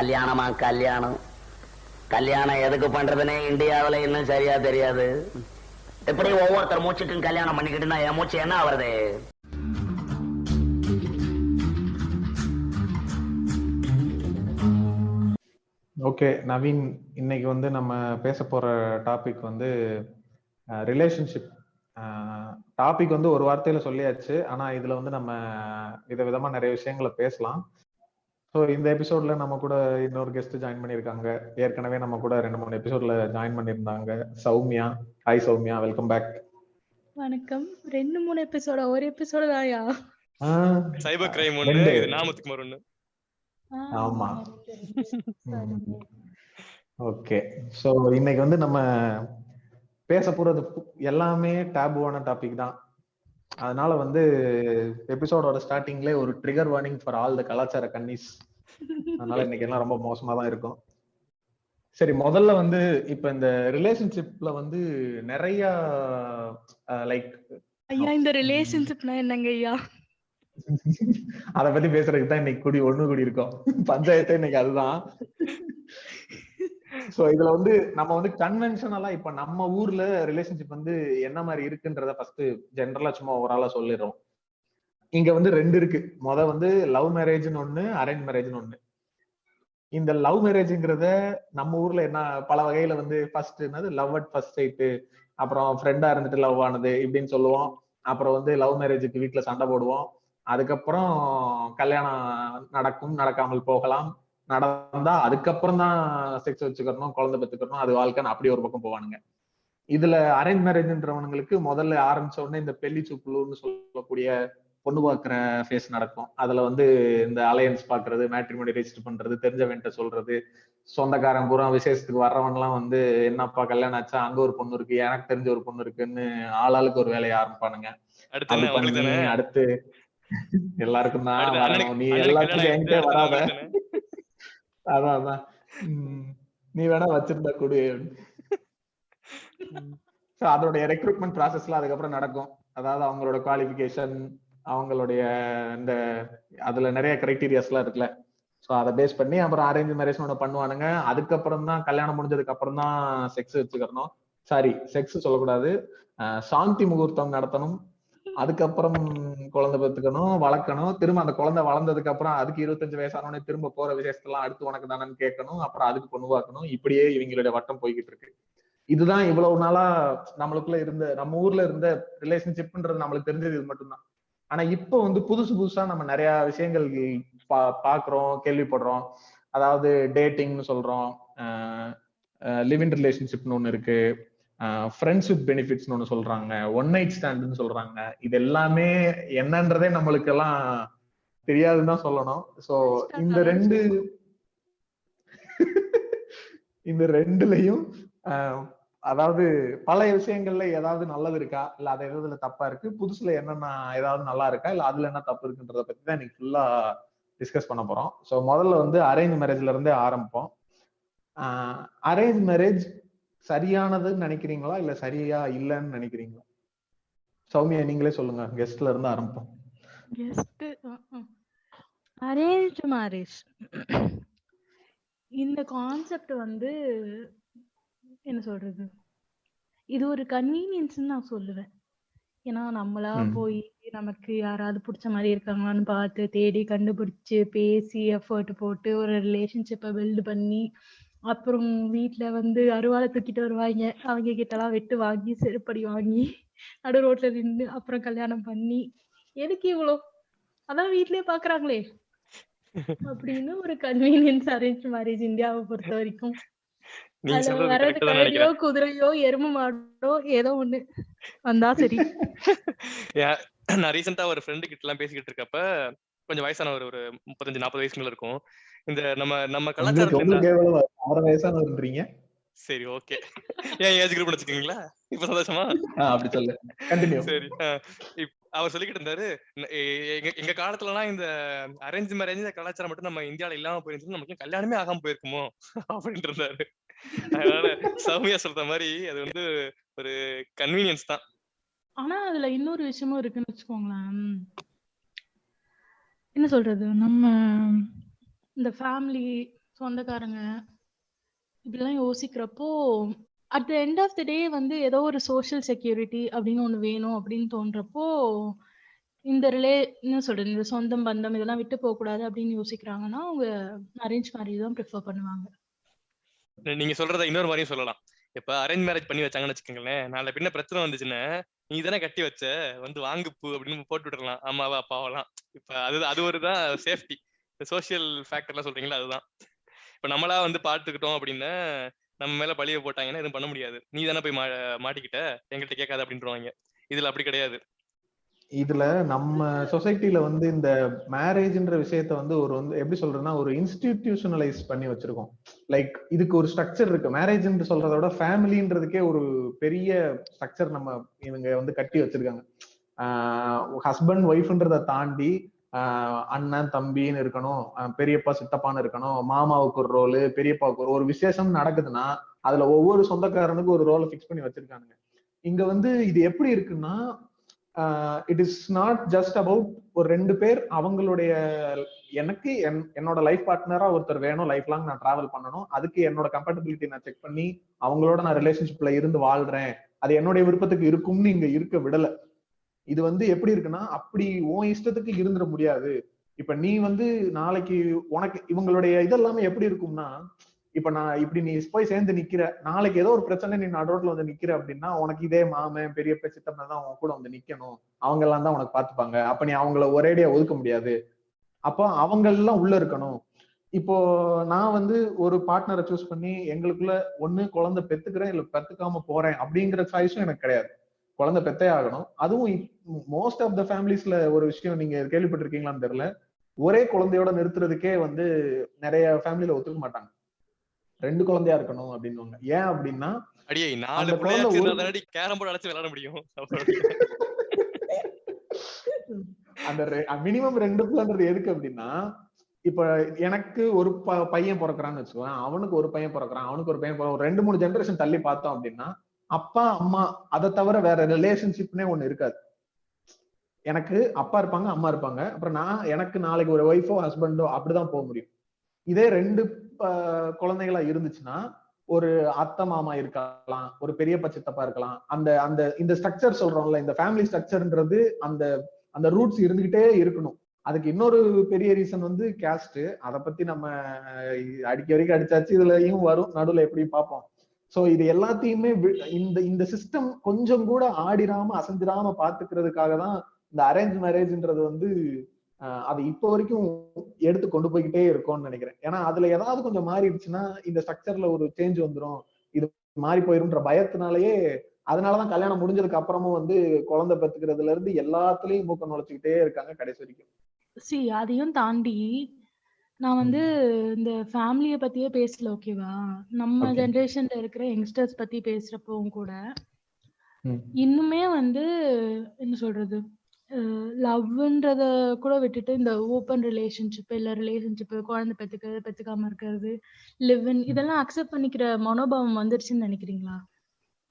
கல்யாணமா கல்யாணம் கல்யாணம் எதுக்கு பண்றதுன்னே இந்தியாவில இன்னும் சரியா தெரியாது. எப்படி ஒவ்வொருத்தர் மூச்சுக்கும் கல்யாணம் பண்ணிக்கிட்டுனா என் மூச்சு என்ன ஆவறது? ஓகே நவீன், இன்னைக்கு வந்து நம்ம பேச போற டாபிக் வந்து ரிலேஷன்ஷிப். டாபிக் வந்து ஒரு வார்த்தையில சொல்லியாச்சு, ஆனா இதுல வந்து நம்ம விதவிதமா நிறைய விஷயங்களை பேசலாம். ஸோ இந்த எபிசோட்ல நம்ம கூட இன்னொரு கெஸ்ட் ஜாயின் பண்ணியிருக்காங்க. ஏற்கனவே நம்ம கூட 2-3 எபிசோட்ல ஜாயின் பண்ணியிருந்தாங்க. Soumya. Hi Soumya, welcome back. வணக்கம். 2-3 எபிசோட ஒரு எபிசோட தான்யா? சைபர் கிரைம் ஒண்ணு, இது நாமத்துக்குமார் ஒண்ணு. ஆமா. ஓகே, ஸோ இன்னைக்கு வந்து நம்ம பேச போறது எல்லாமே டேபுவான டாபிக் தான். அதனால வந்து எபிசோடோட ஸ்டார்டிங்ல ஒரு trigger warning for all the கலாச்சார கன்னிஸ். அதனால இன்னைக்கு எல்லாம் ரொம்ப மோசமா தான் இருக்கும். சரி, முதல்ல வந்து இப்ப இந்த ரிலேஷன்ஷிப்ல வந்து நிறைய லைக் ஐயா, இந்த ரிலேஷன்ஷிப்னா என்னங்க ஐயா? அத பத்தி பேசுறதுக்கு தான் இன்னைக்கு கூடி இருக்கோம். பஞ்சாயத்து இன்னைக்கு அதுதான். சோ இதுல வந்து நம்ம வந்து கன்வென்ஷனலா இப்ப நம்ம ஊர்ல ரிலேஷன்ஷிப் வந்து என்ன மாதிரி இருக்குன்றத ஃபர்ஸ்ட் ஜெனரலா சும்மா ஓவராலா சொல்லிடுறோம். இங்க வந்து 2 இருக்கு. வந்து லவ் மேரேஜ்னு ஒண்ணு, அரேஞ்ச் மேரேஜ்னு ஒண்ணு. இந்த லவ் மேரேஜ்ங்கிறத நம்ம ஊர்ல என்ன பல வகையில வந்து ஃபர்ஸ்ட் என்னது லவ் அட் ஃபர்ஸ்ட் சைட், அப்புறம் ஃப்ரெண்டா இருந்துட்டு லவ் ஆனது இப்படின்னு சொல்லுவோம். அப்புறம் வந்து லவ் மேரேஜுக்கு வீட்டுல சண்டை போடுவோம். அதுக்கப்புறம் கல்யாணம் நடக்கும், நடக்காமல் போகலாம். நடந்தா அதுக்கப்புறம் தான் செக்ஸ் வச்சுக்கணும், குழந்தை பெற்றுக்கணும், அது வாழ்க்கைன்னு அப்படி ஒரு பக்கம் போவானுங்க. இதுல அரேஞ்ச் மேரேஜ்ன்றவனுங்களுக்கு முதல்ல ஆரம்பிச்ச உடனே இந்த பெல்லி சூப்புலுன்னு சொல்லக்கூடிய பொண்ணு பாக்குற ஃபேஸ் நடக்கும். அதுல வந்து இந்த அலையன்ஸ் பாக்குறது, மேட்ரிமோனி ரெஜிஸ்டர் பண்றது, தெரிஞ்சவன்ட்ட சொல்றது, சொந்தக்காரன் பூரா விசேஷத்துக்கு வர்றவன் எல்லாம் வந்து என்னப்பா கல்யாணம் ஆச்சா, அங்க ஒரு பொண்ணு இருக்கு, எனக்கு தெரிஞ்ச ஒரு பொண்ணு இருக்குன்னு ஆளாளுக்கு ஒரு வேலையை ஆரம்பிப்பானுங்க. அது பண்ணி அடுத்து எல்லாருக்கும் தான் வரணும், நீ எல்லாத்துக்கும் என்கிட்ட வராத, அதான் நீ வேணா வச்சிருந்தா கொடு. அதோடைய ரெக்ரூட்மெண்ட் ப்ராசஸ்ல அதுக்கப்புறம் நடக்கும். அதாவது அவங்களோட குவாலிபிகேஷன், அவங்களுடைய இந்த அதுல நிறைய கிரைட்டீரியாஸ் எல்லாம் இருக்குல்ல. சோ அதை பேஸ் பண்ணி அப்புறம் அரேஞ்ச் மேரேஜ் ஒண்ணு பண்ணுவானுங்க. அதுக்கப்புறம் தான் கல்யாணம் முடிஞ்சதுக்கு அப்புறம் தான் செக்ஸ் வச்சுக்கணும். சாரி, செக்ஸ் சொல்லக்கூடாது, சாந்தி முகூர்த்தம் நடத்தணும். அதுக்கப்புறம் குழந்தை பெற்றுக்கணும், வளர்க்கணும். திரும்ப அந்த குழந்தை வளர்ந்ததுக்கு அப்புறம் அதுக்கு 25 வயசானோடனே திரும்ப போற விசேஷத்தெல்லாம் அடுத்து உனக்கு தானேன்னு கேட்கணும். அப்புறம் அதுக்கு பொண்ணு பார்க்கணும். இப்படியே இவங்களுடைய வட்டம் போய்கிட்டு இருக்கு. இதுதான் இவ்வளவு நாளா நம்மளுக்குள்ள இருந்த, நம்ம ஊர்ல இருந்த ரிலேஷன்ஷிப்ன்றது நம்மளுக்கு தெரிஞ்சது இது மட்டும்தான். ஆனா இப்போ வந்து புதுசு புதுசா நம்ம நிறைய விஷயங்கள் பாக்குறோம், கேள்விப்படுறோம். அதாவது டேட்டிங்னு சொல்றோம், லிவ் இன் ரிலேஷன்ஷிப்னு ஒண்ணு இருக்கு, ஃப்ரெண்ட்ஸ் வித் பெனிஃபிட்ஸ்னு ஒண்ணு சொல்றாங்க, ஒன் நைட் ஸ்டாண்ட்னு சொல்றாங்க. இது எல்லாமே என்னன்றதே நம்மளுக்கு எல்லாம் தெரியாதுன்னு தான் சொல்லணும். சோ இந்த ரெண்டுலயும் அதாவது பழைய விஷயங்கள்ல ஏதாவது நல்லது இருக்கா, இல்ல அது எதுல தப்பா இருக்கு, புதுசுல என்னென்ன ஏதாவது நல்லா இருக்கா, இல்ல அதுல என்ன தப்பு இருக்குன்றத பத்தி தான் இன்னைக்கு ஃபுல்லா டிஸ்கஸ் பண்ண போறோம். சோ முதல்ல வந்து அரேஞ்ச் மேரேஜ்ல இருந்தே ஆரம்பிப்போம். அரேஞ்ச் மேரேஜ் சரியானதுன்னு நினைக்கிறீங்களா, இல்ல சரியா இல்லைன்னு நினைக்கிறீங்களா? சௌமியா, நீங்களே சொல்லுங்க, கெஸ்ட்ல இருந்து ஆரம்பிப்போம். அரேஞ்ச் மேரேஜ் இந்த கான்செப்ட் வந்து என்ன சொல்றது, இது ஒரு கன்வீனியன்ஸ் நான் சொல்லுவேன். ஏன்னா நம்மளா போய் நமக்கு யாராவது பிடிச்ச மாதிரி இருக்காங்களான்னு பார்த்து தேடி கண்டுபிடிச்சு பேசி எஃபர்ட் போட்டு ஒரு ரிலேஷன்ஷிப்பை பில்டு பண்ணி அப்புறம் வீட்டுல வந்து அருவாளை தூக்கிட்டு வருவாங்க, அவங்க கிட்ட எல்லாம் வெட்டு வாங்கி செருப்படி வாங்கி நடு ரோட்ல நின்று அப்புறம் கல்யாணம் பண்ணி எதுக்கு இவ்வளோ, அதான் வீட்லயே பாக்குறாங்களே அப்படின்னு ஒரு கன்வீனியன்ஸ் அரேஞ்ச் மேரேஜ் இந்தியாவை பொறுத்த வரைக்கும். அதுல வர்றது கழுதையோ குதிரையோ எரும மாடோ ஏதோ ஒண்ணு வந்தா சரி. நான் ரீசெண்டா ஒரு ஃப்ரெண்டு கிட்ட எல்லாம் பேசிக்கிட்டு இருக்கப்ப, கொஞ்சம் வயசான ஒரு 35-40 வயசுல இருக்கும். இந்த நம்ம கலாச்சாரத்துல வயசானவன்றீங்க, சரி ஓகே, ஏன் ஏஜ் குரூப் வச்சுக்கீங்களா இப்ப சந்தோஷமா? அப்படி சொல்லு, கண்டினியூ. சரி, அவர் சொல்லிக்கிட்டு இருந்தாரு, எங்க காலத்துலலாம் இந்த அரேஞ்ச் மேரேஜ் கலாச்சாரம் மட்டும் நம்ம இந்தியாவில இல்லாம போயிருந்துச்சு, நமக்கு கல்யாணமே ஆகாம போயிருக்குமோ அப்படின்ட்டு இருந்தாரு. அதனால சௌமியா சொல்ற மாதிரி அது வந்து ஒரு கன்வீனியன்ஸ் தான். ஆனா அதுல இன்னொரு விஷயமும் இருக்குன்னு வச்சுக்கோங்களேன். என்ன சொல்றது, நம்ம இந்த ஃபேமிலி சொந்தக்காரங்க இப்படிலாம் யோசிக்கிறப்போ at the end of the day வந்து ஏதோ ஒரு சோஷியல் செக்யூரிட்டி அப்படின்னு ஒண்ணு வேணும் அப்படின்னு தோன்றப்போ இந்த என்ன சொல்றது, இந்த சொந்தம் பந்தம் இதெல்லாம் விட்டு போக கூடாது அப்படின்னு யோசிக்கிறாங்கன்னா அவங்க அரேஞ்ச் மேரேஜ் தான் ப்ரிஃபர் பண்ணுவாங்க. நீங்க சொல்றத இன்னொரு மாதிரியும் சொல்லலாம். இப்ப அரேஞ்ச் மேரேஜ் பண்ணி வச்சாங்கன்னு வச்சுக்கோங்களேன், நாளை பின்ன பிரச்சனை வந்துச்சுன்னா நீ தானே கட்டி வச்ச வந்து வாங்கு பூ அப்படின்னு போட்டு விட்டுறலாம் அம்மாவா அப்பாவெல்லாம். இப்ப அது ஒரு தான் சேஃப்டி. சோசியல் ஃபேக்டர்லாம் சொல்றீங்களா, அதுதான். இப்ப நம்மளா வந்து பாத்துக்கிட்டோம் அப்படின்னா நம்ம மேல பழிய போட்டாங்கன்னா எதுவும் பண்ண முடியாது. நீ தானே போய் மாட்டிக்கிட்ட, எங்கள்கிட்ட கேட்காது அப்படின்றவாங்க. இதுல அப்படி கிடையாது. இதுல நம்ம சொசைட்டில வந்து இந்த மேரேஜ்ன்ற விஷயத்த வந்து எப்படி சொல்றதுன்னா ஒரு இன்ஸ்டிடியூஷனலைஸ் பண்ணி வச்சிருக்கோம். லைக் இதுக்கு ஒரு ஸ்ட்ரக்சர் இருக்கு. மேரேஜ்ன்னு சொல்றத விட ஃபேமிலின்றதுக்கே ஒரு பெரிய ஸ்ட்ரக்சர் நம்ம இவங்க வந்து கட்டி வச்சிருக்காங்க. ஹஸ்பண்ட் ஒய்ஃப்ன்றதை தாண்டி அண்ணன் தம்பின்னு இருக்கணும், பெரியப்பா சித்தப்பான்னு இருக்கணும், மாமாவுக்கு ஒரு ரோலு, பெரியப்பாவுக்கு ஒரு விசேஷம் நடக்குதுன்னா அதுல ஒவ்வொரு சொந்தக்காரனுக்கும் ஒரு ரோலை பிக்ஸ் பண்ணி வச்சிருக்கானுங்க. இங்க வந்து இது எப்படி இருக்குன்னா it is not just about ஒரு 2 பேர் அவங்களுடைய எனக்கு என்னோட லைஃப் பார்ட்னரா ஒருத்தர் வேணும், லைஃப் லாங் நான் டிராவல் பண்ணணும், அதுக்கு என்னோட கம்பேட்டபிலிட்டி நான் செக் பண்ணி அவங்களோட நான் ரிலேஷன்ஷிப்ல இருந்து வாழ்றேன், அது என்னுடைய விருப்பத்துக்கு இருக்கும்னு இங்க இருக்க விடல. இது வந்து எப்படி இருக்குன்னா அப்படி உன் இஷ்டத்துக்கு இருந்துட முடியாது. இப்ப நீ வந்து நாளைக்கு உனக்கு இவங்களுடைய இதெல்லாமே எப்படி இருக்கும்னா, இப்ப நான் இப்படி நீ போய் சேர்ந்து நிக்கிற, நாளைக்கு ஏதோ ஒரு பிரச்சனை நீ நடுரோட்ல வந்து நிக்கிற அப்படின்னா உனக்கு இதே மாமன் பெரியப்ப சித்தப்பா தான் உன் கூட வந்து நிக்கணும், அவங்க எல்லாம் தான் உனக்கு பாத்துப்பாங்க. அப்ப நீ அவங்கள ஒரேடியா ஒதுக்க முடியாது, அப்போ அவங்க எல்லாம் உள்ள இருக்கணும். இப்போ நான் வந்து ஒரு பார்ட்னரை சூஸ் பண்ணி எங்களுக்குள்ள ஒண்ணு குழந்தை பெத்துக்கிறேன் இல்ல பெத்துக்காம போறேன் அப்படிங்கிற சாய்ஸும் எனக்கு கிடையாது. குழந்தை பெத்தே ஆகணும். அதுவும் மோஸ்ட் ஆஃப் த ஃபேமிலிஸ்ல ஒரு விஷயம் நீங்க கேள்விப்பட்டிருக்கீங்களான்னு தெரியல, ஒரே குழந்தையோட நிறுத்துறதுக்கே வந்து நிறைய ஃபேமிலியில ஒத்துக்க மாட்டாங்க. 2 குழந்தையா இருக்கணும் அப்படின்னு. ஏன் அப்படின்னா அடியே 4 பிள்ளையா சேர்ந்தாதானடி கேரம் போர்டு அழைச்சு விளையாட முடியும். அந்த மினிமம் 2 பிள்ளைன்றது எதுக்கு அப்படின்னா, இப்ப எனக்கு ஒரு பையன் பிறக்கிறான்னு வச்சுக்கோங்க, அவனுக்கு ஒரு பையன் பிறக்கிறான், அவனுக்கு ஒரு பையன் ஒரு 2-3 ஜெனரேஷன் தள்ளி பார்த்தோம் அப்படின்னா அப்பா அம்மா அதை தவிர வேற ரிலேஷன்ஷிப்னே ஒண்ணு இருக்காது. எனக்கு அப்பா இருப்பாங்க, அம்மா இருப்பாங்க, அப்புறம் எனக்கு நாளைக்கு ஒரு ஒய்ஃபோ ஹஸ்பண்டோ அப்படிதான் போக முடியும். இதே 2 குழந்தைகளா இருந்துச்சுன்னா ஒரு அத்தை மாமா இருக்கலாம், ஒரு பெரியப்பா சித்தப்பா இருக்கலாம். அந்த அந்த இந்த ஸ்ட்ரக்சர் சொல்றோம்ல, இந்த ஃபேமிலி ஸ்ட்ரக்சர்ன்றது அந்த அந்த ரூட்ஸ் இருந்துகிட்டே இருக்கணும். அதுக்கு இன்னொரு பெரிய ரீசன் வந்து கேஸ்ட். அதை பத்தி நம்ம அடிக்க வரைக்கும் அடிச்சாச்சு, இதுலயும் வரும் நடுவுல எப்படி பார்ப்போம். சோ இது எல்லாத்தையுமே இந்த இந்த சிஸ்டம் கொஞ்சம் கூட ஆடிராம அசைஞ்சிராம பாத்துக்கிறதுக்காக தான் இந்த அரேஞ்ச் மேரேஜ்ன்றது வந்து அது இப்போ வரைக்கும் எடுத்து கொண்டு போய்கிட்டே இருக்கும்னு நினைக்கிறேன். ஏன்னா அதுல ஏதாவது கொஞ்சம் மாறிடுச்சுன்னா இந்த ஸ்ட்ரக்சர்ல ஒரு சேஞ்ச் வந்துடும், இது மாறி போயிரும்ன்ற பயத்தினாலேயே அதனாலதான் கல்யாணம் முடிஞ்சதுக்கு அப்புறமும் வந்து குழந்தை பெத்துக்கிறதுல இருந்து எல்லாத்துலயும் மூக்க நுழைச்சுக்கிட்டே இருக்காங்க கடைசி வரைக்கும். அதையும் தாண்டி நான் வந்து இந்த ஃபேமிலிய பத்தியே பேசல, ஓகேவா? நம்ம ஜெனரேஷன்ல இருக்கிற யங்ஸ்டர்ஸ் பத்தி பேசுறப்பவும் கூட இன்னுமே வந்து என்ன சொல்றது, லவ்ன்றத கூட விட்டுட்டு இந்த ஓப்பன் ரிலேஷன்ஷிப் இல்ல ரிலேஷன்ஷிப், குழந்தை பெத்துக்கிறது பெத்துக்காம இருக்கிறது, லிவ் இன், இதெல்லாம் அக்செப்ட் பண்ணிக்கிற மனோபாவம் வந்துருச்சுன்னு நினைக்கிறீங்களா?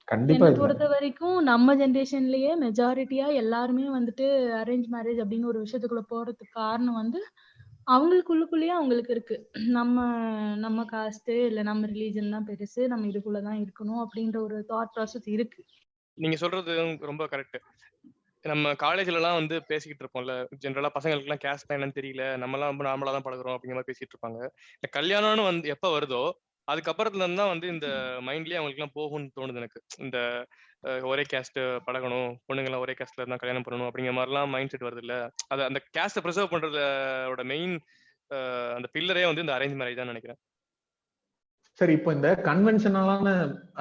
என்னை பொறுத்த வரைக்கும் நம்ம ஜெனரேஷன்லயே மெஜாரிட்டியா எல்லாருமே வந்துட்டு அரேஞ்ச் மேரேஜ் அப்படின்னு ஒரு விஷயத்துக்குள்ள போறதுக்கு காரணம் வந்து அவங்களுக்குள்ளேயே அவங்களுக்கு இருக்கு, நம்ம காஸ்ட் இல்ல நம்ம ரிலீஜன் தான் பெருசு, நம்ம இதுக்குள்ளதான் இருக்கணும் அப்படின்ற ஒரு தாட் ப்ராசஸ் இருக்கு. நீங்க சொல்றது ரொம்ப கரெக்ட். நம்ம காலேஜ்ல எல்லாம் வந்து பேசிக்கிட்டு இருப்போம்ல, ஜென்ரலா பசங்களுக்கு எல்லாம் கேஸ்ட் என்னன்னு தெரியல, நம்ம எல்லாம் ரொம்ப நார்மலா தான் பழகுறோம் அப்படிங்கிற மாதிரி பேசிட்டு இருப்பாங்க. இந்த கல்யாணம்னு வந்து எப்ப வருதோ அதுக்கப்புறத்துல இருந்தா வந்து இந்த மைண்ட்லயே அவங்களுக்கு எல்லாம் போகும்னு தோணுது எனக்கு. இந்த ஒரே கேஸ்ட் பழகணும், பொண்ணுங்க எல்லாம் ஒரே கேஸ்ட்ல இருந்தா கல்யாணம் பண்ணணும் அப்படிங்கிற மாதிரி எல்லாம் மைண்ட் செட் வருது இல்ல. அது அந்த கேஸ்ட ப்ரிசர்வ் பண்றதோட மெயின் அந்த பில்லரே வந்து இந்த அரேஞ்ச் மேரேஜ் தான் நினைக்கிறேன். சரி, இப்போ இந்த கன்வென்ஷனலான,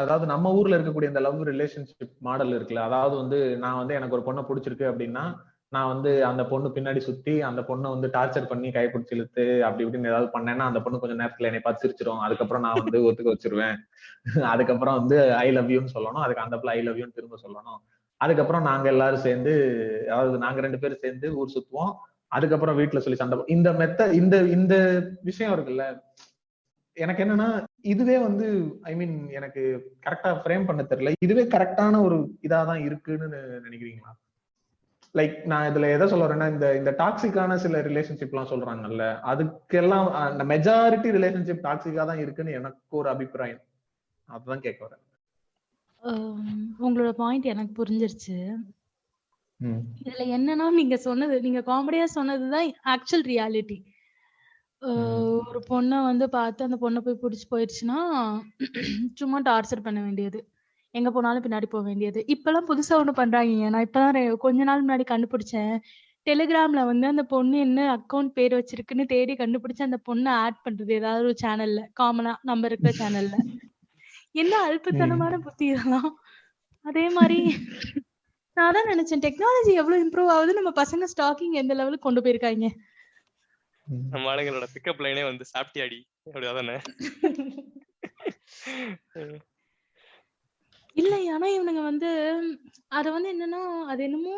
அதாவது நம்ம ஊர்ல இருக்கக்கூடிய இந்த லவ் ரிலேஷன்ஷிப் மாடல் இருக்குல்ல, அதாவது வந்து நான் வந்து எனக்கு ஒரு பொண்ணை பிடிச்சிருக்கு அப்படின்னா நான் வந்து அந்த பொண்ணு பின்னாடி சுத்தி அந்த பொண்ணை வந்து டார்ச்சர் பண்ணி கைப்பிடிச்சு இழுத்து அப்படி இப்படின்னு ஏதாவது பண்ணேன்னா அந்த பொண்ணு கொஞ்சம் நேரத்துல என்னை பார்த்து சிரிச்சிரும், அதுக்கப்புறம் நான் வந்து ஒத்துக்க வச்சிருவேன். அதுக்கப்புறம் வந்து ஐ லவ் யூன்னு சொல்லணும், அதுக்கு அந்த பிள்ளை ஐ லவ் யூன்னு திரும்ப சொல்லணும். அதுக்கப்புறம் நாங்க எல்லாரும் சேர்ந்து, அதாவது நாங்க 2 பேரும் சேர்ந்து ஊர் சுத்துவோம். அதுக்கப்புறம் வீட்டுல சொல்லி சண்டை. இந்த இந்த விஷயம் இருக்குல்ல, எனக்கு என்னன்னா இதுவே வந்து ஐ மீன் எனக்கு கரெக்டா ஃப்ரேம் பண்ண தெரியல, இதுவே கரெக்டான ஒரு இதாதான் இருக்குன்னு நினைக்கிறீங்களா? லைக் நான் இதுல எதை சொல்ல வரேன்னா, இந்த இந்த டாக்ஸிக்கான சில ரிலேஷன்ஷிப் எல்லாம் சொல்றாங்கல்ல, அதுக்கெல்லாம் அந்த மெஜாரிட்டி ரிலேஷன்ஷிப் டாக்ஸிக்கா தான் இருக்குன்னு எனக்கு ஒரு அபிப்பிராயம். அதுதான் கேட்க வரேன். உங்களோட பாயிண்ட் எனக்கு புரிஞ்சிருச்சு. ம். இதுல என்னன்னா, நீங்க காமெடியா சொன்னதுதான் ஆக்சுவல் ரியாலிட்டி. ஒரு பொண்ண வந்து பார்த்து அந்த பொண்ண போய் புடிச்சு போயிடுச்சுன்னா, சும்மா டார்ச்சர் பண்ண வேண்டியது. எங்க போனாலும் பின்னாடி போ வேண்டியது. இப்பலாம் புதுசா ஒண்ணு பண்றாங்கங்க. நான் இப்பதான் கொஞ்ச நாள் முன்னாடி கண்டுபிடிச்சேன். டெலிகிராம்ல வந்து அந்த பொண்ணு என்ன அக்கவுண்ட் பேர் வச்சிருக்குன்னு தேடி கண்டுபிடிச்சு அந்த பொண்ண ஆட் பண்றது ஏதாவது ஒரு சேனல்ல. காமனா நம்ம இருக்கிற சேனல்ல. என்ன அல்பத்தனமான புத்தி இதெல்லாம். அதே மாரி நான் அதான் நினைச்சேன், டெக்னாலஜி எவ்வளவு இம்ப்ரூவ் ஆகுது, நம்ம பசங்க ஸ்டாக்கிங் எந்த லெவலுக்கு கொண்டு போயிருக்காங்க. நம்ம ஆளுங்களோட பிக்கப் லைனே வந்து சாப்பிட்டியாடி அப்படிதானே. இல்ல ஆனா இவனுங்க வந்து அத வந்து என்னன்னா, அது என்னமோ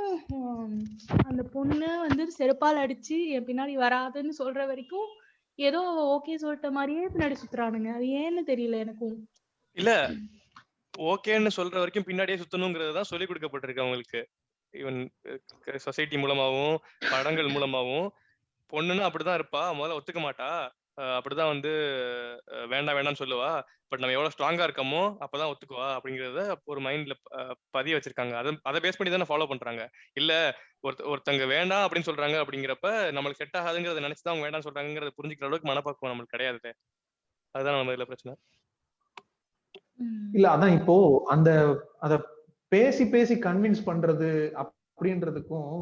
அந்த பொண்ணு வந்து செருப்பால் அடிச்சு என் பின்னாடி வராதுன்னு சொல்ற வரைக்கும் ஏதோ ஓகே சொல்லிட்ட மாதிரியே பின்னாடி சுத்துறானுங்க. அது ஏன்னு தெரியல எனக்கும். இல்ல ஓகேன்னு சொல்ற வரைக்கும் பின்னாடியே சுத்தணுங்கிறது தான் சொல்லி கொடுக்கப்பட்டிருக்கு அவங்களுக்கு. ஈவன் சொசைட்டி மூலமாவும் படங்கள் மூலமாவும் பொண்ணுன்னு அப்படிதான் இருப்பா, முதல்ல ஒத்துக்க மாட்டா, அப்படிதான் வந்து வேண்டாம் வேண்டாம்னு சொல்லுவா, பட் நம்ம எவ்வளவு ஸ்ட்ராங்கா இருக்கோமோ அப்பதான் ஒத்துக்குவா அப்படிங்கறத ஒரு மைண்ட்ல பதிய வச்சிருக்காங்க. அதை பேஸ் பண்ணி தானே ஃபாலோ பண்றாங்க. இல்ல ஒருத்தங்க வேண்டாம் அப்படின்னு சொல்றாங்க அப்படிங்கிறப்ப நம்மளுக்கு செட் ஆகாதுங்கிறத நினைச்சுதான் அவங்க வேண்டாம் சொல்றாங்கிறத புரிஞ்சுக்கிற அளவுக்கு மனப்பக்குவம் நம்மளுக்கு கிடையாது. அதுதான் நம்ம இதுல பிரச்சனை. இல்ல அதான் இப்போ அந்த அத பேசி பேசி கன்வின்ஸ் பண்றது அப்படின்றதுக்கும்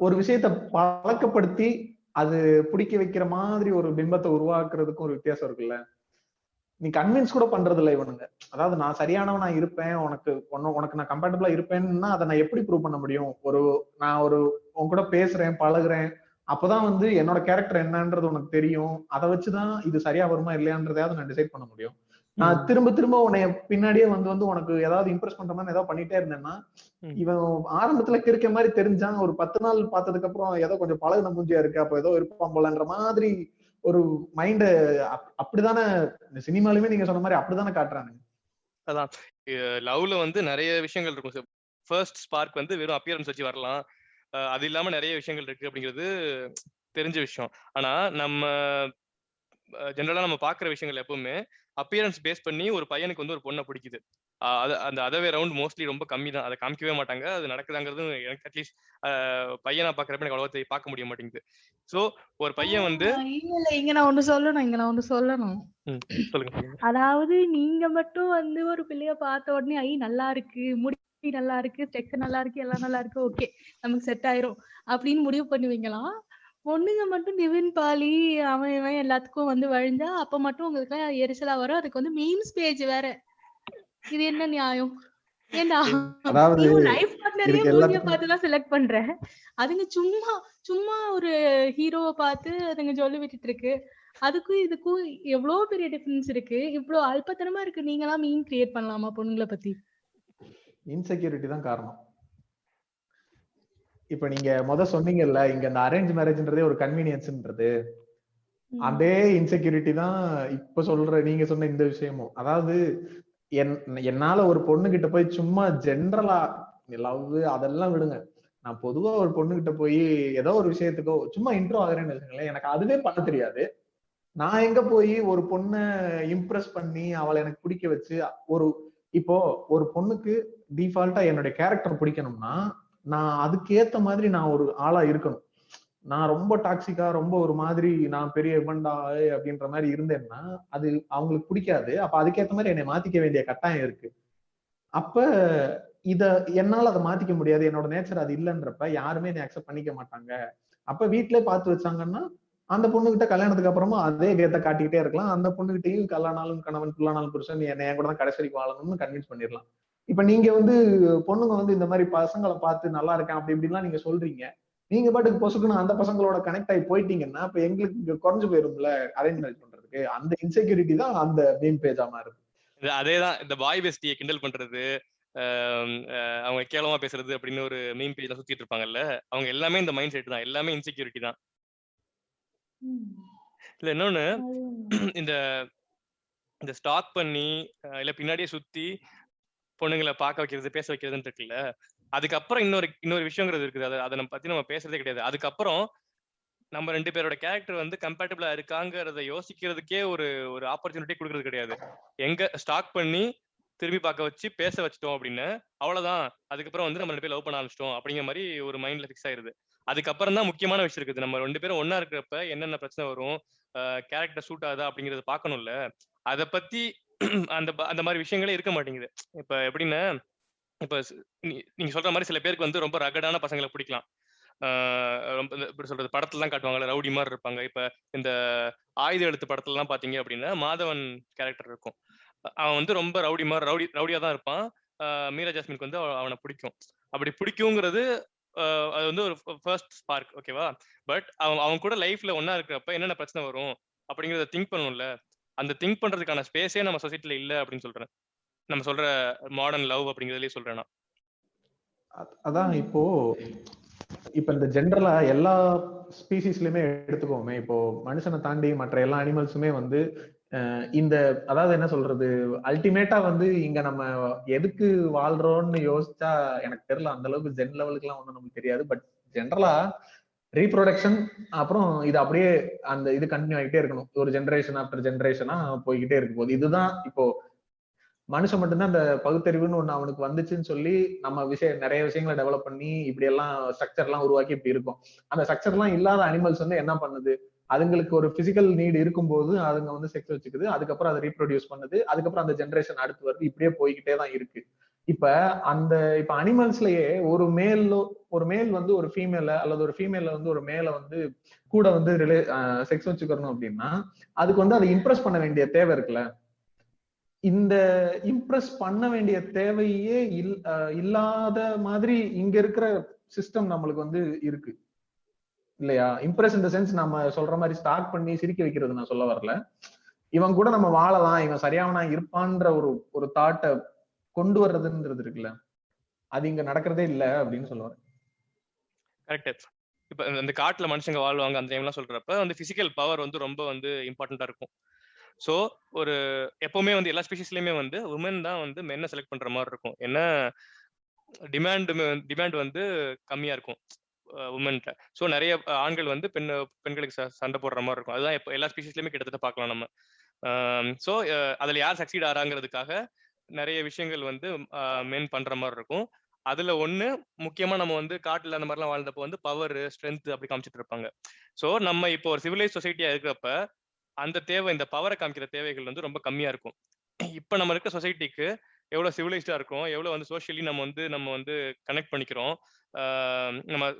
ஒரு விஷயத்த பழக்கப்படுத்தி அது பிடிக்க வைக்கிற மாதிரி ஒரு பிம்பத்தை உருவாக்குறதுக்கும் ஒரு வித்தியாசம் இருக்குல்ல. நீ கன்வின்ஸ் கூட பண்றது இல்லை இவனுங்க. அதாவது நான் சரியானவனா இருப்பேன், உனக்கு நான் கம்பேட்டபிளா இருப்பேன்னா அதை நான் எப்படி ப்ரூவ் பண்ண முடியும்? நான் உன் கூட பேசுறேன், பழகுறேன், அப்பதான் வந்து என்னோட கேரக்டர் என்னன்றது உனக்கு தெரியும். அதை வச்சுதான் இது சரியா வருமா இல்லையான்றதையாவது நான் டிசைட் பண்ண முடியும். நான் திரும்ப திரும்ப உன்னை பின்னாடியே வந்து உனக்கு ஏதாவது இம்ப்ரெஸ் பண்ற மாதிரி ஏதாவது பண்ணிட்டே இருந்தேன்னா, இவன் ஆரம்பத்துல கிறுக்க மாதிரி தெரிஞ்சான், ஒரு 10 நாள் பார்த்ததுக்கு அப்புறம் ஏதோ கொஞ்சம் பழகுன மூஞ்சியா இருக்கு, அப்ப ஏதோ இருப்பான் போலன்ற மாதிரி ஒரு மைண்ட் அப்படிதானே சினிமாலுமே நீங்க சொன்ன மாதிரி அப்படிதானே காட்டுறானுங்க. அதான் லவ்ல வந்து நிறைய விஷயங்கள் இருக்கும். ஃபர்ஸ்ட் ஸ்பார்க் வந்து வெறும் அப்பியரன்ஸ் வச்சு வரலாம், அது இல்லாம நிறைய விஷயங்கள் இருக்கு அப்படிங்கிறது தெரிஞ்ச விஷயம். ஆனா நம்ம ஜெனரலா நம்ம பாக்குற விஷயங்கள் எப்பவுமே அப்பியரன்ஸ் பேஸ் பண்ணி ஒரு பையனுக்கு வந்து ஒரு பொண்ணை பிடிக்குது. அந்த அதவே ரவுண்ட் மோஸ்ட்லி ரொம்ப கம்மி தான். அதை காமிக்கவே மாட்டாங்க. அது நடக்குதாங்கிறது எனக்கு அட்லீஸ்ட் பையனா பாக்குறப்ப எனக்கு அவ்வளவா பார்க்க முடிய மாட்டேங்குது. சோ ஒரு பையன் வந்து இங்க நான் ஒண்ணு சொல்லணும். சொல்லுங்க. அதாவது நீங்க மட்டும் வந்து ஒரு பிள்ளைய பார்த்த உடனே ஐ நல்லா இருக்கு, முடி நல்லா இருக்கு, ஸ்ட்ரக்சர் நல்லா இருக்கு, எல்லாம் நல்லா இருக்கு, ஓகே நமக்கு செட் ஆயிரும் அப்படின்னு முடிவு பண்ணுவீங்களாம். பொண்ணுங்க மட்டும் நிவின் பாலி அவன் இவன் எல்லாத்துக்கும் வந்து வழிஞ்சா அப்ப மட்டும் உங்களுக்கு எரிச்சலா வரும். அதுக்கு வந்து மீம்ஸ் பேஜ் வேற. இது என்ன நியாயம்? ஏண்டா நீ லைஃப் பார்ட்னரே மூஞ்சிய பார்த்து தான் செலக்ட் பண்ற. அதுங்க சும்மா ஒரு ஹீரோவை பார்த்து அதுங்க சொல்லி விட்டுட்டு இருக்கு. அதுக்கும் இதுக்கும் எவ்வளவு பெரிய டிஃபரன்ஸ் இருக்கு. இவ்வளவு அல்பத்தனமா இருக்கு. நீங்க எல்லாம் மீம் கிரியேட் பண்ணலாமா பொண்ணுங்களை பத்தி? இன்செக்யூரிட்டி தான் காரணம். இப்ப நீங்க சொன்னீங்கல்ல, இங்க இந்த அரேஞ்ச் மேரேஜ்ன்றதே ஒரு கன்வீனியன்ஸ்ன்றது, அதே இன்செக்யூரிட்டி தான் இப்ப நீங்க சொன்ன இந்த விஷயமும். அதாவது என்னால ஒரு பொண்ணு கிட்ட போய் சும்மா ஜென்ரலா லவ் அதெல்லாம் விடுங்க, நான் பொதுவா ஒரு பொண்ணு கிட்ட போய் ஏதோ ஒரு விஷயத்துக்கோ சும்மா இன்ட்ரோ ஆகுறேன்னு வச்சுக்கோங்களேன், எனக்கு அதுவே பண்ண தெரியாது. நான் எங்க போய் ஒரு பொண்ணை இம்ப்ரெஸ் பண்ணி அவளை எனக்கு பிடிக்க வச்சு இப்போ ஒரு பொண்ணுக்கு டிஃபால்ட்டா என்னுடைய கேரக்டர் பிடிக்கணும்னா நான் அதுக்கு ஏத்த மாதிரி நான் ஒரு ஆளா இருக்கணும். நான் ரொம்ப டாக்ஸிக்கா ரொம்ப ஒரு மாதிரி நான் பெரிய இவன்டா அப்படின்ற மாதிரி இருந்தேன்னா அது அவங்களுக்கு பிடிக்காது. அப்ப அதுக்கேற்ற மாதிரி என்னை மாத்திக்க வேண்டிய கட்டாயம் இருக்கு. அப்ப என்னால அதை மாத்திக்க முடியாது, என்னோட நேச்சர் அது இல்லைன்றப்ப யாருமே என்னை அக்செப்ட் பண்ணிக்க மாட்டாங்க. அப்ப வீட்லயே பார்த்து வச்சாங்கன்னா அந்த பொண்ணுகிட்ட கல்யாணத்துக்கு அப்புறமா அதே கேத்த காட்டிக்கிட்டே இருக்கலாம். அந்த பொண்ணுகிட்டையும் கல்யாணாலும் கணவன் புல்லானாலும் புருஷன் என் கூட தான் கடைசி வரைக்கும் வாழணும்னு கன்வின்ஸ் பண்ணிடலாம். இப்ப நீங்க வந்து பொண்ணுங்க வந்து இந்த மாதிரி பசங்களை பார்த்து நல்லா இருக்கேன் அப்படி இப்படிலாம் நீங்க சொல்றீங்க, நீங்க பாட்டுக்கு பொசுக்குன்னு அந்த பசங்களோட கனெக்ட் ஆகி போயிட்டீங்கன்னா அப்ப எங்களுக்கு இங்க குறைஞ்சு போயிரும்ல அரேஞ்ச் மேரேஜ் பண்றதுக்கு. அந்த இன்செக்யூரிட்டி தான் அந்த மீம் பேஜா மாறுது. அதேதான் இந்த பாய் பெஸ்டியை கிண்டல் பண்றது, அவங்க கேவலமா பேசுறது அப்படின்னு ஒரு மீம் பேஜ்ல சுத்திட்டு இருப்பாங்கல்ல, அவங்க எல்லாமே இந்த மைண்ட் செட் தான், எல்லாமே இன்செக்யூரிட்டி தான். இல்ல இன்னொன்னு இந்த ஸ்டாக் பண்ணி இல்ல பின்னாடியே சுத்தி பொண்ணுங்களை பார்க்க வைக்கிறது பேச வைக்கிறதுன்னு இருக்குல்ல, அதுக்கப்புறம் இன்னொரு விஷயங்கிறது இருக்குது. அதை நம்ம பத்தி நம்ம பேசுறதே கிடையாது. அதுக்கப்புறம் நம்ம 2 பேரோட கேரக்டர் வந்து கம்பேட்டபிளா இருக்காங்கிறத யோசிக்கிறதுக்கே ஒரு ஆப்பர்ச்சுனிட்டி கொடுக்கறது கிடையாது. எங்க ஸ்டாக் பண்ணி திரும்பி பார்க்க வச்சு பேச வச்சிட்டோம் அப்படின்னு, அவ்வளவுதான். அதுக்கப்புறம் வந்து நம்ம 2 பேரும் லவ் பண்ண ஆரம்பிச்சிட்டோம் அப்படிங்கிற மாதிரி ஒரு மைண்ட்ல ஃபிக்ஸ் ஆயிருது. அதுக்கப்புறம் தான் முக்கியமான விஷயம் இருக்குது. நம்ம 2 பேரும் ஒண்ணா இருக்கிறப்ப என்னென்ன பிரச்சனை வரும், கேரக்டர் சூட் ஆகுதா அப்படிங்கறத பார்க்கணும்ல. அதை பத்தி அந்த மாதிரி விஷயங்களே இருக்க மாட்டேங்குது. இப்ப எப்படின்னா, இப்ப நீங்க சொல்ற மாதிரி சில பேருக்கு வந்து ரொம்ப ரகடான பசங்களை பிடிக்கலாம். ரொம்ப எப்படி சொல்றது, படத்துலலாம் காட்டுவாங்கல்ல, ரவுடி மாதிரி இருப்பாங்க. இப்ப இந்த ஆயுத எழுத்து படத்துல எல்லாம் பாத்தீங்க அப்படின்னா மாதவன் கேரக்டர் இருக்கும். அவன் வந்து ரொம்ப ரவுடியா தான் இருப்பான். மீரா ஜாஸ்மினுக்கு வந்து அவனை பிடிக்கும். அப்படி பிடிக்குங்கிறது அது வந்து ஒரு ஃபர்ஸ்ட் ஸ்பார்க், ஓகேவா? பட் அவன் கூட லைஃப்ல ஒன்னா இருக்கிறப்ப என்னென்ன பிரச்சனை வரும் அப்படிங்கறத திங்க் பண்ணணும்ல. அந்த திங்க் பண்றதுக்கான ஸ்பேஸே நம்ம சொசைட்டில இல்ல அப்படின்னு சொல்றேன். நம்ம சொல்ற மாடர்ன் லவ் அப்படிங்கறதுலயே சொல்றேன் நான். அதான் இப்போ இந்த ஜென்ரலா எல்லா ஸ்பீசிஸ்லயுமே எடுத்துக்கோமே, இப்போ மனுஷனை தாண்டி மற்ற எல்லா அனிமல்ஸுமே வந்து இந்த அதாவது என்ன சொல்றது, அல்டிமேட்டா வந்து இங்க நம்ம எதுக்கு வாழ்றோம்னு யோசிச்சா எனக்கு தெரியல. அந்த அளவுக்கு ஜென் லெவலுக்கு எல்லாம் ஒண்ணும் நமக்கு தெரியாது. பட் ஜென்ரலா ரீப்ரொடக்ஷன், அப்புறம் இது அப்படியே அந்த இது கண்டினியூ ஆகிட்டே இருக்கணும். ஒரு ஜென்ரேஷன் ஆஃப்டர் ஜென்ரேஷனா போய்கிட்டே இருக்கும் போது இதுதான் இப்போ மனுஷன் மட்டும்தான் அந்த பகுத்தறிவுன்னு ஒண்ணு அவனுக்கு வந்துச்சுன்னு சொல்லி நம்ம நிறைய விஷயங்களை டெவலப் பண்ணி இப்படி எல்லாம் ஸ்ட்ரக்சர் எல்லாம் உருவாக்கி இப்படி இருக்கும். அந்த ஸ்ட்ரக்சர் எல்லாம் இல்லாத அனிமல்ஸ் வந்து என்ன பண்ணுது, அதுங்களுக்கு ஒரு பிசிக்கல் நீடு இருக்கும்போது அதுங்க வந்து செக்ஸ் வச்சுக்குது, அதுக்கப்புறம் அதை ரீப்ரொடியூஸ் பண்ணுது, அதுக்கப்புறம் அந்த ஜென்ரேஷன் அடுத்து வருது, இப்படியே போய்கிட்டே தான் இருக்கு. இப்ப அனிமல்ஸ்லயே ஒரு மேல் வந்து ஒரு ஃபீமேல அல்லது ஒரு ஃபீமேல வந்து ஒரு மேல வந்து கூட வந்து செக்ஸ் வச்சுக்கணும் அப்படின்னா அதுக்கு வந்து அதை இம்ப்ரெஸ் பண்ண வேண்டிய தேவை இருக்குல்ல. இந்த இம்ப்ரெஸ் பண்ண வேண்டிய தேவையே இல்லாத மாதிரி இங்க இருக்கிற சிஸ்டம் நம்மளுக்கு வந்து இருக்கு இல்லையா? இம்ப்ரெஸ் இந்த சென்ஸ் நம்ம சொல்ற மாதிரி ஸ்டார்ட் பண்ணி சிரிக்க வைக்கிறது நான் சொல்ல வரல. இவன் கூட நம்ம வாழலாம், இவன் சரியானவனா இருப்பான்ற ஒரு தாட்டை கொண்டு வர்றதுன்றது இருக்குல்ல, அது இங்க நடக்கிறதே இல்ல அப்படின்னு சொல்லுவாரு. கரெக்ட். இப்ப இந்த காட்டுல மனுஷங்க வாழ்வாங்க அந்த டைம்லாம் சொல்றப்ப வந்து பிசிக்கல் பவர் வந்து ரொம்ப வந்து இம்பார்ட்டண்டா இருக்கும். ஸோ ஒரு எப்பவுமே வந்து எல்லா ஸ்பீஷிஸ்லயுமே வந்து உமன் தான் வந்து மென்னை செலக்ட் பண்ற மாதிரி இருக்கும். ஏன்னா டிமாண்ட் வந்து கம்மியா இருக்கும் உமன்கிட்ட. ஸோ நிறைய ஆண்கள் வந்து பெண்களுக்கு சண்டை போடுற மாதிரி இருக்கும். அதுதான் இப்போ எல்லா ஸ்பீஷிஸ்லயுமே கிட்டத்தட்ட பார்க்கலாம் நம்ம. ஸோ அதுல யார் சக்சீட் ஆறாங்கிறதுக்காக நிறைய விஷயங்கள் வந்து மென் பண்ற மாதிரி இருக்கும். அதுல ஒண்ணு முக்கியமா நம்ம வந்து காட்டுல அந்த மாதிரிலாம் வாழ்ந்தப்போ வந்து பவர் ஸ்ட்ரென்த் அப்படி காமிச்சிட்டு இருப்பாங்க. ஸோ நம்ம இப்போ ஒரு சிவிலைஸ் சொசைட்டியா இருக்கிறப்ப அந்த தேவை, இந்த பவரை காமிக்கிற தேவைகள் வந்து ரொம்ப கம்மியா இருக்கும். இப்ப நம்ம இருக்க சொசைட்டிக்கு எவ்வளவு சிவிலைஸ்டா இருக்கும், எவ்வளவு வந்து சோஷியலி நம்ம வந்து கனெக்ட் பண்ணிக்கிறோம்,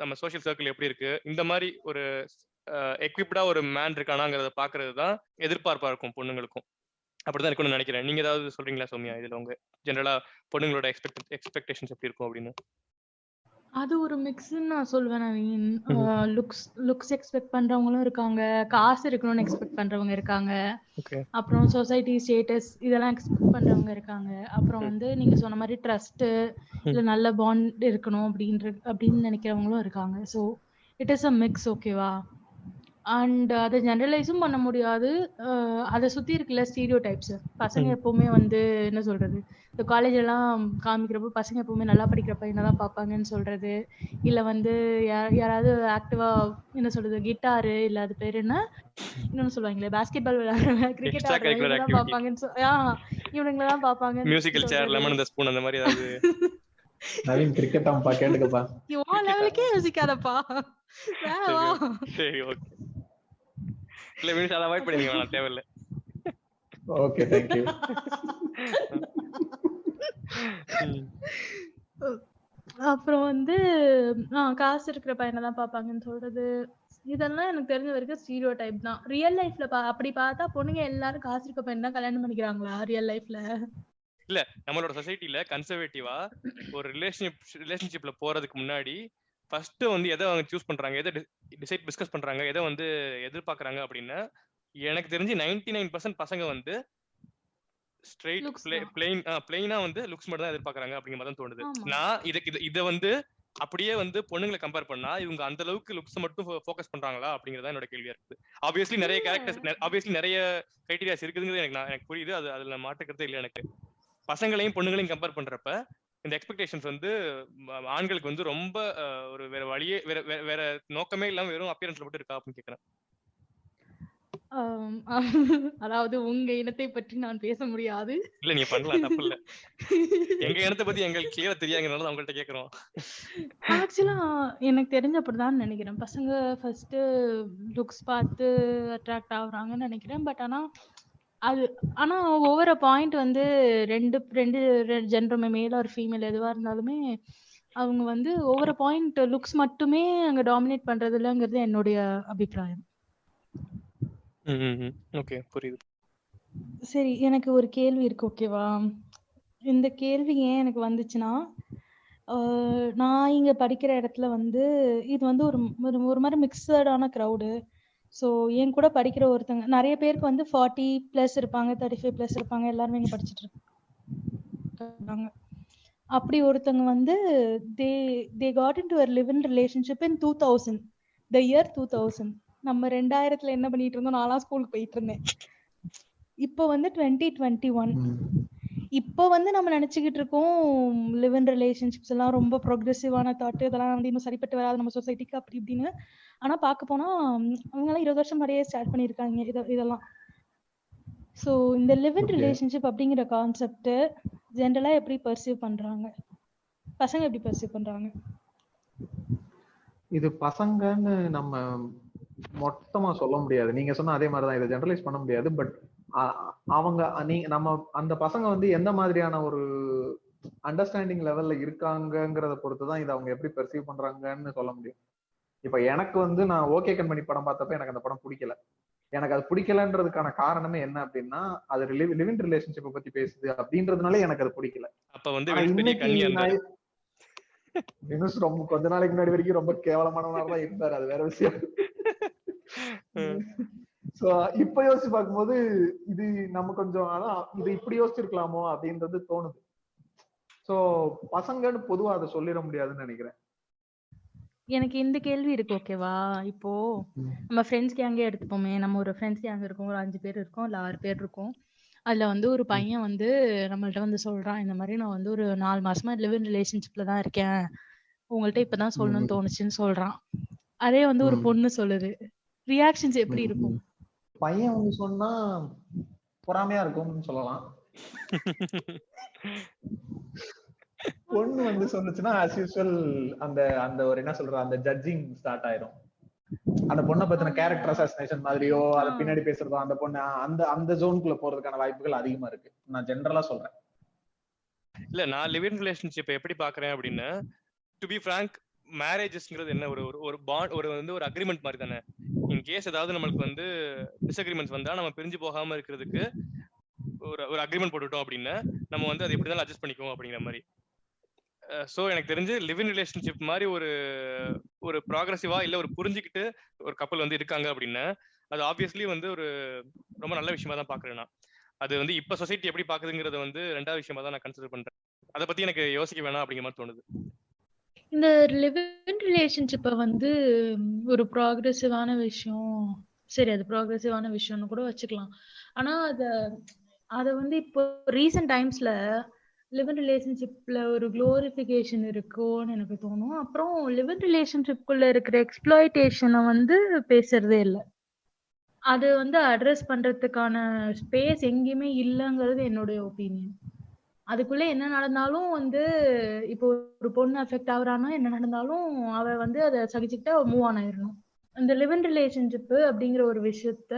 நம்ம சோஷியல் சர்க்கிள் எப்படி இருக்கு, இந்த மாதிரி ஒரு எக்விப்டா ஒரு மேன் இருக்கானாங்கிறத பாக்குறது தான் எதிர்பார்ப்பா இருக்கும் பொண்ணுங்களுக்கும். அப்படிதான் இருக்கும்னு நினைக்கிறேன். நீங்க ஏதாவது சொல்றீங்களா சௌமியா? இதுல உங்க ஜெனரலா பொண்ணுங்களோட எக்ஸ்பெக்டேஷன்ஸ் எப்படி இருக்கும் அப்படின்னு? அது ஒரு மிக்ஸ்ன்னு நான் சொல்லுவேன் நவீன். லுக்ஸ் எக்ஸ்பெக்ட் பண்றவங்களும் இருக்காங்க, காசு இருக்கணும்னு எக்ஸ்பெக்ட் பண்றவங்க இருக்காங்க, அப்புறம் சொசைட்டி ஸ்டேட்டஸ் இதெல்லாம் எக்ஸ்பெக்ட் பண்றவங்க இருக்காங்க. அப்புறம் வந்து நீங்க சொன்ன மாதிரி ட்ரஸ்ட் இல்ல நல்ல பாண்ட் இருக்கணும் அப்படின்னு நினைக்கிறவங்களும் இருக்காங்க. So it is a mix, ஓகேவா? அண்ட் அதை ஜெனரலைஸும் பண்ண முடியாது. அதை சுத்தி இருக்குல்ல ஸ்டீரியோ டைப்ஸ், பசங்க எப்பவுமே வந்து என்ன சொல்றது, இந்த காலேஜ் எல்லாம் காமிக்கிறப்போ பசங்க எப்பவுமே நல்லா படிக்கிற பையனை தான் பார்ப்பாங்கன்னு சொல்றது, இல்ல வந்து யாராவது ஆக்டிவா என்ன சொல்றது கிட்டாரு இல்ல அது பேர் என்ன இன்னொன்னு சொல்லுவாங்களே பாஸ்கெட் பால் விளையாடுறவங்க, கிரிக்கெட் ஆடுறவங்க தான் பார்ப்பாங்கன்னு இவனுங்களை தான் பார்ப்பாங்க. மியூசிக்கல் சேர், லெமன் இந்த ஸ்பூன் அந்த மாதிரி ஏதாவது. நவீன் கிரிக்கெட் ஆம்பா கேட்டுக்கப்பா, இவன் லெவலுக்கே யோசிக்காதப்பா. சரி ஓகே. இல்ல மீன்ஸ் அத அவாய்ட் பண்ணிடுங்க, வேணாம், தேவையில்லை. Okay thank you. அப்புறம் வந்து காசு இருக்கிற பையனை தான் பாப்பாங்கன்னு சொல்றது, இதெல்லாம் எனக்கு தெரிஞ்ச வரைக்கும் ஸ்டீரியோ டைப் தான். ரியல் லைஃப்ல அப்படி பார்த்தா பொண்ணுங்க எல்லாரும் காசு இருக்க பையன் தான் கல்யாணம் பண்ணிக்கிறாங்களா ரியல் லைஃப்ல? இல்ல, நம்மளோட சொசைட்டில கன்சர்வேட்டிவா ஒரு ரிலேஷன்ஷிப்ல போறதுக்கு முன்னாடி ஃபர்ஸ்ட் வந்து எதை அவங்க சூஸ் பண்றாங்க, எதை டிஸ்கஸ் பண்றாங்க, எதை வந்து எதிர்பார்க்கறாங்க அப்படின்னா, எனக்கு தெரிஞ்சு 99% பசங்க வந்து ஸ்ட்ரெயிட் பிளெயினா வந்து லுக்ஸ் மட்டும் தான் எதிர்பார்க்கறாங்க அப்படிங்கிற மாதிரி தான் தோணுது. நான் இதை வந்து அப்படியே வந்து பொண்ணுங்களை கம்பேர் பண்ணா இவங்க அந்த அளவுக்கு லுக்ஸ் மட்டும் ஃபோக்கஸ் பண்றாங்களா அப்படிங்கறத என்னோட கேள்வியா இருக்கு. ஆப்வியஸ்லி நிறைய கேரக்டர்ஸ், ஆப்வியஸ்லி நிறைய கிரைட்டீரியாஸ் இருக்குதுங்கிறது எனக்கு புரியுது. அதுல மாற்றுக்கிறதே இல்லை. எனக்கு பசங்களையும் பொண்ணுங்களையும் கம்பேர் பண்றப்ப இந்த எக்ஸ்பெக்டேஷன்ஸ் வந்து ஆண்களுக்கு வந்து ரொம்ப ஒரு வேற வழியே வேற நோக்கமே இல்லாம வெறும் அப்பியரன்ஸ்ல மட்டும் இருக்கா அப்படின்னு கேக்குறேன். ஆம், அதாவது உங்க இனத்தை பற்றி நான் பேச முடியாது. இல்ல நீங்க பண்ணலாம், தப்பு இல்ல. எங்க இனத்தை பத்தி எங்களுக்கு கிளியரா தெரியாதனால உங்கள்ட்ட கேக்குறோம். ஆக்சுவலா எனக்கு தெரிஞ்ச அப்படிதான் நினைக்கிறேன். பசங்க ஃபர்ஸ்ட் லுக்ஸ் பார்த்து அட்ராக்ட் ஆகுறாங்கன்னு நினைக்கிறேன். பட் ஆனா ஒவ்வொரு பாயிண்ட் வந்து ரெண்டு ரெண்டு ஜெண்டருமே மேல் ஒரு ஃபீமேல் எதுவா இருந்தாலுமே அவங்க வந்து ஒவ்வொரு பாயிண்ட் லுக்ஸ் மட்டுமே அங்க டாமினேட் பண்றது இல்லைங்கிறது என்னுடைய அபிப்பிராயம். ஓகே, புரியுது. சரி, எனக்கு ஒரு கேள்வி இருக்கு, ஓகேவா? இந்த கேள்வி ஏன் எனக்கு வந்துச்சுன்னா, நான் இங்க படிக்கிற இடத்துல வந்து இது வந்து ஒரு மாதிரி மிக்சடான க்ரௌடு. ஸோ என் கூட படிக்கிற ஒருத்தங்க நிறைய பேருக்கு வந்து 40+ இருப்பாங்க, 35+ இருப்பாங்க, எல்லாருமே இங்க படிச்சுட்டு இருக்காங்க. அப்படி ஒருத்தங்க வந்து they got into a live-in relationship in 2000, the year 2000. நம்ம 2000ல என்ன பண்ணிட்டு இருந்தோம்? நான்லாம் ஸ்கூலுக்கு போயிட்டு இருந்தேன். இப்போ வந்து 2021. இப்போ வந்து நம்ம நினைச்சுக்கிட்டு இருக்கோம் லிவ் இன் ரிலேஷன்ஷிப்ஸ் எல்லாம் ரொம்ப ப்ரோக்ரெசிவான தாட், இதெல்லாம் வந்து இன்னும் சரிப்பட்டு வராது நம்ம சொசைட்டிக்கு அப்படி இப்படின்னு. ஆனா பார்க்க போனா அவங்கெல்லாம் 20 வருஷம் முறையே ஸ்டார்ட் பண்ணியிருக்காங்க இதெல்லாம். ஸோ இந்த லிவ் இன் ரிலேஷன்ஷிப் அப்படிங்கிற கான்செப்ட் ஜென்ரலா எப்படி பர்சீவ் பண்றாங்க, பசங்க எப்படி பர்சீவ் பண்றாங்க? இது பசங்கன்னு நம்ம மொத்தமா சொல்ல முடியாது. நீங்க சொன்ன அதே மாதிரிதான், இதை ஜெனரலைஸ் பண்ண முடியாது. பட் அவங்க நம்ம அந்த பசங்க வந்து எந்த மாதிரியான ஒரு அண்டர்ஸ்டாண்டிங் லெவல்ல இருக்காங்கிறத பொறுத்துதான் இதை அவங்க எப்படி பெர்சீவ் பண்றாங்கன்னு சொல்ல முடியும். இப்ப எனக்கு வந்து நான் ஓகே கண்மணி படம் பார்த்தப்ப எனக்கு அந்த படம் பிடிக்கல. எனக்கு அது பிடிக்கலன்றதுக்கான காரணமே என்ன அப்படின்னா, அது லிவ் இன் ரிலேஷன்ஷிப்பை பத்தி பேசுது அப்படின்றதுனால எனக்கு அது பிடிக்கல. அப்ப வந்து இன்னைக்கு ரொம்ப கொஞ்ச நாளைக்கு முன்னாடி வரைக்கும் ரொம்ப கேவலமானவனாதான் இருந்தாரு, அது வேற விஷயம். சோ இப்ப யோசிச்சு பார்க்கும்போது இது நம்ம கொஞ்சம் அதான் இது இப்படி யோசிச்சிருக்கலாமோ அப்படின்றது தோணுது. சோ பசங்கன்னு பொதுவா அதை சொல்லிட முடியாதுன்னு நினைக்கிறேன். எனக்கு இந்த கேள்வி இருக்கு, ஓகேவா? இப்போ நம்ம ஃப்ரெண்ட்ஸ் கேங்கே எடுத்துப்போமே. நம்ம ஒரு ஃப்ரெண்ட்ஸ் கேங் இருக்கோம், ஒரு 5 பேர் இருக்கோம், இல்ல 6 பேர் இருக்கோம். அதுல வந்து ஒரு பையன் வந்து நம்மள்ட்ட வந்து சொல்றான், இந்த மாதிரி நான் வந்து ஒரு 4 மாசமா லிவ் இன் ரிலேஷன்ஷிப்ல தான் இருக்கேன், உங்கள்ட்ட இப்பதான் சொல்லணும்னு தோணுச்சுன்னு சொல்றான். அதே வந்து ஒரு பொண்ணு சொல்லுது, ரியாக்ஷன்ஸ் எப்படி இருக்கும்? பையன் வந்து சொன்னா பொறாமையா இருக்கும்னு சொல்லலாம். பொண்ணு வந்து சொன்னுச்சுன்னா as usual அந்த அந்த ஒரு என்ன சொல்ற அந்த ஜட்ஜிங் ஸ்டார்ட் ஆயிரும். அந்த பொண்ணை பத்தின கேரக்டர் அசாசினேஷன் மாதிரியோ அதை பின்னாடி பேசுறதோ அந்த பொண்ணு அந்த அந்த ஜோனுக்குள்ள போறதுக்கான வாய்ப்புகள் அதிகமா இருக்கு. நான் ஜெனரலா சொல்றேன். இல்ல, நான் லிவ் இன் ரிலேஷன்ஷிப் எப்படி பாக்குறேன் அப்படின்னா, டு பி ஃப்ராங்க், மேரேஜஸ்ங்கிறது என்ன ஒரு பாண்ட், ஒரு அக்ரிமெண்ட் மாதிரி தானே. இன் கேஸ் ஏதாவது நம்மளுக்கு வந்து டிஸ்அக்ரிமெண்ட்ஸ் வந்தா நம்ம பிரிஞ்சு போகாம இருக்கிறதுக்கு ஒரு அக்ரிமெண்ட் போட்டுட்டோம் அப்படின்னா நம்ம வந்து அது எப்படி தான் அட்ஜஸ்ட் பண்ணிக்குவோம் அப்படிங்கிற மாதிரி. ஸோ எனக்கு தெரிஞ்சு லிவ் இன் ரிலேஷன்ஷிப் மாதிரி ஒரு ப்ராக்ரெசிவா இல்ல ஒரு புரிஞ்சுக்கிட்டு ஒரு கப்பல் வந்து இருக்காங்க அப்படின்னா அது ஆப்வியஸ்லி வந்து ஒரு ரொம்ப நல்ல விஷயமா தான் பாக்குறேன் நான். அது வந்து இப்ப சொசைட்டி எப்படி பாக்குதுங்கிறத வந்து 2வது விஷயமா தான் நான் கன்சிடர் பண்றேன். அதை பத்தி எனக்கு யோசிக்க வேணாம் அப்படிங்கிற மாதிரி தோணுது. இந்த லிவ் இன் ரிலேஷன்ஷிப்பை வந்து ஒரு ப்ராக்ரெசிவான விஷயம், சரி அது ப்ராக்ரெசிவான விஷயம்னு கூட வச்சுக்கலாம். ஆனா அதை வந்து இப்போ ரீசெண்ட் டைம்ஸ்ல லிவ் இன் ரிலேஷன்ஷிப்ல ஒரு குளோரிஃபிகேஷன் இருக்கும்னு எனக்கு தோணும். அப்புறம் லிவ் இன் ரிலேஷன்ஷிப்குள்ள இருக்கிற எக்ஸ்ப்ளாய்டேஷனை வந்து பேசுறதே இல்லை. அது வந்து அட்ரஸ் பண்றதுக்கான ஸ்பேஸ் எங்கேயுமே இல்லைங்கிறது என்னுடைய ஒப்பீனியன். அதுக்குள்ள என்ன நடந்தாலும் வந்து இப்போ ஒரு பொண்ணு அஃபெக்ட் ஆகுறான்னா என்ன நடந்தாலும் அவ வந்து அதை சகிச்சுக்கிட்டு அவ மூவ் ஆன் ஆயிடணும். இந்த லிவ் இன் ரிலேஷன்ஷிப் அப்படிங்கிற ஒரு விஷயத்த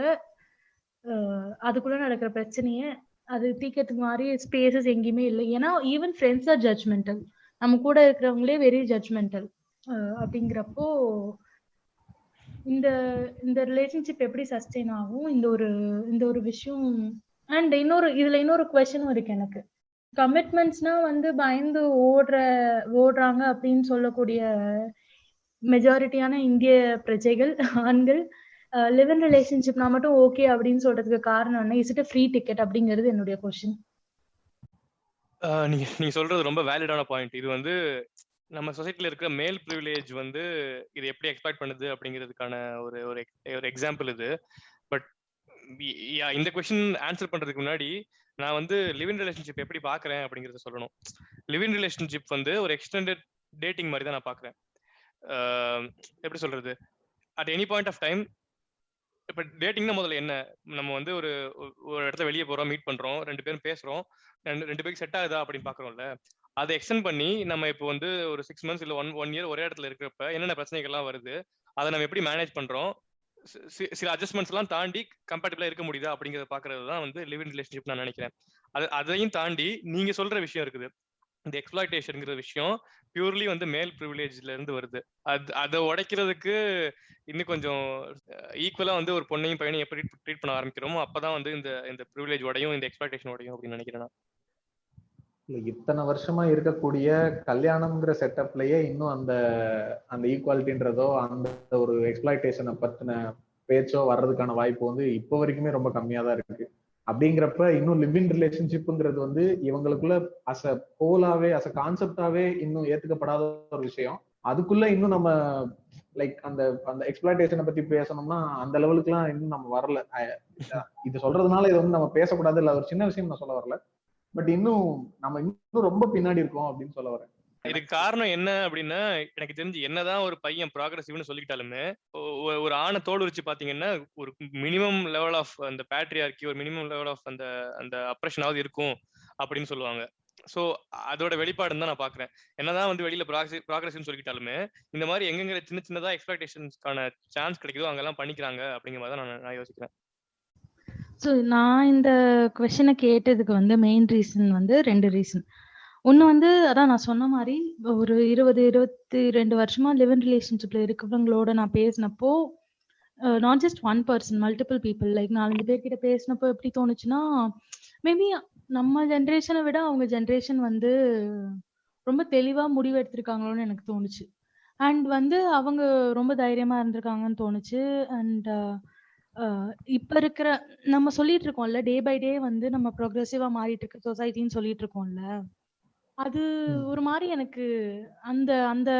அதுக்குள்ள நடக்கிற பிரச்சனைய அது தீக்கிறதுக்கு மாதிரி ஸ்பேசஸ் எங்கேயுமே இல்லை. ஏன்னா ஈவன் ஃப்ரெண்ட்ஸ் ஆர் ஜட்ஜ்மெண்டல், நம்ம கூட இருக்கிறவங்களே வெரி ஜட்ஜ்மெண்டல். அப்படிங்கிறப்போ இந்த இந்த ரிலேஷன்ஷிப் எப்படி சஸ்டெயின் ஆகும், இந்த ஒரு விஷயம். அண்ட் இதுல இன்னொரு கொஸ்டினும் இருக்கு எனக்கு. கமிட்மெண்ட்ஸ்னா வந்து பயந்து ஓடுறாங்க அப்படின்னு சொல்லக்கூடிய மெஜாரிட்டியான இந்திய பிரஜைகள் ஆண்கள் லிவ் இன் ரிலேஷன்ஷிப்னா மட்டும் ஓகே அப்படின்னு சொல்றதுக்கு காரணம் என்ன? இஸ் இட் ஃப்ரீ டிக்கெட் அப்படிங்கிறது என்னுடைய கொஸ்டின். நீங்க சொல்றது ரொம்ப வேலிடான பாயிண்ட். இது வந்து நம்ம சொசைட்டில இருக்கிற மேல் ப்ரிவிலேஜ் வந்து இது எப்படி எக்ஸ்பெக்ட் பண்ணுது அப்படிங்கிறதுக்கான ஒரு எக்ஸாம்பிள் இது. பட் இந்த கொஸ்டின் ஆன்சர் பண்றதுக்கு முன்னாடி நான் வந்து லிவ் இன் ரிலேஷன்ஷிப் எப்படி பாக்குறேன் அப்படிங்கறத சொல்லணும். லிவ் இன் ரிலேஷன்ஷிப் வந்து ஒரு எக்ஸ்டெண்டட் டேட்டிங் மாதிரி தான் நான் பாக்குறேன். எப்படி சொல்றது, at any point of time, இப்ப டேட்டிங்னா முதல்ல என்ன, நம்ம வந்து ஒரு ஒரு இடத்துல வெளியே போறோம், மீட் பண்றோம், 2 பேரும் பேசுறோம், ரெண்டு பேருக்கு செட் ஆகுதா அப்படின்னு பாக்குறோம்ல. அதை எக்ஸ்டெண்ட் பண்ணி நம்ம இப்போ வந்து ஒரு 6 months இல்ல ஒன் இயர் ஒரே இடத்துல இருக்கிறப்ப என்னென்ன பிரச்சனைகள்லாம் வருது, அதை நம்ம எப்படி மேனேஜ் பண்றோம், சில அட்ஜஸ்ட்மெண்ட்ஸ் எல்லாம் தாண்டி கம்பேட்டபிளா இருக்க முடியுதா அப்படிங்கறத பாக்குறது தான் வந்து லிவ் இன் ரிலேஷன்ஷிப் நான் நினைக்கிறேன். அதையும் தாண்டி நீங்க சொல்ற விஷயம் இருக்குது, இந்த எக்ஸ்ப்ளாய்டேஷன்ங்கிற விஷயம் பியூர்லி வந்து மேல் ப்ரிவிலேஜ்ல இருந்து வருது. அதை உடைக்கிறதுக்கு இன்னும் கொஞ்சம் ஈக்குவலா வந்து ஒரு பொண்ணையும் பையனையும் எப்படி ட்ரீட் பண்ண ஆரம்பிக்கிறோமோ அப்பதான் வந்து இந்த ப்ரிவிலேஜ் உடையும், இந்த எக்ஸ்ப்ளாய்டேஷன் உடையும் அப்படின்னு நினைக்கிறேன். இத்தனை வருஷமா இருக்கக்கூடிய கல்யாணம்ங்கிற செட்டப்லயே இன்னும் அந்த அந்த ஈக்குவாலிட்டின்றதோ அந்த ஒரு எக்ஸ்ப்ளாய்டேஷனை பத்தின பேச்சோ வர்றதுக்கான வாய்ப்பு வந்து இப்போ வரைக்குமே ரொம்ப கம்மியா தான் இருக்கு. அப்படிங்கிறப்ப இன்னும் லிவ் இன் ரிலேஷன்ஷிப்ங்கிறது வந்து இவங்களுக்குள்ள அஸ் அ ஹோலாவே அஸ் அ கான்செப்டாவே இன்னும் ஏத்துக்கப்படாத ஒரு விஷயம். அதுக்குள்ள இன்னும் நம்ம லைக் அந்த அந்த எக்ஸ்ப்ளாய்டேஷனை பத்தி பேசணும்னா அந்த லெவலுக்கு எல்லாம் இன்னும் நம்ம வரல. இது சொல்றதுனால இது வந்து நம்ம பேசக்கூடாது, இல்ல ஒரு சின்ன விஷயம் நான் சொல்ல வரல, பட் இன்னும் நம்ம இன்னும் ரொம்ப பின்னாடி இருக்கோம் அப்படின்னு சொல்ல வரேன். இதுக்கு காரணம் என்ன அப்படின்னா, எனக்கு தெரிஞ்சு என்னதான் ஒரு பையன் ப்ராக்ரசிவ்னு சொல்லிக்கிட்டாலுமே ஒரு ஆணை தோடு வச்சு பாத்தீங்கன்னா ஒரு மினிமம் லெவல் ஆஃப் அந்த பேட்ரியார்கி, ஒரு மினிமம் லெவல் ஆஃப் அந்த அந்த அப்ரஷனாவது இருக்கும் அப்படின்னு சொல்லுவாங்க. ஸோ அதோட வெளிப்பாடுன்னு தான் நான் பாக்குறேன். என்னதான் வந்து வெளியில ப்ராக்ரசிவ்னு சொல்லிக்கிட்டாலுமே இந்த மாதிரி எங்கெங்க சின்ன சின்னதா எக்ஸ்பெக்டேஷன்ஸ்க்கான சான்ஸ் கிடைக்குதோ அங்கெல்லாம் பண்ணிக்கிறாங்க அப்படிங்கிற மாதிரி தான் நான் யோசிக்கிறேன். ஸோ நான் இந்த கொஸ்டினை கேட்டதுக்கு வந்து மெயின் ரீசன் வந்து 2 ரீசன். ஒன்று வந்து அதான் நான் சொன்ன மாதிரி ஒரு 22 வருஷமா லிவ் இன் ரிலேஷன்ஷிப்ல இருக்கிறவங்களோட நான் பேசினப்போ not just one person, multiple people, like 4 பேர்கிட்ட பேசினப்போ எப்படி தோணுச்சுன்னா, மேபி நம்ம ஜென்ரேஷனை விட அவங்க ஜென்ரேஷன் வந்து ரொம்ப தெளிவா முடிவு எடுத்திருக்காங்களோன்னு எனக்கு தோணுச்சு. அண்ட் வந்து அவங்க ரொம்ப தைரியமா இருந்திருக்காங்கன்னு தோணுச்சு. அண்ட் இப்ப இருக்கிற நம்ம சொல்லிட்டு இருக்கோம்ல, டே பை டே வந்து நம்ம ப்ரோக்ரெசிவா மாறிட்டு இருக்க சொசைட்டின்னு சொல்லிட்டு இருக்கோம்ல, அது ஒரு மாதிரி எனக்கு அந்த அந்த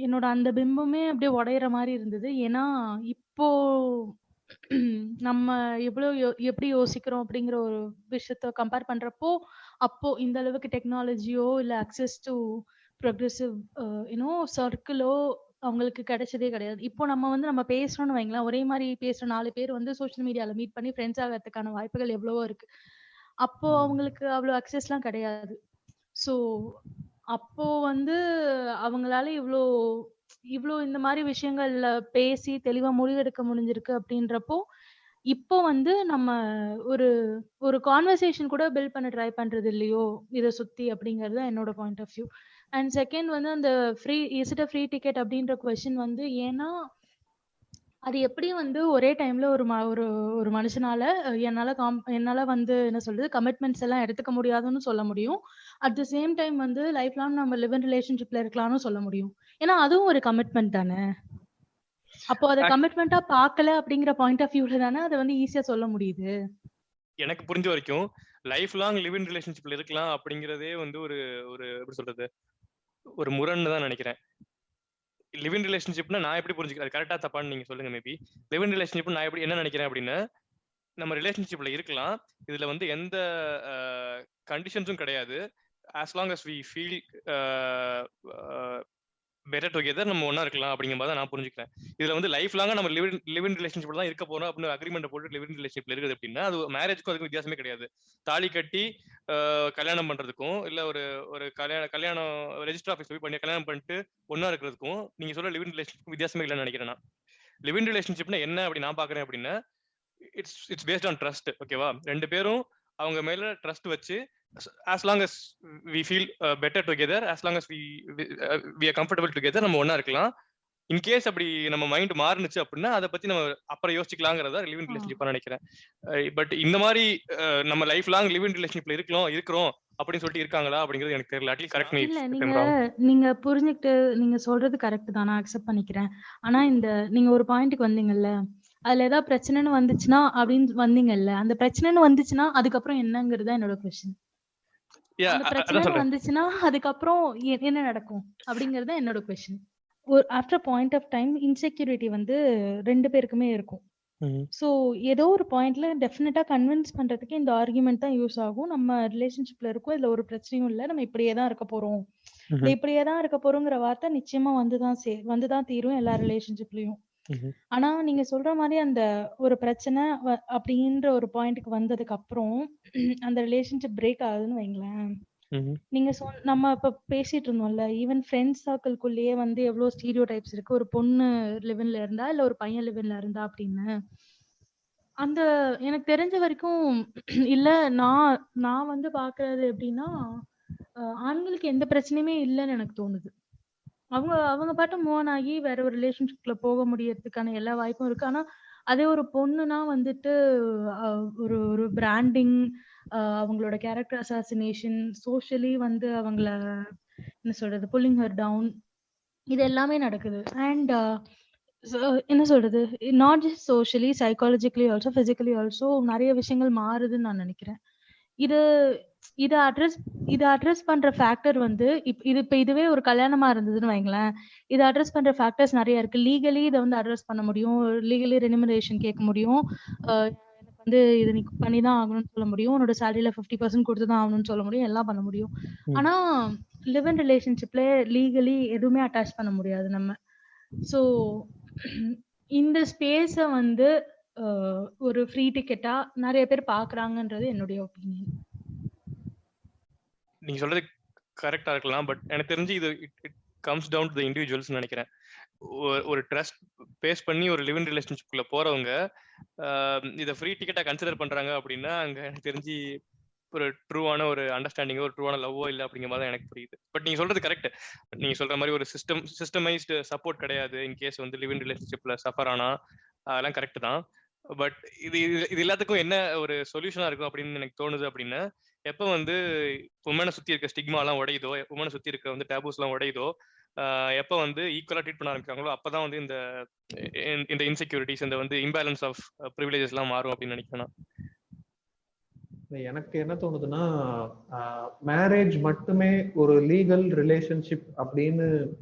என்னோட அந்த பிம்பமே அப்படியே உடையிற மாதிரி இருந்தது. ஏன்னா இப்போ நம்ம எப்படி யோசிக்கிறோம் அப்படிங்கிற ஒரு விஷயத்த கம்பேர் பண்றப்போ, அப்போ இந்த அளவுக்கு டெக்னாலஜியோ இல்ல அக்சஸ் டு ப்ரோக்ரெசிவ் சர்க்கிளோ அவங்களுக்கு கிடைச்சதே கிடையாது. இப்போ நம்ம பேசுறோம்னு வைங்களேன், ஒரே மாதிரி பேசுற 4 பேர் வந்து சோஷியல் மீடியால மீட் பண்ணி ஃப்ரெண்ட்ஸ் ஆகிறதுக்கான வாய்ப்புகள் எவ்வளவோ இருக்கு. அப்போ அவங்களுக்கு அவ்வளவு அக்சஸ்லாம் கிடையாது. ஸோ அப்போ வந்து அவங்களால இவ்வளோ இந்த மாதிரி விஷயங்கள்ல பேசி தெளிவா முடிவெடுக்க முடிஞ்சிருக்கு அப்படின்றப்போ, இப்போ வந்து நம்ம ஒரு ஒரு கான்வர்சேஷன் கூட பில்ட் பண்ண ட்ரை பண்றது இல்லையோ இதை சுத்தி, அப்படிங்கிறது என்னோட point of view. And second வந்து அந்த is it a free ticket அப்படின்ற கொஸ்டின் வந்து, ஏன்னா அது எப்படி வந்து ஒரே டைம்ல ஒரு மனுஷனால என்னால வந்து என்ன சொல்றது கமிட்மெண்ட்ஸ் எல்லாம் எடுத்துக்க முடியாதுன்னு சொல்ல முடியும். அட் த சேம் டைம் வந்து லைஃப் லாங் நம்ம லிவ் இன் ரிலேஷன்ஷிப்ல இருக்கலாம்னு சொல்ல முடியும். ஏன்னா அதுவும் ஒரு கமிட்மெண்ட் தானே. அப்போ அதை கமிட்மெண்டா பார்க்கல அப்படிங்கிற பாயிண்ட் ஆஃப் வியூல தானே அதை வந்து ஈஸியா சொல்ல முடியுது. எனக்கு புரிஞ்ச வரைக்கும் லைஃப் லாங் லிவ் இன் ரிலேஷன்ஷிப்ல இருக்கலாம் அப்படிங்கறதே வந்து ஒரு எப்படி சொல்றது ஒரு முரண்னு தான் நினைக்கிறேன். லிவ் இன் ரிலேஷன்ஷிப்னா நான் எப்படி புரிஞ்சுக்கிறேன், கரெக்டா தப்பான்னு நீங்க சொல்லுங்க. மேபி லிவ் இன் ரிலேஷன்ஷிப் நான் எப்படி என்ன நினைக்கிறேன் அப்படின்னா, நம்ம ரிலேஷன்ஷிப்ல இருக்கலாம், இதுல வந்து எந்த கண்டிஷன்ஸும் கிடையாது. as long as we feel better together நம்ம ஒண்ணா இருக்கலாம் அப்படிங்கிற மாதிரி நான் புரிஞ்சுக்கிறேன். இதுல வந்து லைஃப் லாங்கா நம்ம லிவ் இன் ரிலேஷன்ஷிப்ல தான் இருக்க போறோம் அப்படின்னு அக்ரிமெண்ட் போட்டு லிவ் இன் ரிலேஷன்ஷிப்ல இருக்குது அப்படின்னா அது மேரேஜ்க்கும் அதுக்கும் வித்தியாசமே கிடையாது. தாலி கட்டி கல்யாணம் பண்றதுக்கும் இல்ல ஒரு கல்யாணம் ரெஜிஸ்டர் ஆஃபீஸ் போய் பண்ணி கல்யாணம் பண்ணிட்டு ஒண்ணா இருக்கிறதுக்கும் நீங்க சொல்ற லிவ் இன் ரிலேஷன்ஷிப் வித்தியாசமே இல்லைன்னு நினைக்கிறேன் நான். லிவ் இன் ரிலேஷன்ஷிப்னா என்ன அப்படி நான் பாக்குறேன் அப்படின்னா, இட்ஸ் பேஸ்ட் ஆன் ட்ரஸ்ட். ஓகேவா, 2 பேரும் அவங்க மேல ட்ரஸ்ட் வச்சு as long as we feel better together, as long as we are comfortable together நம்ம ஒண்ணா இருக்கலாம். இன் கேஸ் அப்படி நம்ம மைண்ட் மாறுனுச்சு அப்படின்னா அதை பத்தி நம்ம அப்புறம் யோசிக்கலாங்கிறதா லிவ் இன் ரிலேஷன்ஷிப்பா நினைக்கிறேன். பட் இந்த மாதிரி நம்ம லைஃப் லாங் லிவ் இன் ரிலேஷன்ஷிப்ல இருக்கிறோம் அப்படின்னு சொல்லிட்டு இருக்காங்களா அப்படிங்கிறது எனக்கு தெரியல. At least correct me. இல்ல, நீங்க புரிஞ்சுக்கிட்டு நீங்க சொல்றது கரெக்ட் தான், நான் அக்செப்ட் பண்ணிக்கிறேன். ஆனா இந்த நீங்க ஒரு பாயிண்ட்க்கு வந்தீங்கல்ல, அதுல ஏதாவது பிரச்சனைன்னு வந்துச்சுன்னா அப்படின்னு வந்தீங்கல்ல, அந்த பிரச்சனைன்னு வந்துச்சுன்னா அதுக்கப்புறம் என்னங்கிறது என்னோட கொஸ்டின். அந்த பிரச்சனை வந்துச்சுன்னா அதுக்கப்புறம் என்ன நடக்கும் அப்படிங்கறது என்னோட question. After point of time insecurity வந்து 2 பேருக்குமே இருக்கும். ஸோ ஏதோ ஒரு பாயிண்ட்ல டெஃபினட்டா கன்வின்ஸ் பண்றதுக்கு இந்த ஆர்குமெண்ட் தான் யூஸ் ஆகும். நம்ம ரிலேஷன்ஷிப்ல இருக்கோம், இதுல ஒரு பிரச்சனையும் இல்ல, நம்ம இப்படியே தான் இருக்க போறோம், இல்ல இப்படியே தான் இருக்க போறோங்கிற வார்த்தை நிச்சயமா வந்துதான் தீரும் எல்லா ரிலேஷன்ஷிப்லயும். ஆனா நீங்க சொல்ற மாதிரி அந்த ஒரு பிரச்சனை அப்படின்ற ஒரு பாயிண்ட்க்கு வந்ததுக்கு அப்புறம் அந்த ரிலேஷன்ஷிப் பிரேக் ஆகுதுன்னு வைங்களேன். நீங்க நம்ம இப்ப பேசிட்டு இருந்தோம்ல, ஈவன் ஃப்ரெண்ட்ஸ் சர்க்கிள்குள்ளேயே வந்து எவ்வளவு ஸ்டீரியோ டைப்ஸ் இருக்கு. ஒரு பொண்ணு லிவ்இன்ல இருந்தா இல்ல ஒரு பையன் லிவ்இன்ல இருந்தா அப்படின்னு. அந்த எனக்கு தெரிஞ்ச வரைக்கும் இல்ல, நான் நான் வந்து பாக்குறது எப்படின்னா, ஆண்களுக்கு எந்த பிரச்சனையுமே இல்லைன்னு எனக்கு தோணுது. அவங்க அவங்க பாட்டு மூவ் ஆன் ஆகி வேற ஒரு ரிலேஷன்ஷிப்ல போக முடியறதுக்கான எல்லா வாய்ப்பும் இருக்கு. ஆனா அதே ஒரு பொண்ணுனா வந்துட்டு ஒரு ஒரு பிராண்டிங், அவங்களோட கேரக்டர் அசாசினேஷன், சோஷியலி வந்து அவங்கள என்ன சொல்றது, புல்லிங் ஹர் டவுன், இது எல்லாமே நடக்குது. அண்ட் என்ன சொல்றது, not just socially, psychologically also, physically also நிறைய விஷயங்கள் மாறுதுன்னு நான் நினைக்கிறேன். இது இதை அட்ரஸ் பண்ற ஃபேக்டர் வந்து இதுவே ஒரு கல்யாணமா இருந்ததுன்னு வைங்களேன், இதை அட்ரஸ் பண்ற ஃபேக்டர்ஸ் நிறைய இருக்கு. லீகலி இதை வந்து அட்ரஸ் பண்ண முடியும், லீகலி ரெனிமரேஷன் கேட்க முடியும், எனக்கு வந்து இது நீ பண்ணிதான் ஆகணும்னு சொல்ல முடியும், உன்னோட சேலரியில 50% கொடுத்துதான் ஆகணும்னு சொல்ல முடியும், எல்லாம் பண்ண முடியும். ஆனா லிவ் இன் ரிலேஷன்ஷிப்ல லீகலி எதுவுமே அட்டாச் பண்ண முடியாது நம்ம. ஸோ இந்த ஸ்பேஸ வந்து ஒரு ஃப்ரீ டிக்கெட்டா நிறைய பேர் பாக்குறாங்கன்றது என்னுடைய ஒப்பீனியன். நீங்க சொல்றது கரெக்டா இருக்கலாம், பட் எனக்கு தெரிஞ்சு இது it comes down to the individuals நினைக்கிறேன். ஒரு ட்ரஸ்ட் பேஸ் பண்ணி ஒரு லிவ் இன் ரிலேஷன்ஷிப்ல போறவங்க இதை ஃப்ரீ டிக்கெட்டா கன்சிடர் பண்றாங்க அப்படின்னா அங்க எனக்கு தெரிஞ்சு ஒரு ட்ரூவான ஒரு அண்டர்ஸ்டாண்டிங்கோ ஒரு ட்ரூவான லவ்வோ இல்லை அப்படிங்கிற மாதிரி எனக்கு புரியுது. பட் நீங்க சொல்றது கரெக்ட். நீங்க சொல்ற மாதிரி ஒரு சிஸ்டமைஸ்டு சப்போர்ட் கிடையாது இன்கேஸ் வந்து லிவ் இன் ரிலேஷன்ஷிப்ல சஃபர் ஆனா, அதெல்லாம் கரெக்ட் தான். பட் இது இது எல்லாத்துக்கும் என்ன ஒரு சொல்யூஷனா இருக்கும் அப்படின்னு எனக்கு தோணுது அப்படின்னா, எப்போ வந்து உமனை சுத்தி இருக்க ஸ்டிக்மா எல்லாம் உடையுதோ, உமனை சுத்தி இருக்க வந்து டேபூஸ் எல்லாம் உடையுதோ, எப்போ வந்து ஈக்குவலா ட்ரீட் பண்ண ஆரம்பிக்கிறாங்களோ அப்பதான் வந்து இந்த இன்செக்யூரிட்டிஸ், இந்த வந்து இம்பேலன்ஸ் ஆஃப் ப்ரிவிலேஜஸ் எல்லாம் மாறும் அப்படின்னு நினைக்கிறேன். எனக்கு என்ன தோணுதுன்னா, மேரேஜ் மட்டுமே ஒரு லீகல் ரிலேஷன்ஷிப் அப்படின்னு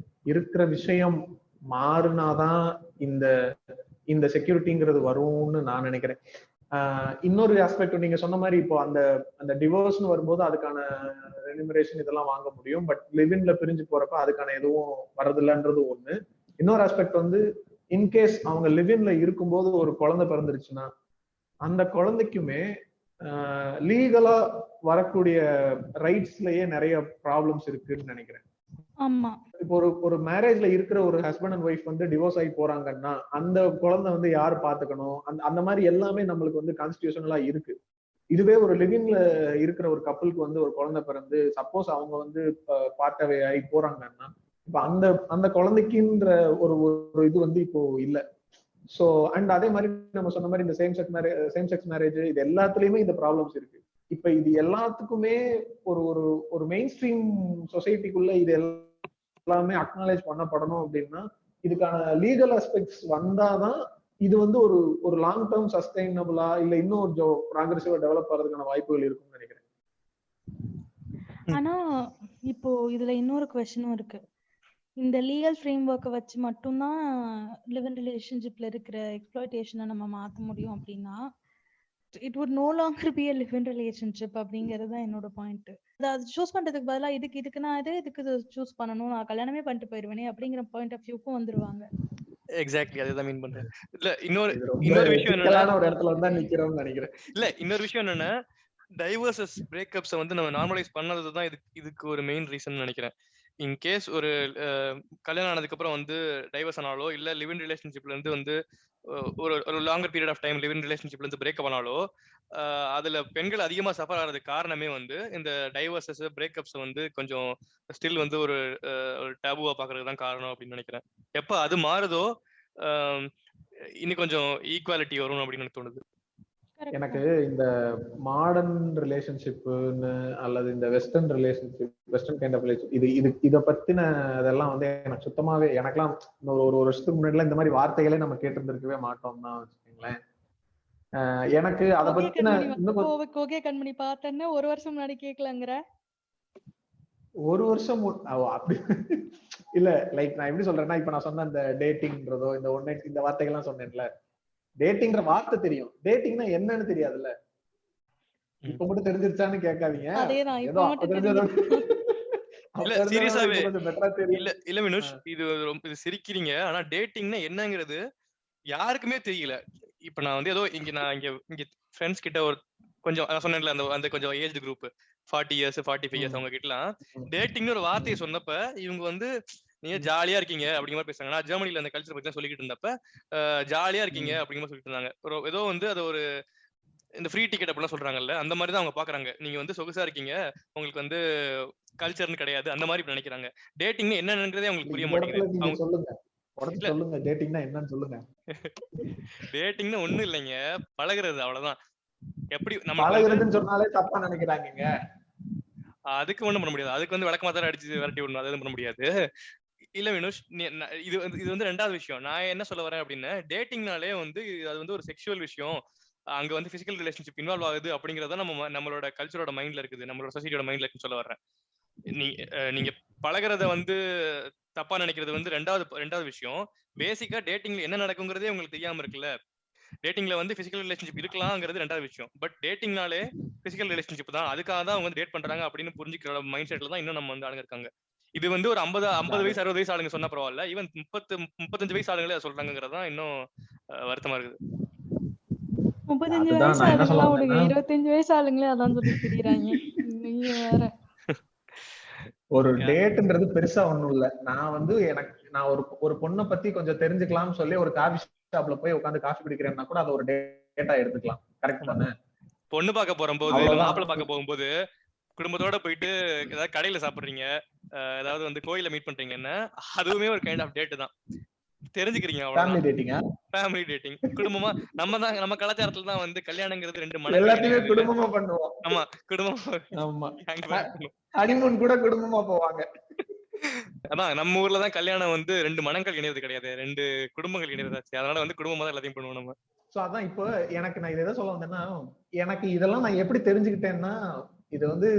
இருக்கிற விஷயம் மாறினாதான் இந்த இந்த செக்யூரிட்டிங்கிறது வரும்னு நான் நினைக்கிறேன். இன்னொரு ஆஸ்பெக்ட் நீங்க சொன்ன மாதிரி, இப்போ அந்த அந்த டிவோர்ஸ்னு வரும்போது அதுக்கான ரெனிமரேஷன் இதெல்லாம் வாங்க முடியும். பட் லிவ்இன்ல பிரிஞ்சு போறப்ப அதுக்கான எதுவும் வரதில்லைன்றது ஒண்ணு. இன்னொரு ஆஸ்பெக்ட் வந்து இன்கேஸ் அவங்க லிவ்இன்ல இருக்கும்போது ஒரு குழந்தை பிறந்துருச்சுன்னா அந்த குழந்தைக்குமே லீகலா வரக்கூடிய ரைட்ஸ்லயே நிறைய ப்ராப்ளம்ஸ் இருக்குன்னு நினைக்கிறேன். ஆமா, இப்போ ஒரு மேரேஜ்ல இருக்கிற ஒரு ஹஸ்பண்ட் அண்ட் ஒய்ஃப் வந்து டிவோர்ஸ் ஆகி போறாங்கன்னா அந்த குழந்தை வந்து யாரு பாத்துக்கணும், அந்த மாதிரி எல்லாமே நம்மளுக்கு வந்து கான்ஸ்டிடியூஷனலா இருக்கு. இதுவே ஒரு லிவிங்ல இருக்கிற ஒரு கப்பலுக்கு வந்து ஒரு குழந்தை பிறந்து சப்போஸ் அவங்க வந்து பார்ட்டவே ஆகி போறாங்கன்னா இப்ப அந்த குழந்தைக்குன்ற ஒரு இது வந்து இப்போ இல்ல. சோ அண்ட் அதே மாதிரி நம்ம சொன்ன மாதிரி இந்த சேம் செக்ஸ் மேரேஜ் இது எல்லாத்துலயுமே இந்த ப்ராப்ளம்ஸ் இருக்கு. இப்ப இது எல்லாத்துக்குமே ஒரு ஒரு ஒரு மெயின் ஸ்ட்ரீம் சொசைட்டிக்குள்ள இது எல்லாமே அக்னாலேஜ் பண்ணப்படணும் அப்படின்னா இதுக்கான லீகல் ஆஸ்பெக்ட்ஸ் வந்தாதான் இது வந்து ஒரு ஒரு லாங் டேர்ம் சஸ்டைனபிளா இல்ல இன்னும் கொஞ்சம் ப்ராக்ரெசிவா டெவலப் ஆகிறதுக்கான வாய்ப்புகள் இருக்கும்னு நினைக்கிறேன். ஆனா இப்போ இதுல இன்னொரு கொஸ்டினும் இருக்கு. இந்த லீகல் ஃப்ரேம் ஒர்க்கை வச்சு மட்டும்தான் லிவ் இன் ரிலேஷன்ஷிப்ல இருக்கிற எக்ஸ்ப்ளாய்டேஷனை நம்ம மாற்ற முடியும் அப்படின்னா, it would no longer be a live-in relationship அப்படிங்கிறது தான் என்னோட பாயிண்ட். அது சூஸ் பண்றதுக்கு பதிலா இதுக்கு நான் இதுக்கு சூஸ் பண்ணணும், நான் கல்யாணமே பண்ணிட்டு போயிருவேனே அப்படிங்கிற பாயிண்ட் ஆஃப் வியூக்கும் வந்துருவாங்க. எக்ஸாக்ட்லி அதுதான் மீன் பண்றேன். இல்ல இன்னொரு விஷயம் என்னன்னா, ஒரு இடத்துல வந்து நிக்கிறோம்னு நினைக்கிறேன். இல்ல இன்னொரு விஷயம் என்னன்னா, டைவர்சஸ் பிரேக்கப்ஸ் வந்து நம்ம நார்மலைஸ் பண்ணதுதான் இதுக்கு ஒரு மெயின் ரீசன் நினைக்கிறேன். இன்கேஸ் ஒரு கல்யாணம் ஆனதுக்கு அப்புறம் வந்து டைவர்ஸ் ஆனாலோ இல்ல லிவ் இன் ரிலேஷன்ஷிப்ல இருந்து வந்து ஒரு longer period of time live in ரிலேஷன்ஷிப்ல இருந்து பிரேக்கப் ஆனாலோ அதுல பெண்கள் அதிகமா சஃபர் ஆகிறதுக்கு காரணமே வந்து இந்த டைவர்சஸ் பிரேக்கப்ஸ் வந்து கொஞ்சம் ஸ்டில் வந்து ஒரு டேபுவா பாக்குறதுக்கு தான் காரணம் அப்படின்னு நினைக்கிறேன். எப்ப அது மாறுதோ இன்னும் கொஞ்சம் ஈக்குவாலிட்டி வரும் அப்படின்னு எனக்கு தோணுது. எனக்கு இந்த மாடர்ன் ரிலேஷன்ஷிப்னு அல்லது இந்த வெஸ்டர்ன் கைண்ட் ஆஃப் ரிலேஷன்ஷிப் இதை பத்தின அதெல்லாம் வந்து எனக்கு சுத்தமாவே எனக்கெல்லாம் ஒரு வருஷத்துக்கு முன்னாடி இந்த மாதிரி வார்த்தைகளே நம்ம கேட்டிருந்திருக்கவே மாட்டோம் தான் வச்சுக்கோங்களேன். எனக்கு அதை பத்தின கண்மணி பார்த்தேன்னு ஒரு வருஷம் முன்னாடி கேட்கலங்கிற ஒரு வருஷம் அப்படி இல்ல. லைக் நான் எப்படி சொல்றேன்னா, இப்ப நான் சொன்ன இந்த டேட்டிங்ன்றதோ இந்த ஒன் நைட் இந்த வார்த்தைகள்லாம் சொன்னேன்ல, டேட்டிங்கிற வார்த்தை தெரியும், டேட்டிங்னா என்னன்னு தெரியாதுல்ல. இப்ப மட்டும் தெரிஞ்சிருச்சான்னு கேட்காதீங்க. அதேதான் ஏதோ இப்ப அப்ப மட்டும் தெரிஞ்சதோட இல்ல அப்ப இருந்ததோட சீரியஸாவே இப்ப கொஞ்சம் பெட்டரா தெரியும். இல்ல வினுஷ், இது சிரிக்கிறீங்க. ஆனா டேட்டிங்னா என்னங்கிறது யாருக்குமே தெரியல. இப்ப நான் வந்து ஏதோ இங்க ஃப்ரெண்ட்ஸ் கிட்ட ஒரு கொஞ்சம் சொன்னேன்ல, அந்த கொஞ்சம் ஏஜ் குரூப் 40 இயர்ஸ் 45 இயர்ஸ் அவங்க கிட்டலாம் டேட்டிங்னு ஒரு வார்த்தையை சொன்னப்ப இவங்க வந்து நீங்க ஜாலியா இருக்கீங்க அப்படிங்கிற மாதிரி பேசுறாங்க. நான் ஜெர்மனில அந்த கல்ச்சர் பத்தி சொல்லிட்டு இருந்தப்ப ஜாலியா இருக்கீங்க அப்படிங்கிற மாதிரி சொல்லிட்டு இருந்தாங்க. ஏதோ வந்து அது ஒரு இந்த ஃப்ரீ டிக்கெட் அப்படிலாம் சொல்றாங்கல்ல, அந்த மாதிரி தான் அவங்க பாக்குறாங்க. நீங்க வந்து சொகுசா இருக்கீங்க, உங்களுக்கு வந்து கல்ச்சர்னு கிடையாது, அந்த மாதிரி நினைக்கிறாங்க. டேட்டிங் என்னன்றதே அவங்களுக்கு புரிய மாட்டேங்குது. நீங்க சொல்லுங்க, இல்ல சொல்லுங்க டேட்டிங்னா என்னன்னு சொல்லுங்க. டேட்டிங்னா ஒண்ணும் இல்லைங்க, பழகுறது, அவ்வளவுதான். எப்படி நமக்கு பழகுறதுன்னு சொன்னாலே தப்பா நினைக்கிறாங்க. அதுக்கு ஒண்ணும் பண்ண முடியாது. அதுக்கு வந்து விளக்கமாத்தார அடிச்சு விரட்டி விடணும், அது பண்ண முடியாது. இல்ல வினுஷ், இது வந்து ரெண்டாவது விஷயம். நான் என்ன சொல்ல வரேன் அப்படின்னா, டேட்டிங்னாலே வந்து அது வந்து ஒரு செக்ஷுவல் விஷயம், அங்க வந்து பிசிக்கல் ரிலேஷன்ஷிப் இன்வால்வ் ஆகுது அப்படிங்கறத நம்மளோட கல்ச்சரோட மைண்ட்ல இருக்குது, நம்மளோட சொசைட்டியோட மைண்ட்ல இருக்குன்னு சொல்ல வர்றேன். நீங்க பழகுறத வந்து தப்பா நினைக்கிறது வந்து ரெண்டாவது விஷயம். பேசிக்கா டேட்டிங்ல என்ன நடக்குங்கிறதே உங்களுக்கு தெரியாம இருக்குல்ல. டேட்டிங்ல வந்து பிசிக்கல் ரிலேஷன்ஷிப் இருக்கலாம்ங்கிறது ரெண்டாவது விஷயம். பட் டேட்டிங்னாலே பிசிக்கல் ரிலேஷன்ஷிப் தான், அதுக்காக தான் அவங்க வந்து டேட் பண்றாங்க அப்படின்னு புரிஞ்சுக்கிற மைண்ட் செட்ல தான் இன்னும் நம்ம வந்து ஆளுங்க இருக்காங்க. இது வந்து ஒரு 50 வயசு 60 வயசு ஆளுங்க சொன்னா பரவாயில்ல, ஈவன் 35 வயசு ஆளுங்களே சொல்றாங்கிறது தான் இன்னும் வருத்தமா இருக்குது. 35 வயசு ஆளுங்களா விடுங்க, 25 வயசு ஆளுங்களே அதான் சொல்லி திரியறாங்க. நீங்க வேற. ஒரு டேட்ன்றது பெருசா ஒண்ணும் இல்ல. நான் ஒரு பொண்ணை பத்தி கொஞ்சம் தெரிஞ்சுக்கலாம்னு சொல்லி ஒரு காபி ஷாப்ல போய் உட்காந்து காஃபி குடிக்கிறேன்னா கூட அது ஒரு டேட்டா எடுத்துக்கலாம். கரெக்ட் தானே? பொண்ணு பார்க்க போகும்போது, மாப்பிள்ளை பார்க்க போகும்போது குடும்பத்தோட போயிட்டு ஏதாவது கடையில சாப்பிடுறீங்க, ஏதாவது வந்து கோயில மீட் பண்றீங்கன்னா அதுவுமே ஒரு கைண்ட் ஆஃப் டேட் தான். தெரிஞ்சுக்கிறீங்க, அவ்வளவுதான். Family dating. குடும்பமா நம்ம கலாச்சாரத்துல தான் வந்து கல்யாணங்கிறது ரெண்டு மணி எல்லாத்தையுமே குடும்பமா பண்ணுவோம். ஆமா, குடும்பம். ஆமா, ஹனிமூன் கூட குடும்பமா போவாங்க. அதான் நம்ம ஊர்ல தான் கல்யாணம் வந்து ரெண்டு மனங்கள் இணையது கிடையாது, ரெண்டு குடும்பங்கள் இணையதாச்சு. அதனால வந்து குடும்பமா தான் எல்லாத்தையும் பண்ணுவோம் நம்ம. சோ அதான் இப்போ நான் இதை சொல்ல வந்தேன்னா, எனக்கு இதெல்லாம் நான் எப்படி தெரிஞ்சுக்கிட்டேன்னா, இது வந்து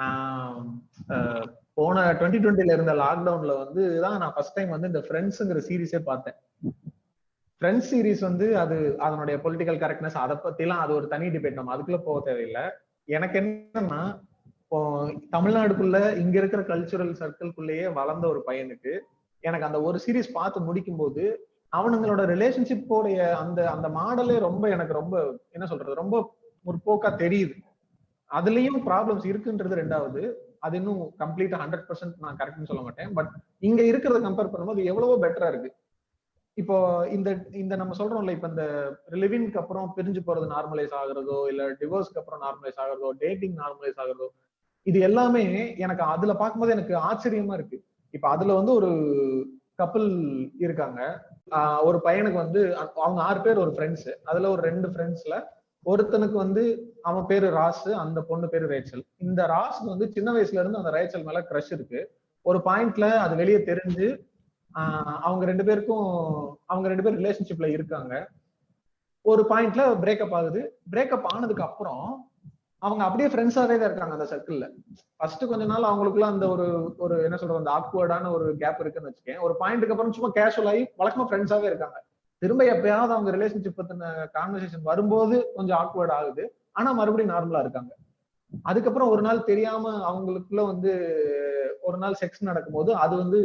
நான் போன 2020ல இருந்த லாக்டவுன்ல வந்து தான் நான் ஃபர்ஸ்ட் டைம் வந்து இந்த ஃப்ரெண்ட்ஸ்ங்கிற சீரீஸே பார்த்தேன். ஃப்ரெண்ட்ஸ் சீரீஸ் வந்து அது அதனுடைய பொலிட்டிக்கல் கரெக்ட்னஸ் அதை பத்தி எல்லாம் அது ஒரு தனி டிபேட், நம்ம அதுக்குள்ள போக தேவையில்லை. எனக்கு என்னன்னா, தமிழ்நாடுக்குள்ள இங்க இருக்கிற கல்ச்சுரல் சர்க்கிள்குள்ளேயே வளர்ந்த ஒரு பையனுக்கு எனக்கு அந்த ஒரு சீரீஸ் பார்த்து முடிக்கும் போது அவனுங்களோட ரிலேஷன்ஷிப்போடைய அந்த அந்த மாடலே எனக்கு ரொம்ப என்ன சொல்றது, ரொம்ப முற்போக்கா தெரியுது. அதுலயும் ப்ராப்ளம்ஸ் இருக்குன்றது ரெண்டாவது. அது இன்னும் கம்ப்ளீட்டா 100% நான் கரெக்ட்னு சொல்ல மாட்டேன். பட் இங்க இருக்கிறத கம்பேர் பண்ணும்போது எவ்வளவோ பெட்டரா இருக்கு. இப்போ இந்த நம்ம சொல்றோம்ல, இப்ப இந்த லிவிங்க்கு அப்புறம் பிரிஞ்சு போறது நார்மலைஸ் ஆகுறதோ, இல்ல டிவோர்ஸ்க்கு அப்புறம் நார்மலைஸ் ஆகுறதோ, டேட்டிங் நார்மலைஸ் ஆகுறதோ, இது எல்லாமே எனக்கு அதுல பார்க்கும்போது எனக்கு ஆச்சரியமா இருக்கு. இப்ப அதுல வந்து ஒரு கப்பல் இருக்காங்க. ஒரு பையனுக்கு வந்து அவங்க 6 பேர் ஒரு ஃப்ரெண்ட்ஸ். அதுல ஒரு 2 ஃப்ரெண்ட்ஸ்ல ஒருத்தனுக்கு வந்து அவன் பேரு ராஸ், அந்த பொண்ணு பேரு ரேச்சல். இந்த ராஸ்க்கு வந்து சின்ன வயசுல இருந்து அந்த ரேச்சல் மேல க்ரஷ் இருக்கு. ஒரு பாயிண்ட்ல அது வெளியே தெரிஞ்சு அவங்க ரெண்டு பேரும் ரிலேஷன்ஷிப்ல இருக்காங்க. ஒரு பாயிண்ட்ல பிரேக்கப் ஆகுது. பிரேக்கப் ஆனதுக்கு அப்புறம் அவங்க அப்படியே ஃப்ரெண்ட்ஸாவே தான் இருக்காங்க அந்த சர்க்கிள்ல. ஃபர்ஸ்ட் கொஞ்ச நாள் அவங்களுக்குள்ள அந்த ஒரு என்ன சொல்றது, அந்த ஆக்வர்டான ஒரு கேப் இருக்குன்னு வச்சுக்கேன். ஒரு பாயிண்ட்டுக்கு அப்புறம் சும்மா கேஷுவல் ஆகி வழக்கமா ஃப்ரெண்ட்ஸாவே இருக்காங்க. திரும்ப எப்பயாவது அவங்க ரிலேஷன்ஷிப் பத்தின கான்வர்சேஷன் வரும்போது கொஞ்சம் ஆக்வர்ட் ஆகுது, ஆனா மறுபடியும் நார்மலா இருக்காங்க. அதுக்கப்புறம் ஒரு நாள் தெரியாம அவங்களுக்குள்ள வந்து ஒரு நாள் செக்ஸ் நடக்கும்போது அது வந்து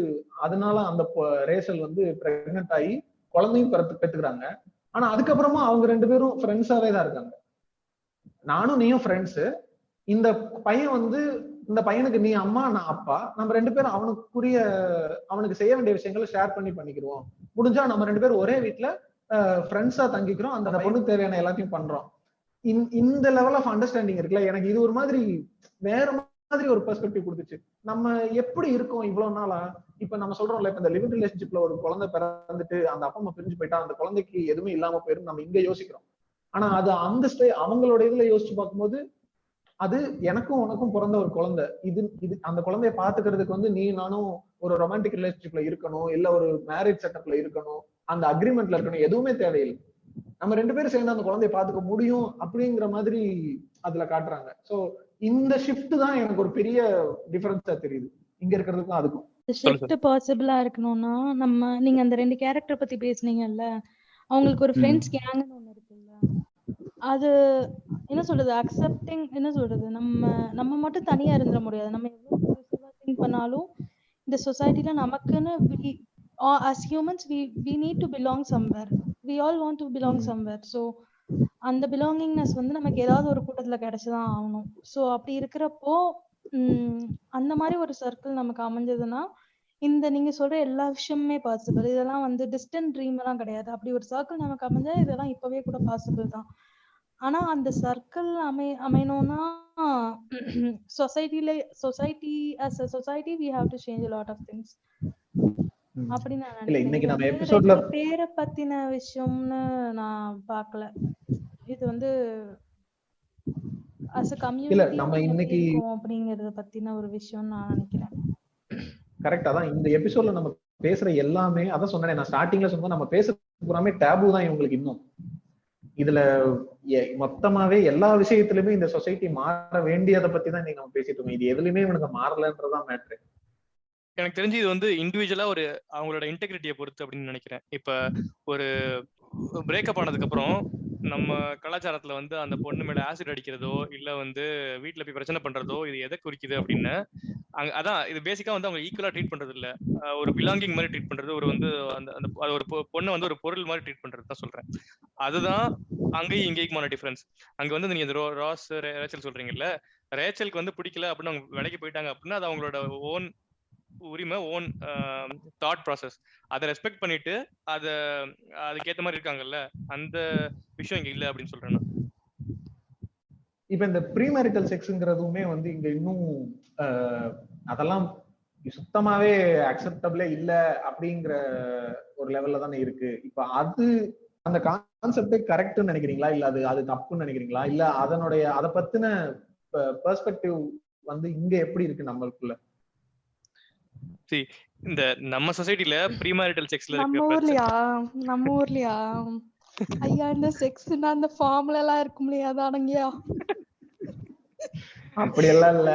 அதனால அந்த ரேசல் வந்து பிரெக்னென்ட் ஆகி குழந்தையும் பெற்றுக்கிறாங்க. ஆனா அதுக்கப்புறமா அவங்க 2 பேரும் ஃப்ரெண்ட்ஸாவே தான் இருக்காங்க. நானும் நீயும் ஃப்ரெண்ட்ஸ். இந்த பையன் வந்து இந்த பையனுக்கு நீ அம்மா நான் அப்பா, நம்ம 2 பேரும் அவனுக்கு செய்ய வேண்டிய விஷயங்களை ஷேர் பண்ணிக்கிறோம். முடிஞ்சா நம்ம 2 பேரும் ஒரே வீட்டுல ஃப்ரெண்ட்ஸா தங்கிக்கிறோம், அந்த பொண்ணுக்கு தேவையான எல்லாத்தையும் பண்றோம். இந்த லெவல் ஆஃப் அண்டர்ஸ்டாண்டிங் இருக்குல்ல, எனக்கு இது ஒரு மாதிரி வேற மாதிரி ஒரு பெர்ஸ்பெக்டிவ் கொடுத்துச்சு. நம்ம எப்படி இருக்கோம் இவ்வளவு நாளா? இப்ப நம்ம சொல்றோம்ல, இப்ப இந்த லிவிங் ரிலேஷன்ஷிப்ல ஒரு குழந்தை பிறந்துட்டு அந்த அப்பா அம்மா பிரிஞ்சு போயிட்டா அந்த குழந்தைக்கு எதுவுமே இல்லாம போயிடும் நம்ம இங்க யோசிக்கிறோம். ஆனா அது அந்த அவங்களோட இதுல யோசிச்சு பார்க்கும்போது அது எனக்கும் உனக்கும் பிறந்த ஒரு குழந்தை. இது அந்த குழந்தைய பாத்துக்கிறதுக்கு வந்து நீ நானும் ஒரு ரொமான்டிக் ரிலேஷன்ஷிப்ல இருக்கணும், இல்ல ஒரு மேரேஜ் செட்டப்ல இருக்கணும், அந்த அக்ரிமெண்ட்ல இருக்கணும், எதுவுமே தேவையில்லை. நம்ம 2 பேரும் சேர்ந்து அந்த குழந்தைய பாத்துக்க முடியும் அப்படிங்கிற மாதிரி அதுல காட்டுறாங்க. சோ இந்த ஷிஃப்ட் தான் எனக்கு ஒரு பெரிய டிஃபரன்ஸா தெரியுது இங்க இருக்கிறதுக்கும் அதுக்கும். ஷிஃப்ட் பாசிபிளா இருக்கணும்னா நீங்க அந்த 2 கேரக்டர் பத்தி பேசுனீங்கல்ல, அவங்களுக்கு ஒரு ஃப்ரெண்ட்ஸ் கேங்னு ஒண்ணு இருக்குல்ல, அது என்ன சொல்றது, அக்செப்டிங், என்ன சொல்றது, நம்ம மட்டும் தனியா இருந்துட முடியாது. நம்ம எவ்வளவு பொசிட்டிவா திங்க் பண்ணாலும் இந்த சொசைட்டில நமக்குன்னு as humans we need to belong somewhere. We all want to belong somewhere. So அந்த belongingness வந்து நமக்கு ஏதாவது ஒரு கூட்டத்துல கிடைச்சுதான் ஆகணும். ஸோ அப்படி இருக்கிறப்போ அந்த மாதிரி ஒரு சர்க்கிள் நமக்கு அமைஞ்சதுன்னா இந்த நீங்க சொல்ற எல்லா விஷயமுமே பாசிபிள். இதெல்லாம் வந்து டிஸ்டன்ட் ட்ரீம் எல்லாம் கிடையாது. அப்படி ஒரு சர்க்கிள் நமக்கு அமைஞ்சா இதெல்லாம் இப்பவே கூட பாசிபிள் தான். ஆனா அந்த சர்க்கிள் அமையணும்னா society as a society we have to change a lot of things அப்படி நான் நினைக்கிறேன். இன்னைக்கு நம்ம எபிசோட்ல பேரை பத்தின விஷயம்னு நான் பார்க்கல. இது வந்து as a community நம்ம இன்னைக்கு அப்படிங்கறத பத்தின ஒரு விஷயம் நான் நினைக்கிறேன். கரெக்டா தான் இந்த எபிசோட்ல நம்ம பேசுற எல்லாமே, அதான் சொன்னேன் நான் ஸ்டார்டிங்ல சொன்னா, நம்ம பேசுறது எல்லாமே டேபு தான் இவங்களுக்கு. இன்னும் இதுல மொத்தமாவே எல்லா விஷயத்திலுமே இந்த சொசைட்டி மாற வேண்டியதை பத்தி தான் இன்னைக்கு நம்ம பேசிட்டு இருக்கோம். இது எதுலயுமே இவனுக்கு மாறலன்றதான் மேட்ரு. எனக்கு தெரிஞ்சு இது வந்து இண்டிவிஜுவலா ஒரு அவங்களோட இன்டெகிரிட்டியை பொறுத்து அப்படின்னு நினைக்கிறேன். இப்ப ஒரு பிரேக்கப் ஆனதுக்கு அப்புறம் நம்ம கலாச்சாரத்துல வந்து அந்த பொண்ணு மேல ஆசிட் அடிக்கிறதோ இல்ல வந்து வீட்டுல போய் பிரச்சனை பண்றதோ இது எதை குறிக்குது அப்படின்னு அதான் இது பேசிக்கா வந்து அவங்க ஈக்குவலா ட்ரீட் பண்றது இல்ல, ஒரு பிலாங்கிங் மாதிரி ட்ரீட் பண்றது, ஒரு வந்து அந்த ஒரு பொண்ணை வந்து ஒரு பொருள் மாதிரி ட்ரீட் பண்றது தான் சொல்றேன். அதுதான் அங்கேயும் இங்கேயுமான டிஃபரன்ஸ். அங்க வந்து நீங்க இந்த ராஸ் ரேச்சல் சொல்றீங்கல்ல, ரேச்சலுக்கு வந்து பிடிக்கல அப்படின்னு அவங்க வேலைக்கு போயிட்டாங்க அப்படின்னா அது அவங்களோட ஓன் உரிமை, ஓன் தாட் ப்ராசஸ். அதை ரெஸ்பெக்ட் பண்ணிட்டு அதுக்கேற்ற மாதிரி இருக்காங்கல்ல, அந்த விஷயம் இங்க இல்ல அப்படின்னு சொல்றேன். இப்ப இந்த ப்ரீமேரிட்டல் செக்ஸ்ங்கிறதுமே வந்து இங்க இன்னும் அதெல்லாம் சுத்தமாவே அக்செப்டபிளே இல்ல அப்படிங்கிற ஒரு லெவல்ல தானே இருக்கு. இப்ப அது அந்த கான்செப்டே கரெக்ட்னு நினைக்கிறீங்களா, இல்ல அது தப்புன்னு நினைக்கிறீங்களா, இல்ல அதை பத்தின பெர்ஸ்பெக்டிவ் வந்து இங்க எப்படி இருக்கு நம்மளுக்குள்ள? இந்த நம்ம சொசைட்டில ப்ரீமேரிட்டல் செக்ஸ்ல நம்ம ஊர்லயா ஐயா இந்த செக்ஸ்னா அந்த ஃபார்முலா எல்லாம் இருக்கும் இல்லையா, அதானங்கயா? அப்படி எல்லாம் இல்ல,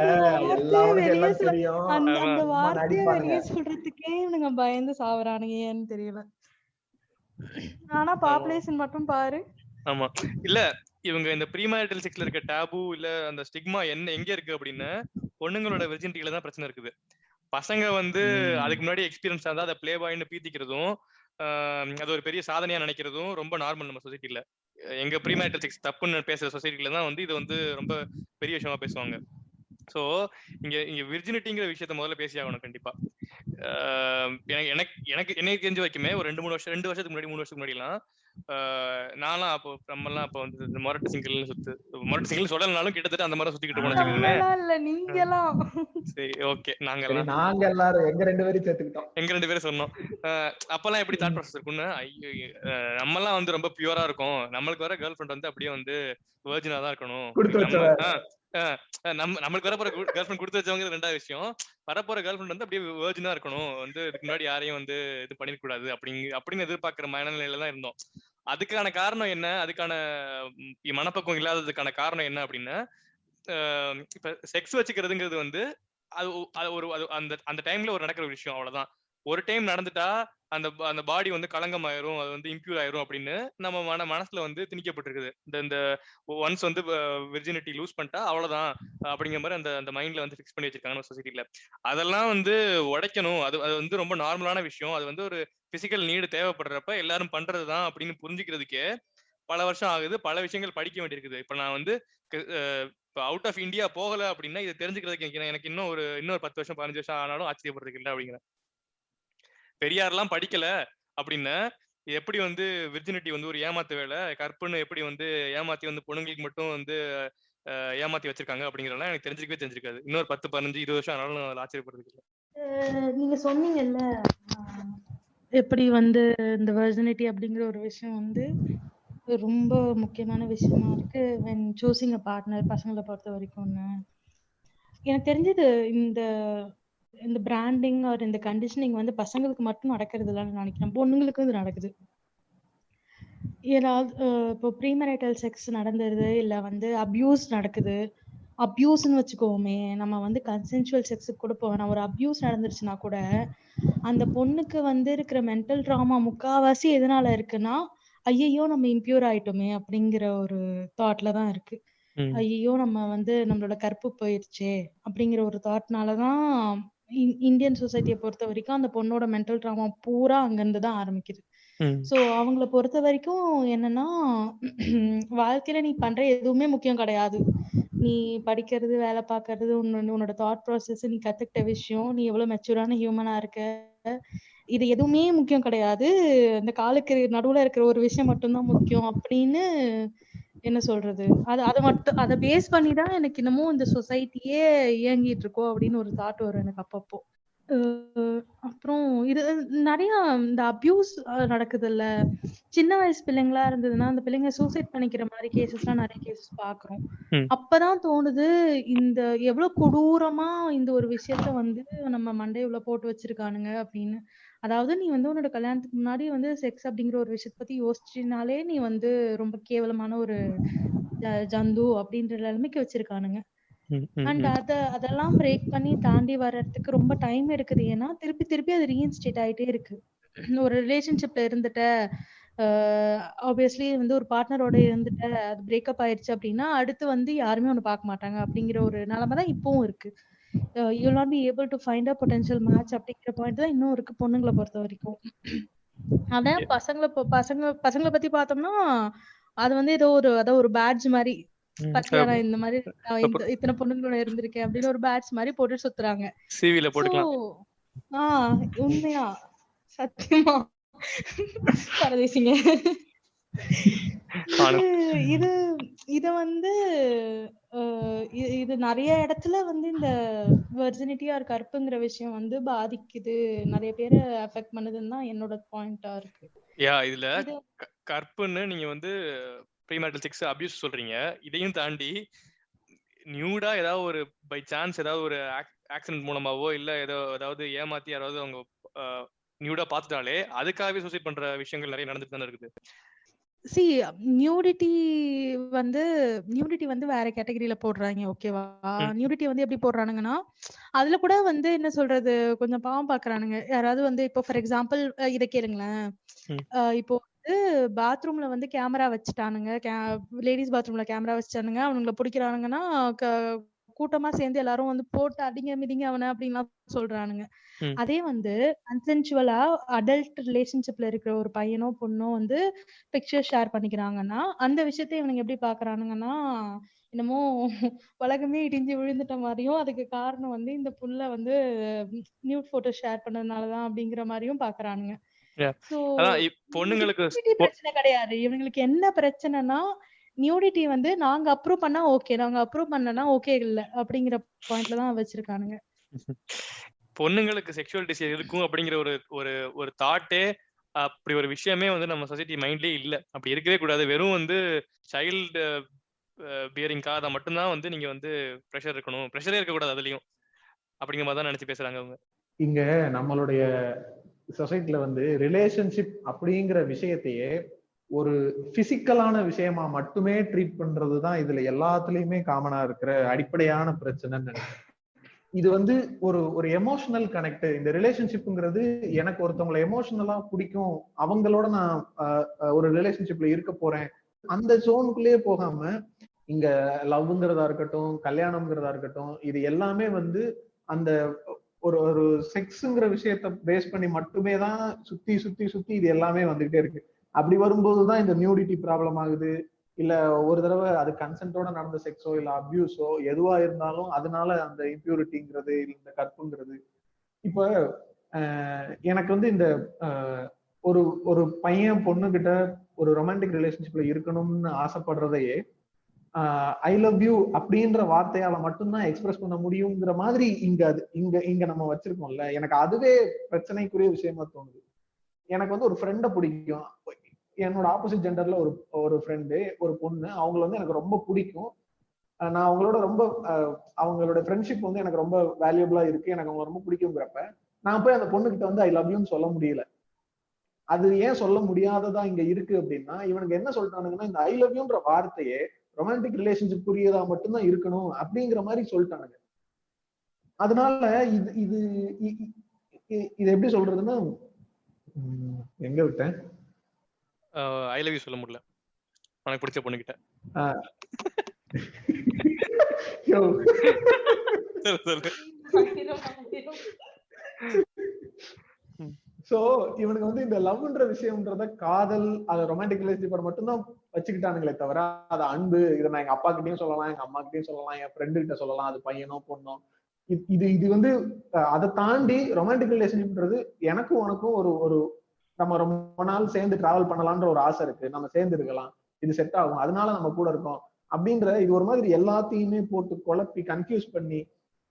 எல்லாருக்கும் எல்லாம் தெரியும். அந்த வார்த்தையை வெளியே சொல்றதுக்கே இவனுங்க பயந்து சாவறானுங்கன்னு தெரியல. ஆனா பாப்புலேஷன் மட்டும் பாரு. ஆமா, இல்ல இவங்க இந்த ப்ரீமேரிட்டல் செக்ஸ்ல இருக்க டாபு இல்ல அந்த ஸ்டிக்மா எங்க இருக்கு அப்படின்னா பொண்ணுங்களோட வெர்ஜினிட்டில தான் பிரச்சனை இருக்குது. பசங்க வந்து அதுக்கு முன்னாடி எக்ஸ்பீரியன்ஸ் ஆனா அதை பிளே பாய்னு பீத்திக்கிறதும் அது ஒரு பெரிய சாதனையா நினைக்கிறதும் ரொம்ப நார்மல் நம்ம சொசைட்டில. எங்க ப்ரீமேரிட்டல் செக்ஸ் தப்புன்னு பேசுற சொசைட்டில தான் வந்து இது வந்து ரொம்ப பெரிய விஷயமா பேசுவாங்க. சோ இங்க விர்ஜினிட்டிங்கிற விஷயத்த முதல்ல பேசி ஆகணும் கண்டிப்பா. எனக்கு தெரிஞ்ச வரைக்குமே ஒரு 2 வருஷத்துக்கு முன்னாடி 3 வருஷத்துக்கு முன்னாடி எல்லாம் நான்லாம் அப்போ நம்மலாம் அப்போ வந்து இந்த மொரட்டு சிங்கிள் சொல்லலனாலும் கிட்டத்தட்ட அந்த மாதிரி சுத்திக்கிட்டு போனோம். சரி ஓகே, நாங்க எல்லாரும் எங்க 2 பேரும் சொன்னோம். அப்பெல்லாம் எப்படி தாட் ப்ராசஸ் இருக்குன்னு, நம்மலாம் வந்து ரொம்ப பியூரா இருக்கும், நம்மளுக்கு வர கேர்ள் ஃப்ரெண்ட் வந்து அப்படியே வந்து வெர்ஜினா தான் இருக்கணும், நம்மளுக்கு வரப்போற கேர்ள் ஃப்ரெண்ட் கொடுத்து வச்சவங்க ரெண்டாவது விஷயம், வரப்போற கேர்ள் ஃப்ரெண்ட் வந்து அப்படியே வெர்ஜினா இருக்கணும், வந்து இதுக்கு முன்னாடி யாரையும் வந்து இது பண்ணிடக்கூடாது அப்படின்னு எதிர்பார்க்கிற மனநிலையில தான் இருந்தோம். அதுக்கான காரணம் என்ன, அதுக்கான மனப்பக்குவம் இல்லாததுக்கான காரணம் என்ன அப்படின்னா, இப்ப செக்ஸ் வச்சுக்கிறதுங்கிறது வந்து அது ஒரு அந்த டைம்ல ஒரு நடக்கிற விஷயம், அவ்வளவுதான். ஒரு டைம் நடந்துட்டா அந்த பாடி வந்து களங்கம் ஆயிரும், அது வந்து இம்பியூர் ஆயிரும் அப்படின்னு நம்ம மனசுல வந்து திணிக்கப்பட்டிருக்குது. இந்த ஒன்ஸ் வந்து விர்ஜினிட்டி லூஸ் பண்ணிட்டா அவ்வளவுதான் அப்படிங்கிற மாதிரி அந்த மைண்ட்ல வந்து ஃபிக்ஸ் பண்ணி வச்சிருக்காங்க சொசைட்டில. அதெல்லாம் வந்து உடைக்கணும். அது வந்து ரொம்ப நார்மலான விஷயம். அது வந்து ஒரு பிசிக்கல் நீடு தேவைப்படுறப்ப எல்லாரும் பண்றதுதான் அப்படின்னு புரிஞ்சுக்கிறதுக்கே பல வருஷம் ஆகுது, பல விஷயங்கள் படிக்க வேண்டியிருக்குது. இப்ப நான் வந்து இப்ப அவுட் ஆஃப் இந்தியா போகல அப்படின்னா இதை தெரிஞ்சுக்கிறதுக்கு எனக்கு இன்னொரு 10 வருஷம் 15 வருஷம் ஆனாலும் ஆச்சரியப்படுறதுக்கு இல்லை அப்படிங்கிறேன். பெரியார்லாம் படிக்கல அப்படின்னா எப்படி வந்து விர்ஜினிட்டி வந்து ஒரு ஏமாத்து வேலை, கற்புன்னு எப்படி வந்து ஏமாத்தி வந்து பொண்ணுங்களுக்கு மட்டும் வந்து ஏமாத்தி வச்சிருக்காங்க அப்படிங்கறதெல்லாம் எனக்கு தெரிஞ்சிருக்காது. இன்னொரு 10 15 20 வருஷம் ஆனாலும் அதுல ஆச்சரியப்படுறதுக்கு இல்லை. நீங்க சொன்னீங்கல்ல எப்படி வந்து இந்த வெர்ஜினிட்டி அப்படிங்கிற ஒரு விஷயம் வந்து ரொம்ப முக்கியமான விஷயமா இருக்கு when choosing a partner, பசங்களை பொறுத்த வரைக்கும்னு எனக்கு தெரிஞ்சது. இந்த பிராண்டிங் ஆர் இந்த கண்டிஷனிங் வந்து பசங்களுக்கு மட்டும் நடக்கிறது இல்லைன்னு நினைக்கிறேன், பொண்ணுங்களுக்கும் இது நடக்குது. ஏதாவது இப்போ ப்ரீமேரிட்டல் செக்ஸ் நடந்துருது, இல்லை வந்து அபியூஸ் நடக்குது. அபியூஸ்ன்னு வச்சுக்கோமே, நம்ம வந்து கன்சென்சுவல் செக்ஸுக்கு கூட போவேன். ஒரு அபியூஸ் நடந்துருச்சுன்னா கூட அந்த பொண்ணுக்கு வந்து இருக்கிற மென்டல் ட்ராமா முக்காவாசி எதனால இருக்குன்னா ஐயையோ நம்ம இம்பியூர் ஆயிட்டோமே அப்படிங்கிற ஒரு தாட்ல தான் இருக்கு. ஐயையோ நம்ம வந்து நம்மளோட கற்பு போயிருச்சே அப்படிங்கிற ஒரு தாட்னாலதான் இந்தியன் சொசைட்டியை பொறுத்த வரைக்கும் அந்த பொண்ணோட மென்டல் ட்ராமா பூரா அங்கிருந்து தான் ஆரம்பிக்குது. சோ அவங்கள பொறுத்த வரைக்கும் என்னன்னா வாழ்க்கையில நீ பண்ற எதுவுமே முக்கியம் கிடையாது. நீ படிக்கிறது, வேலை பார்க்கறது, உன்னோட தாட் ப்ராசஸ், நீ கத்துக்கிட்ட விஷயம், நீ எவ்வளவு மெச்சூரான ஹியூமனா இருக்க, இது எதுவுமே முக்கியம் கிடையாது. அந்த காலுக்கு நடுவுல இருக்கிற ஒரு விஷயம் மட்டும்தான் முக்கியம் அப்படின்னு என்ன சொல்றது, அதை மட்டும் அதை பேஸ் பண்ணிதான் எனக்கு இன்னமும் இந்த சொசைட்டியே இயங்கிட்டு இருக்கோம் அப்படின்னு ஒரு தாட் வரும் எனக்கு அப்பப்போ. அப்புறம் இது நிறைய இந்த அபியூஸ் நடக்குதுல்ல, சின்ன வயசு பிள்ளைங்களா இருந்ததுன்னா அந்த பிள்ளைங்க சூசைட் பண்ணிக்கிற மாதிரி கேசஸ் எல்லாம் நிறைய கேசஸ் பாக்குறோம். அப்பதான் தோணுது இந்த எவ்வளவு கொடூரமா இந்த ஒரு விஷயத்த வந்து நம்ம மண்டையுள்ள போட்டு வச்சிருக்கானுங்க அப்படின்னு. அதாவது நீ வந்து உன்னோட கல்யாணத்துக்கு முன்னாடி வந்து செக்ஸ் அப்படிங்கிற ஒரு விஷயத்த பத்தி யோசிச்சினாலே நீ வந்து ரொம்ப கேவலமான ஒரு ஜந்து அப்படின்ற நிலைமைக்கு வச்சிருக்கானுங்க. அண்ட் அதெல்லாம் பிரேக் பண்ணி தாண்டி வர்றதுக்கு ரொம்ப டைம் எடுக்குது. ஏன்னா திருப்பி திருப்பி அது ரீஇன்ஸ்டேட் ஆயிட்டே இருக்கு. ஒரு ரிலேஷன்ஷிப்ல இருந்துட்ட, ஆப்வியஸ்லி வந்து ஒரு பார்ட்னரோட இருந்துட்ட, அது பிரேக்கப் ஆயிடுச்சு அப்படின்னா அடுத்து வந்து யாருமே ஒண்ணு பார்க்க மாட்டாங்க அப்படிங்கிற ஒரு நிலைமை தான் இப்பவும் இருக்கு. You not be able to find a potential match அப்படிங்கிற பாயிண்ட் தான் இன்னும் இருக்கு பொண்ணுங்களை பொறுத்த வரைக்கும். அதான் பசங்களை பத்தி பார்த்தோம்னா அது வந்து ஏதோ ஒரு பேட்ஜ் மாதிரி, பத்தியா நான் இந்த மாதிரி இத்தனை பொண்ணுங்களோட இருந்திருக்கேன் அப்படின்னு ஒரு பேட்ஜ் மாதிரி போட்டு சுத்துறாங்க. சிவில போட்டுக்கலாம். உண்மையா சத்தியமா பரதேசிங்க. இது வந்து இது நிறைய இடத்துல வந்து இந்த வெர்ஜினிட்டி ஆர் கற்புங்கிற விஷயம் வந்து பாதிக்குது, நிறைய பேரை அஃபெக்ட் பண்ணுதுன்னு தான் என்னோட பாயிண்டா இருக்கு. இதுல கற்புன்னு நீங்க வந்து ப்ரீமேரிட்டல் செக்ஸ் அபியூஸ் சொல்றீங்க. இதையும் தாண்டி நியூடா ஏதாவது ஒரு பை சான்ஸ் ஏதாவது ஒரு ஆக்சிடென்ட் மூலமாவோ இல்ல ஏதாவது ஏமாத்தி யாராவது அவங்க நியூடா பார்த்துட்டாலே அதுக்காகவே சூசைட் பண்ற விஷயங்கள் நிறைய நடந்துட்டு தானே இருக்குது. நியூடிட்டி வந்து வேற கேட்டகரியில போடுறாங்க. ஓகேவா? நியூடிட்டி வந்து எப்படி போடுறானுங்கன்னா அதுல கூட வந்து என்ன சொல்றது, கொஞ்சம் பாவம் பாக்குறானுங்க. யாராவது வந்து இப்போ ஃபார் எக்ஸாம்பிள் இதை கேளுங்களேன். இப்போ வந்து பாத்ரூம்ல வந்து கேமரா வச்சுட்டானுங்க, லேடிஸ் பாத்ரூம்ல கேமரா வச்சுட்டானுங்க, அவனுங்களை பிடிக்கிறானுங்கன்னா கூட்டமா சேர்ந்து எல்லாரும் வந்து போட்டு அடிங்க மிதிங்க அவனை அப்படின்லாம் சொல்றானுங்க. அதே வந்து கன்சென்சுவலா அடல்ட் ரிலேஷன்ஷிப்ல இருக்கிற ஒரு பையனோ பொண்ணோ வந்து பிக்சர் ஷேர் பண்ணிக்கிறாங்கன்னா அந்த விஷயத்தை இவனுங்க எப்படி பாக்குறானுங்கன்னா என்னமோ உலகமே இடிஞ்சு விழுந்துட்ட மாதிரியும், அதுக்கு காரணம் வந்து இந்த புள்ள வந்து நியூட் போட்டோ ஷேர் பண்ணதுனாலதான் அப்படிங்கிற மாதிரியும் பாக்குறானுங்க. பொண்ணுங்களுக்கு பிரச்சனை கிடையாது. இவங்களுக்கு என்ன பிரச்சனைனா நியூடிட்டி வந்து நாங்க அப்ரூவ் பண்ணா ஓகே, நாங்க அப்ரூவ் பண்ணனா ஓகே இல்ல அப்படிங்கிற பாயிண்ட்ல தான் வச்சிருக்கானுங்க. பொண்ணுங்களுக்கு செக்ஷுவல் டிசைர் இருக்கும் அப்படிங்கிற ஒரு தாட்டே, அப்படி ஒரு விஷயமே வந்து நம்ம சொசைட்டி மைண்ட்லயே இல்ல. அப்படி இருக்கவே கூடாது. வெறும் வந்து சைல்டு பியரிங்காக மட்டும்தான் வந்து நீங்க வந்து ப்ரெஷர் இருக்கணும், ப்ரெஷரே இருக்க கூடாது அதுலயும் அப்படிங்கிற மாதிரி தான் நினைச்சு பேசுறாங்க அவங்க. இங்க நம்மளுடைய சொசைட்டில வந்து ரிலேஷன்ஷிப் அப்படிங்கிற விஷயத்தையே ஒரு பிசிக்கலான விஷயமா மட்டுமே ட்ரீட் பண்றதுதான் இதுல எல்லாத்துலயுமே காமனா இருக்கிற அடிப்படையான பிரச்சனைன்னு நினைக்கிறேன். இது வந்து ஒரு எமோஷனல் கனெக்ட். இந்த ரிலேஷன்ஷிப்ங்கிறது எனக்கு ஒருத்தவங்களை எமோஷனலா பிடிக்கும், அவங்களோட நான் ஒரு ரிலேஷன்ஷிப்ல இருக்க போறேன், அந்த ஜோனுக்குள்ளேயே போகாம இங்க லவ்ங்கிறதா இருக்கட்டும், கல்யாணம்ங்கிறதா இருக்கட்டும், இது எல்லாமே வந்து அந்த ஒரு செக்ஸ்ங்கிற விஷயத்த பேஸ் பண்ணி மட்டுமே தான் சுத்தி சுத்தி சுத்தி இது எல்லாமே வந்துகிட்டே இருக்கு. அப்படி வரும்போதுதான் இந்த நியூடிட்டி ப்ராப்ளம் ஆகுது. இல்ல ஒரு தடவை அது கன்சென்ட்டோட நடந்த செக்ஸோ இல்ல அபியூஸோ எதுவா இருந்தாலும் அதனால அந்த இம்பியூரிட்டிங்கிறது இல்ல இந்த கற்புங்கிறது. இப்ப எனக்கு வந்து இந்த ஒரு ஒரு பையன் பொண்ணு கிட்ட ஒரு ரொமான்டிக் ரிலேஷன்ஷிப்ல இருக்கணும்னு ஆசைப்படுறதையே ஐ லவ் யூ அப்படின்ற வார்த்தையால மட்டும்தான் எக்ஸ்பிரஸ் பண்ண முடியுங்கிற மாதிரி இங்க நம்ம வச்சிருக்கோம்ல. எனக்கு அதுவே பிரச்சனைக்குரிய விஷயமா தோணுது. எனக்கு வந்து ஒரு ஃப்ரெண்டை பிடிக்கும், என்னோட ஆப்போசிட் ஜெண்டர்ல ஒரு ஃப்ரெண்டு, ஒரு பொண்ணு, அவங்களை வந்து எனக்கு ரொம்ப பிடிக்கும். நான் அவங்களோட ரொம்ப அவங்களோட ஃப்ரெண்ட்ஷிப் வந்து எனக்கு ரொம்ப வேல்யூபிளா இருக்கு, எனக்கு அவங்க ரொம்ப பிடிக்குங்கிறப்ப நான் போய் அந்த பொண்ணுகிட்ட வந்து ஐ லவ் யூன்னு சொல்ல முடியல. அது ஏன் சொல்ல முடியாததா இங்க இருக்கு அப்படின்னா, இவனுக்கு என்ன சொல்லிட்டானுங்கன்னா இந்த ஐ லவ் யூன்ற வார்த்தையே ரொமான்டிக் ரிலேஷன்ஷிப் புரியதா மட்டும்தான் இருக்கணும் அப்படிங்கிற மாதிரி சொல்லிட்டானுங்க. அதனால இது இது இது எப்படி சொல்றதுன்னா, எங்க விட்டேன், ஐ லவ் யூ சொல்ல முடியல உனக்கு பிடிச்ச பொண்ணுகிட்ட. யோ. சொல்லு. சோ இவனுக்கு வந்து இந்த லவ்ன்ற விஷயம்ன்றத காதல் அது ரொமான்டிக் ரிலேஷன்ஷிப் மட்டும்தான் வச்சுக்கிட்டானுங்களே தவிர அது அன்பு, இதை நான் எங்க அப்பா கிட்டயும் சொல்லலாம், எங்க அம்மா கிட்டயும் சொல்லலாம், என் ஃப்ரெண்டு கிட்ட சொல்லலாம், அது பையனோ பொண்ணோ, இது வந்து அதை தாண்டி ரொமான்டிக் ரிலேஷன்ஷிப்ன்றது எனக்கும் உனக்கும் ஒரு ஒரு நம்ம ரொம்ப நாள் சேர்ந்து டிராவல் பண்ணலாம்ன்ற ஒரு ஆசை இருக்கு, நம்ம சேர்ந்து இருக்கலாம், இது செட் ஆகும், அதனால நம்ம கூட இருக்கோம் அப்படின்ற இது ஒரு மாதிரி எல்லாத்தையுமே போட்டு குழப்பி கன்ஃபியூஸ் பண்ணி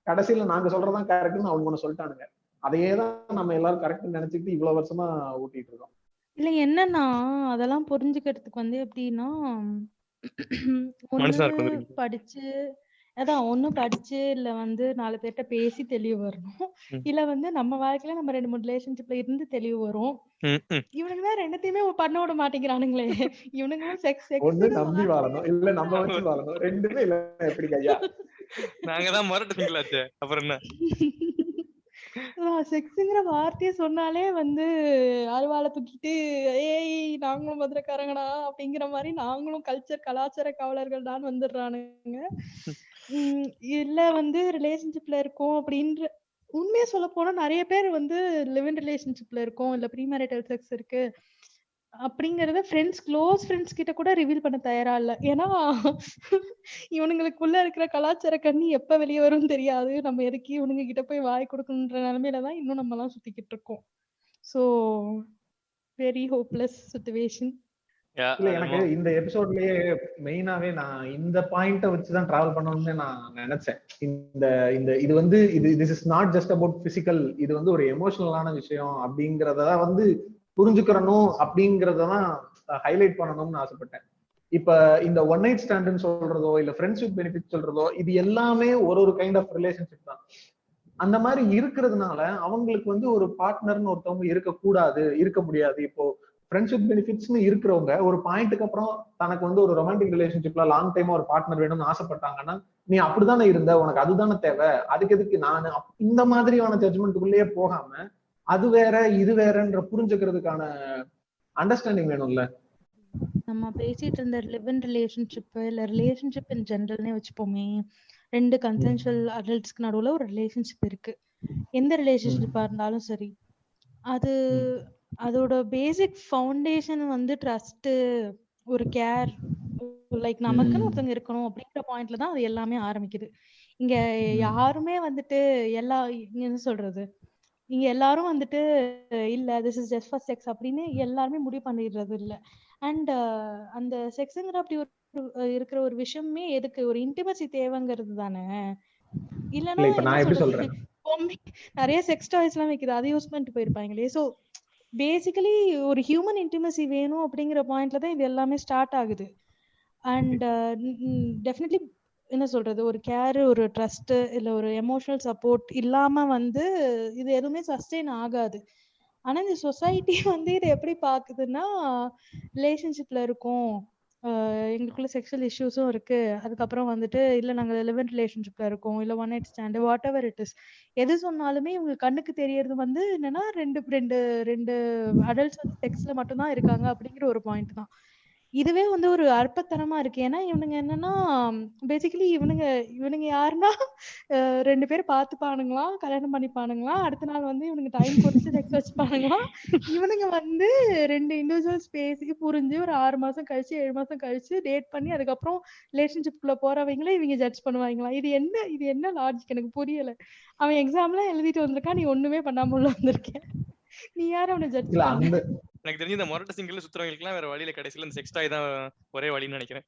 கடைசியில நாங்க சொல்றதான் கரெக்ட்னு அவங்க ஒண்ணு சொல்லிட்டானுங்க. அதையே தான் நம்ம எல்லாரும் கரெக்ட்னு நினைச்சுக்கிட்டு இவ்வளவு வருஷமா ஊட்டிட்டு இருக்கோம். இல்ல என்னன்னா அதெல்லாம் புரிஞ்சுக்கிறதுக்கு வந்து எப்படின்னா மனுஷனா ஒண்ணு இருக்கும். படிச்சு ஒண்ணு படிச்சு இல்ல வந்து 4 பேர்ட்ட பேசி தெளிவு வரணும், இல்ல வந்து நம்ம வாழ்க்கையில நம்ம 2-3 ரிலேஷன்ஷிப்ல இருந்து தெளிவு வரும். இவனுங்க ரெண்டுத்தையுமே பண்ண விட மாட்டேங்கிறானுங்களே. இவனுங்களும் செக்ஸ் ஒண்ணு நம்பி வாழணும், இல்ல நம்ம வச்சு வாழணும், ரெண்டுமே இல்ல எப்படி கையா? நாங்கதான் மரட்டு சிங்களாச்சே, அப்புறம் என்ன? செக்ஸ்ங்கிற வார்த்தையை சொன்னாலே வந்து அருவாளை தூக்கிட்டு ஏய் நாங்களும் மதுரைக்காரங்கடா அப்படிங்கிற மாதிரி நாங்களும் கலாச்சார காவலர்கள் தான் வந்துடுறானுங்க. இல்ல வந்து ரிலேஷன்ஷிப்ல இருக்கோம் அப்படின்ற உண்மையா சொல்ல போனா நிறைய பேர் வந்து லிவ் இன் ரிலேஷன்ஷிப்ல இருக்கோம், இல்ல ப்ரீமேரிட்டல் செக்ஸ் இருக்கு அப்படிங்கறத க்ளோஸ் ஃப்ரெண்ட்ஸ் கிட்ட கூட ரிவீல் பண்ண தயாரா இல்ல. ஏன்னா இவனுங்களுக்குள்ள இருக்கிற கலாச்சார கண்ணி எப்ப வெளியே வரும்னு தெரியாது, நம்ம எதுக்கு இவனுங்க கிட்ட போய் வாய் கொடுக்கணுன்ற நிலைமையிலதான் இன்னும் நம்ம எல்லாம் சுத்திக்கிட்டு இருக்கோம். So very hopeless situation. இல்ல எனக்கு இந்த எபிசோட்லயே மெயினாவே நான் இந்த பாயிண்ட வச்சுதான் டிராவல் பண்ணணும்னு நான் நினைச்சேன். இந்த இந்த இது வந்து this is not just about physical, இது வந்து ஒரு எமோஷனலான விஷயம் அப்படிங்கறத வந்து புரிஞ்சுக்கிறணும் அப்படிங்கறதான் ஹைலைட் பண்ணணும்னு ஆசைப்பட்டேன். இப்ப இந்த ஒன் நைட் ஸ்டாண்டுன்னு சொல்றதோ இல்ல ஃப்ரெண்ட்ஷிப் பெனிஃபிட் சொல்றதோ இது எல்லாமே ஒரு கைண்ட் ஆஃப் ரிலேஷன்ஷிப் தான். அந்த மாதிரி இருக்கிறதுனால அவங்களுக்கு வந்து ஒரு பார்ட்னர்னு ஒருத்தவங்க இருக்க முடியாது. இப்போ ஃப்ரெண்ட்ஷிப் பெனிஃபிட்ஸ்னு இருக்கிறவங்க ஒரு பாயிண்ட்டுக்கு அப்புறம் தனக்கு வந்து ஒரு ரொமான்டிக் ரிலேஷன்ஷிப்ல லாங் டைமா ஒரு பார்ட்னர் வேணும்னு ஆசைப்பட்டாங்கன்னா நீ அப்படித்தானே இருந்த, உனக்கு அதுதானே தேவை, அதுக்கு எதுக்கு நான் இந்த மாதிரியான ஜட்ஜ்மெண்ட்டுக்குள்ளேயே போகாம அது வேற இது வேறன்ற புரிஞ்சுக்கிறதுக்கான அண்டர்ஸ்டாண்டிங் வேணும்ல. நம்ம பேசிட்டு இருந்த லிவ் இன் ரிலேஷன்ஷிப் இல்ல ரிலேஷன்ஷிப் இன் ஜெனரல்னே வச்சுப்போமே, 2 கன்சென்சுவல் அடல்ட்ஸ்க்கு நடுவுல ஒரு ரிலேஷன்ஷிப் இருக்கு. எந்த ரிலேஷன்ஷிப்பா இருந்தாலும் சரி, அதோட பேசிக் ஃபவுண்டேஷன் வந்து ட்ரஸ்ட், ஒரு கேர், லைக் நமக்குன்னு ஒருத்தவங்க இருக்கணும் அப்படிங்கிற பாயிண்ட்ல தான் அது எல்லாமே ஆரம்பிக்குது. இங்க யாருமே வந்துட்டு என்ன சொல்றது, இங்க எல்லாரும் வந்துட்டு இல்ல this is just for sex அப்படின்னு எல்லாருமே முடிவு பண்ணிடுறது இல்ல. அண்ட் அந்த செக்ஸ்ங்கிற அப்படி ஒரு இருக்கிற ஒரு விஷயமே எதுக்கு, ஒரு இன்டிமசி தேவைங்கிறது தானே. இல்லன்னா என்ன சொல்றது, நிறைய செக்ஸ் டாய்ஸ் எல்லாம் வைக்குது, அதை யூஸ் பண்ணிட்டு போயிருப்பாங்களே. சோ பேசிக்கலி ஒரு ஹியூமன் இன்டிமசி வேணும் அப்படிங்கிற பாயிண்ட்ல தான் இது எல்லாமே ஸ்டார்ட் ஆகுது. அண்ட் டெஃபினெட்லி என்ன சொல்றது, ஒரு கேர், ஒரு ட்ரஸ்ட் இல்ல ஒரு எமோஷனல் சப்போர்ட் இல்லாம வந்து இது எதுவுமே சஸ்டெயின் ஆகாது. ஆனா இந்த சொசைட்டி வந்து இதை எப்படி பாக்குதுன்னா, ரிலேஷன்ஷிப்ல இருக்கும், எங்களுக்குள்ள செக்ஷுவல் இஷ்யூஸும் இருக்கு, அதுக்கப்புறம் வந்துட்டு இல்ல நாங்க லிவ் இன் ரிலேஷன்ஷிப்ல இருக்கோம், இல்ல one night stand, what ever it is, எது சொன்னாலுமே இவங்க கண்ணுக்கு தெரியறது வந்து என்னன்னா ரெண்டு அடல்ட்ஸ் வந்து செக்ஸ்ல மட்டும்தான் இருக்காங்க அப்படிங்கிற ஒரு பாயிண்ட் தான். இதுவே வந்து ஒரு அற்பத்தனமா இருக்கு. ஏன்னா இவனுங்க என்னன்னா பேசிக்கலி இவனுங்க யாருன்னா 2 பேர் பாத்துப்பானுங்களாம், கல்யாணம் பண்ணிப்பானுங்களாம், அடுத்த நாள் வந்து இவனுங்க டைம் குறிச்சு செக்ஸ் வச்சுப்பானுங்களாம். இவனுங்க வந்து 2 இண்டிவிஜுவல்ஸ் பேசி புரிஞ்சு ஒரு 6 மாசம் கழிச்சு 7 மாசம் கழிச்சு டேட் பண்ணி அதுக்கப்புறம் ரிலேஷன்ஷிப்குள்ள போறவங்களே இவங்க ஜட்ஜ் பண்ணுவாங்களாம். இது என்ன லாஜிக் எனக்கு புரியல. அவன் எக்ஸாம்லாம் எழுதிட்டு வந்திருக்கான், நீ ஒண்ணுமே பண்ணாம உள்ள வந்திருக்கேன், நீ யாரும் அவனை ஜட்ஜ் பண்ண? எனக்கு தெரிஞ்சு இந்த மொரட்ட சிங்கிள் சுத்துறவங்களுக்கு எல்லாம் வேற வழியில கடைசியில இந்த செக்ஸ் டாய் தான் ஒரே வழின்னு நினைக்கிறேன்.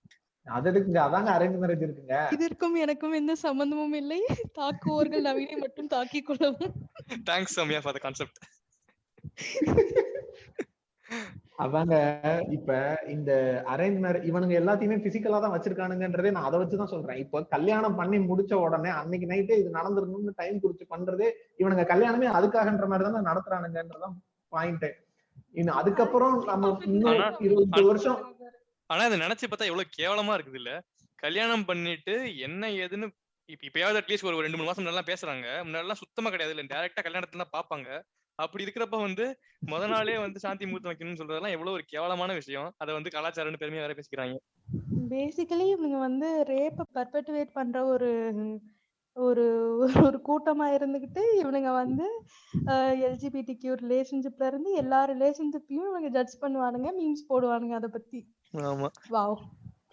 அதாங்க அரேஞ்ச் மேரேஜ் இருக்குங்க. இதற்கும் எனக்கும் எந்த சம்பந்தமும் இல்லை, தாக்குவோர்கள் நவீனை மட்டும் தாக்கிக் கொள்ளவும். Thanks Soumya for the concept. அதாங்க இப்ப இந்த அரேஞ்ச் மேரேஜ் இவனுங்க எல்லாத்தையுமே பிசிக்கலா தான் வச்சிருக்கானுங்கன்றதே நான் அதை வச்சுதான் சொல்றேன். இப்ப கல்யாணம் பண்ணி முடிச்ச உடனே அன்னைக்கு நைட்டே இது நடந்துடணும்னு டைம் குறிச்சு பண்றதே இவனுங்க கல்யாணமே அதுக்காகன்ற மாதிரி தானே நடத்துறானுங்கன்றதான் பாயிண்ட். இன்னும் அதுக்கப்புறம் நம்ம இன்னும் 20 வருஷம் ஆனா அதை நினைச்சு பார்த்தா எவ்வளவு கேவலமா இருக்குது இல்ல. கல்யாணம் பண்ணிட்டு என்ன ஏதுன்னு இப்பயாவது அட்லீஸ்ட் ஒரு 2-3 மாசம் நல்லா பேசுறாங்க, முன்னாடி எல்லாம் சுத்தமா கிடையாது இல்ல, டைரக்டா கல்யாணத்துல தான் பாப்பாங்க. அப்படி இருக்கிறப்ப வந்து முத நாளே வந்து சாந்தி முகூர்த்தம் வைக்கணும்னு சொல்றதெல்லாம் எவ்வளவு ஒரு கேவலமான விஷயம். அதை வந்து கலாச்சாரம்னு பெருமையா வேற பேசிக்கிறாங்க. பேசிக்கலி இவங்க வந்து ரேப்ப பர்பெட்டுவேட் பண்ற ஒரு ஒரு ஒரு கூட்டமா இருந்துகிட்டு இவனுங்க வந்து எல்ஜிபிடிக்யூ ரிலேஷன்ஷிப்ல இருந்து எல்லா ரிலேஷன்ஷிப்பையும் இவங்க ஜட்ஜ் பண்ணுவானுங்க, மீம்ஸ் போடுவானுங்க அதை பத்தி. ஆமா, வாவ்,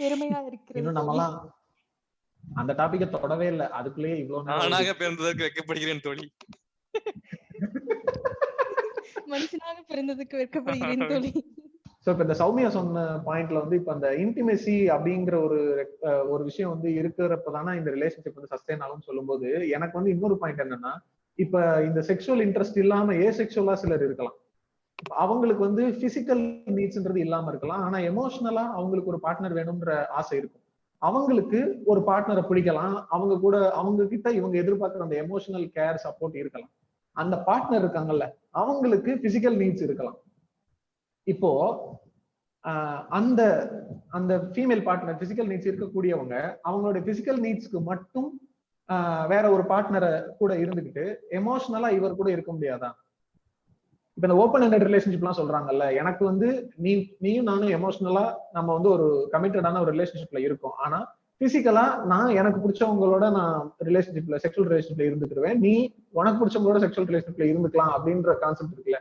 பெருமையா இருக்கிறது. இன்னும் நம்மலாம் அந்த டாபிக்க தொடவே இல்ல, அதுக்குள்ளேயே இவ்வளவு நேரம் நானாக பிறந்ததற்கு வைக்கப்படுகிறேன் தோழி. மனுஷனாக பிறந்ததுக்கு வெட்கப்படுகிறேன் தோழி. சோ இப்ப இந்த சௌமியா சொன்ன பாயிண்ட்ல வந்து இப்ப அந்த இன்டிமெசி அப்படிங்கிற ஒரு விஷயம் வந்து இருக்கிறப்பதானே இந்த ரிலேஷன்ஷிப் வந்து சஸ்டெயின் ஆகும்னு சொல்லும்போது எனக்கு வந்து இன்னொரு பாயிண்ட் என்னன்னா, இப்ப இந்த செக்ஷுவல் இன்ட்ரெஸ்ட் இல்லாம ஏசெக்சுவலா சிலர் இருக்கலாம். அவங்களுக்கு வந்து பிசிக்கல் நீட்ஸ்ன்றது இல்லாம இருக்கலாம், ஆனா எமோஷனலா அவங்களுக்கு ஒரு பார்ட்னர் வேணும்ன்ற ஆசை இருக்கும். அவங்களுக்கு ஒரு பார்ட்னரை பிடிக்கலாம், அவங்க கிட்ட இவங்க எதிர்பார்க்கிற அந்த எமோஷனல் கேர் சப்போர்ட் இருக்கலாம். அந்த பார்ட்னர் இருக்காங்கல்ல, அவங்களுக்கு பிசிக்கல் நீட்ஸ் இருக்கலாம். இப்போ அந்த அந்த ஃபீமேல் பார்ட்னர் பிசிக்கல் நீட்ஸ் இருக்கக்கூடியவங்க அவங்களுடைய பிசிக்கல் நீட்ஸ்க்கு மட்டும் வேற ஒரு பார்ட்னரை கூட இருந்துகிட்டு எமோஷனலா இவர் கூட இருக்க முடியாதா? இப்ப இந்த ஓப்பன் ஹெண்டட் ரிலேஷன்ஷிப் எல்லாம் சொல்றாங்கல்ல, எனக்கு வந்து நீயும் நானும் எமோஷனலா நம்ம வந்து ஒரு கமிட்டடான ஒரு ரிலேஷன்ஷிப்ல இருக்கோம், ஆனா பிசிக்கலா நான் எனக்கு பிடிச்சவங்களோட நான் ரிலேஷன்ஷிப்ல செக்ஷுவல் ரிலேஷன்ஷிப்ல இருந்துக்கிடுவேன், நீ உனக்கு பிடிச்சவங்களோட செக்ஷுவல் ரிலேஷன்ஷிப்ல இருந்துக்கலாம் அப்படின்ற கான்செப்ட் இருக்குல்ல,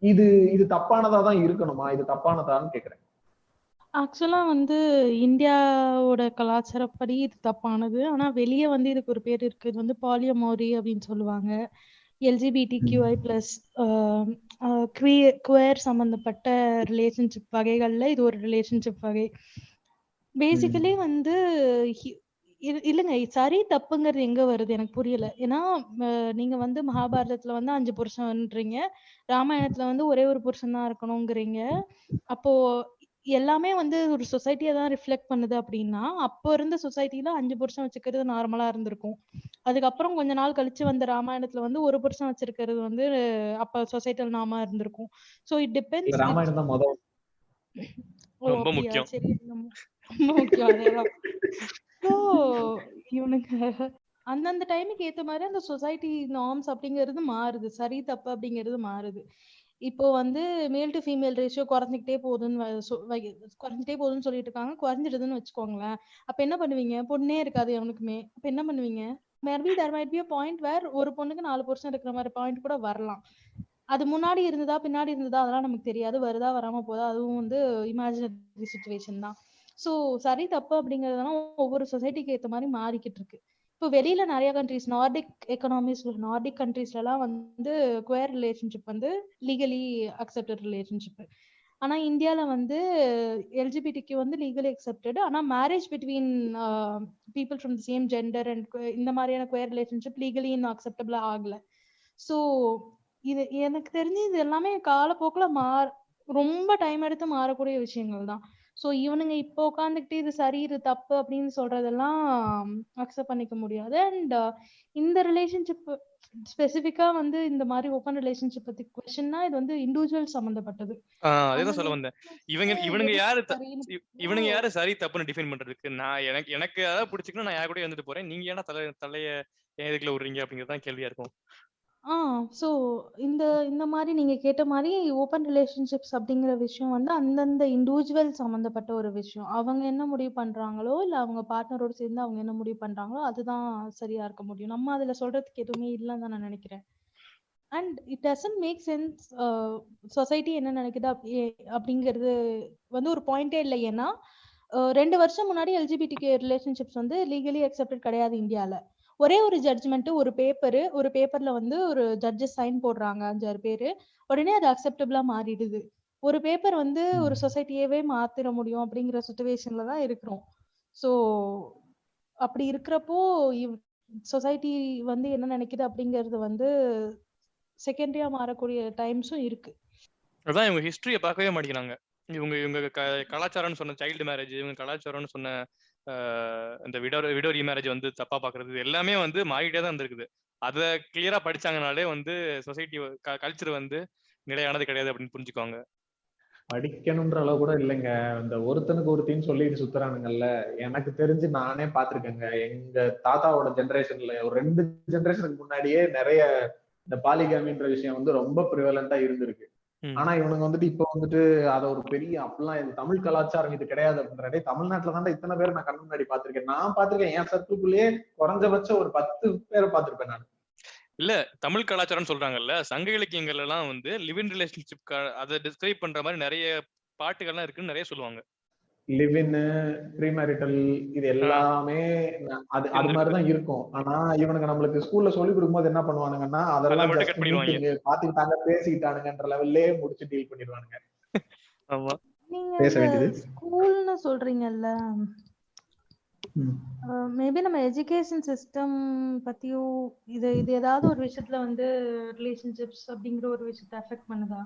இது தப்பானதா தான் இருக்கணுமா? இது தப்பானதான்னு கேக்குறேன். ஆக்சுவலா வந்து இந்தியாவோட கலாச்சாரப்படி இது தப்பானது. ஆனா வெளியே வந்து இதுக்கு ஒரு பேர் இருக்கு. இது வந்து பாலியமோரி அப்படின்னு சொல்லுவாங்க. எல்ஜிபிடிக்யூஐ பிளஸ் குவேர் சம்பந்தப்பட்ட ரிலேஷன்ஷிப் வகைகள்ல இது ஒரு ரிலேஷன்ஷிப் வகை. பேசிக்கலி வந்து இல்லைங்க, சரி தப்புங்கிறது எங்க வருது எனக்கு புரியல. ஏன்னா நீங்க வந்து மகாபாரதத்துல வந்து 5 புருஷன்றீங்க, ராமாயணத்துல வந்து ஒரே ஒரு புருஷன் தான் இருக்கணுங்கிறீங்க. அப்போ எல்லாமே வந்து ஒரு சொசைட்டியை தான் ரிஃப்ளெக்ட் பண்ணுது அப்படின்னா, அப்போ இருந்த சொசைட்டில 5 புருஷன் வச்சுக்கிறது நார்மலா இருந்திருக்கும். அதுக்கப்புறம் கொஞ்ச நாள் கழிச்சு வந்த ராமாயணத்துல வந்து ஒரு புருஷன் வச்சிருக்கிறது வந்து அப்ப சொசைட்டில நாம இருந்திருக்கும். So it depends. ராமாயணம் தான் முதல். ரொம்ப முக்கியம். சரி, ரொம்ப முக்கியம். அதேதான். ஸோ இவனுங்க அந்தந்த டைமுக்கு ஏத்த மாதிரி அந்த சொசைட்டி நார்ம்ஸ் அப்படிங்கிறது மாறுது, சரி தப்பு அப்படிங்கிறது மாறுது. இப்போ வந்து மேல் டு ஃபீமேல் ரேஷியோ குறைஞ்சிக்கிட்டே போகுதுன்னு சொல்லிட்டு இருக்காங்க. குறைஞ்சிடுதுன்னு வச்சுக்கோங்களேன். அப்ப என்ன பண்ணுவீங்க? பொண்ணே இருக்காது எவனுக்குமே. அப்ப என்ன பண்ணுவீங்க? Maybe there might be a point where ஒரு பொண்ணுக்கு 4% இருக்கிற மாதிரி பாயிண்ட் கூட வரலாம். அது முன்னாடி இருந்ததா பின்னாடி இருந்ததா அதெல்லாம் நமக்கு தெரியாது. வருதா வராம போதா அதுவும் வந்து இமேஜினரி சிச்சுவேஷன் தான். ஸோ சரி தப்பு அப்படிங்கறதெல்லாம் ஒவ்வொரு சொசைட்டிக்கு ஏற்ற மாதிரி மாறிக்கிட்டு இருக்கு. இப்போ வெளியில நிறைய கண்ட்ரிஸ், நார்டிக் கண்ட்ரீஸ்ல எல்லாம் வந்து குவேர் ரிலேஷன்ஷிப் வந்து லீகலி அக்செப்டட் ரிலேஷன்ஷிப். ஆனா இந்தியால வந்து எல்ஜிபிடிக்கு வந்து லீகலி அக்செப்டட், ஆனா marriage between people from the same gender and இந்த மாதிரியான குவேர் ரிலேஷன்ஷிப் லீகலி இன்னும் அக்செப்டபிளா ஆகல. ஸோ இது எனக்கு தெரிஞ்சு இது எல்லாமே காலப்போக்கில் ரொம்ப டைம் எடுத்து மாறக்கூடிய விஷயங்கள் தான். ஸோ இவனுங்க இப்போ உட்காந்துக்கிட்டு இது சரி இது தப்பு அப்படின்னு சொல்றதெல்லாம் அக்செப்ட் பண்ணிக்க முடியாது. அண்ட் இந்த ரிலேஷன்ஷிப் ஸ்பெசிஃபிக்கா வந்து இந்த மாதிரி ஓப்பன் ரிலேஷன்ஷிப் பத்தி கொஸ்டின்னா இது வந்து இண்டிவிஜுவல் சம்பந்தப்பட்டது. அதேதான் சொல்ல வந்தேன். இவனுங்க யாரு சரி தப்புன்னு டிஃபைன் பண்றதுக்கு? நான் எனக்கு ஏதாவது பிடிச்சிக்கணும், நான் யார் கூட வந்துட்டு போறேன், நீங்க ஏன்னா தலைய எதுக்குள்ள விடுறீங்க அப்படிங்கறதான் கேள்வியா இருக்கும். ஸோ இந்த மாதிரி நீங்க கேட்ட மாதிரி ஓப்பன் ரிலேஷன்ஷிப்ஸ் அப்படிங்கிற விஷயம் வந்து அந்தந்த இண்டிவிஜுவல் சம்மந்தப்பட்ட ஒரு விஷயம். அவங்க என்ன முடிவு பண்றாங்களோ இல்ல அவங்க பார்ட்னரோட சேர்ந்து அவங்க என்ன முடிவு பண்றாங்களோ அதுதான் சரியா இருக்க முடியும். நம்ம அதுல சொல்றதுக்கு எதுவுமே இல்லைன்னு தான் நான் நினைக்கிறேன். And it doesn't make sense. Society என்ன நினைக்குது அப்படிங்கிறது வந்து ஒரு பாயிண்டே இல்லை. ஏன்னா 2 வருஷம் முன்னாடி எல்ஜிபிடிக்கு ரிலேஷன்ஷிப்ஸ் வந்து லீகலி அக்செப்டட் கிடையாது இந்தியால. ஒரே ஒரு ஜட்ஜ்மெண்ட், ஒரு பேப்பர்ல வந்து ஒரு ஜட்ஜஸ் சைன் போடுறாங்க 5-6 பேரு, உடனே அது அக்செப்டபிளா மாறிடுது. ஒரு பேப்பர் வந்து ஒரு சொசைட்டியவே மாத்திர முடியும் அப்படிங்கிற சிச்சுவேஷன்ல தான் இருக்கிறோம். ஸோ அப்படி இருக்கிறப்போ சொசைட்டி வந்து என்ன நினைக்குது அப்படிங்கிறது வந்து செகண்டரியா மாறக்கூடிய டைம்ஸும் இருக்கு. அதான் இவங்க ஹிஸ்டரியை பார்க்கவே மாட்டேங்கிறாங்க. இவங்க கலாச்சாரம்னு சொன்ன சைல்டு மேரேஜ், இவங்க கலாச்சாரம்னு சொன்ன இந்த விடோ ரீமேரேஜ் வந்து தப்பா பாக்குறது எல்லாமே வந்து மாறிட்டே தான் இருந்திருக்குது. அதை கிளியரா படிச்சாங்கனாலே வந்து சொசைட்டி கல்ச்சர் வந்து நிலையானது கிடையாது அப்படின்னு புரிஞ்சுக்குவாங்க. படிக்கணும்ன்ற அளவு கூட இல்லைங்க. இந்த ஒருத்தனுக்கு ஒருத்தின்னு சொல்லிட்டு சுத்துறானுங்கல்ல, எனக்கு தெரிஞ்சு நானே பாத்திருக்கேங்க. எங்க தாத்தாவோட ஜெனரேஷன்ல ஒரு 2 ஜெனரேஷனுக்கு முன்னாடியே நிறைய இந்த பாலிகாமின்ற விஷயம் வந்து ரொம்ப ப்ரிவலண்டா இருந்திருக்கு. ஆனா இவனுங்க வந்துட்டு இப்ப வந்துட்டு அத ஒரு பெரிய அப்படிலாம் இது தமிழ் கலாச்சாரம் இது கிடையாது அப்படின்றதே, தமிழ்நாட்டுல தான் இத்தனை பேர் நான் கண்ணு முன்னாடி பாத்திருக்கேன். நான் பாத்திருக்கேன் என் சர்க்கிள்குள்ளேயே குறைஞ்சபட்சம் ஒரு 10 பேரை பாத்திருப்பேன் நான். இல்ல தமிழ் கலாச்சாரம் சொல்றாங்கல்ல, சங்க இலக்கியங்கள் எல்லாம் வந்து லிவ் இன் ரிலேஷன்ஷிப் அதை டிஸ்கிரைப் பண்ற மாதிரி நிறைய பாட்டுகள்லாம் இருக்குன்னு நிறைய சொல்லுவாங்க. லிவ் இன், ப்ரீமேரிட்டல், இது எல்லாமே அது மாதிரிதான் இருக்கும். ஆனா இவனுங்க நம்மளுக்கு ஸ்கூல்ல சொல்லி கொடுக்கும்போது என்ன பண்ணுவானுங்கன்னா அதெல்லாம் பாத்துக்கிட்டாங்க பேசிக்கிட்டானுங்கன்ற லெவல்லே முடிச்சு டீல் பண்ணிடுவானுங்க. ஆமா, பேச வேண்டியது ஸ்கூல்னு சொல்றீங்கல்ல, மேபி நம்ம எஜுகேஷன் சிஸ்டம் பத்தியும் இது ஏதாவது ஒரு விஷயத்துல வந்து ரிலேஷன்ஷிப்ஸ் அப்படிங்கிற ஒரு விஷயத்தை அஃபெக்ட் பண்ணுதா?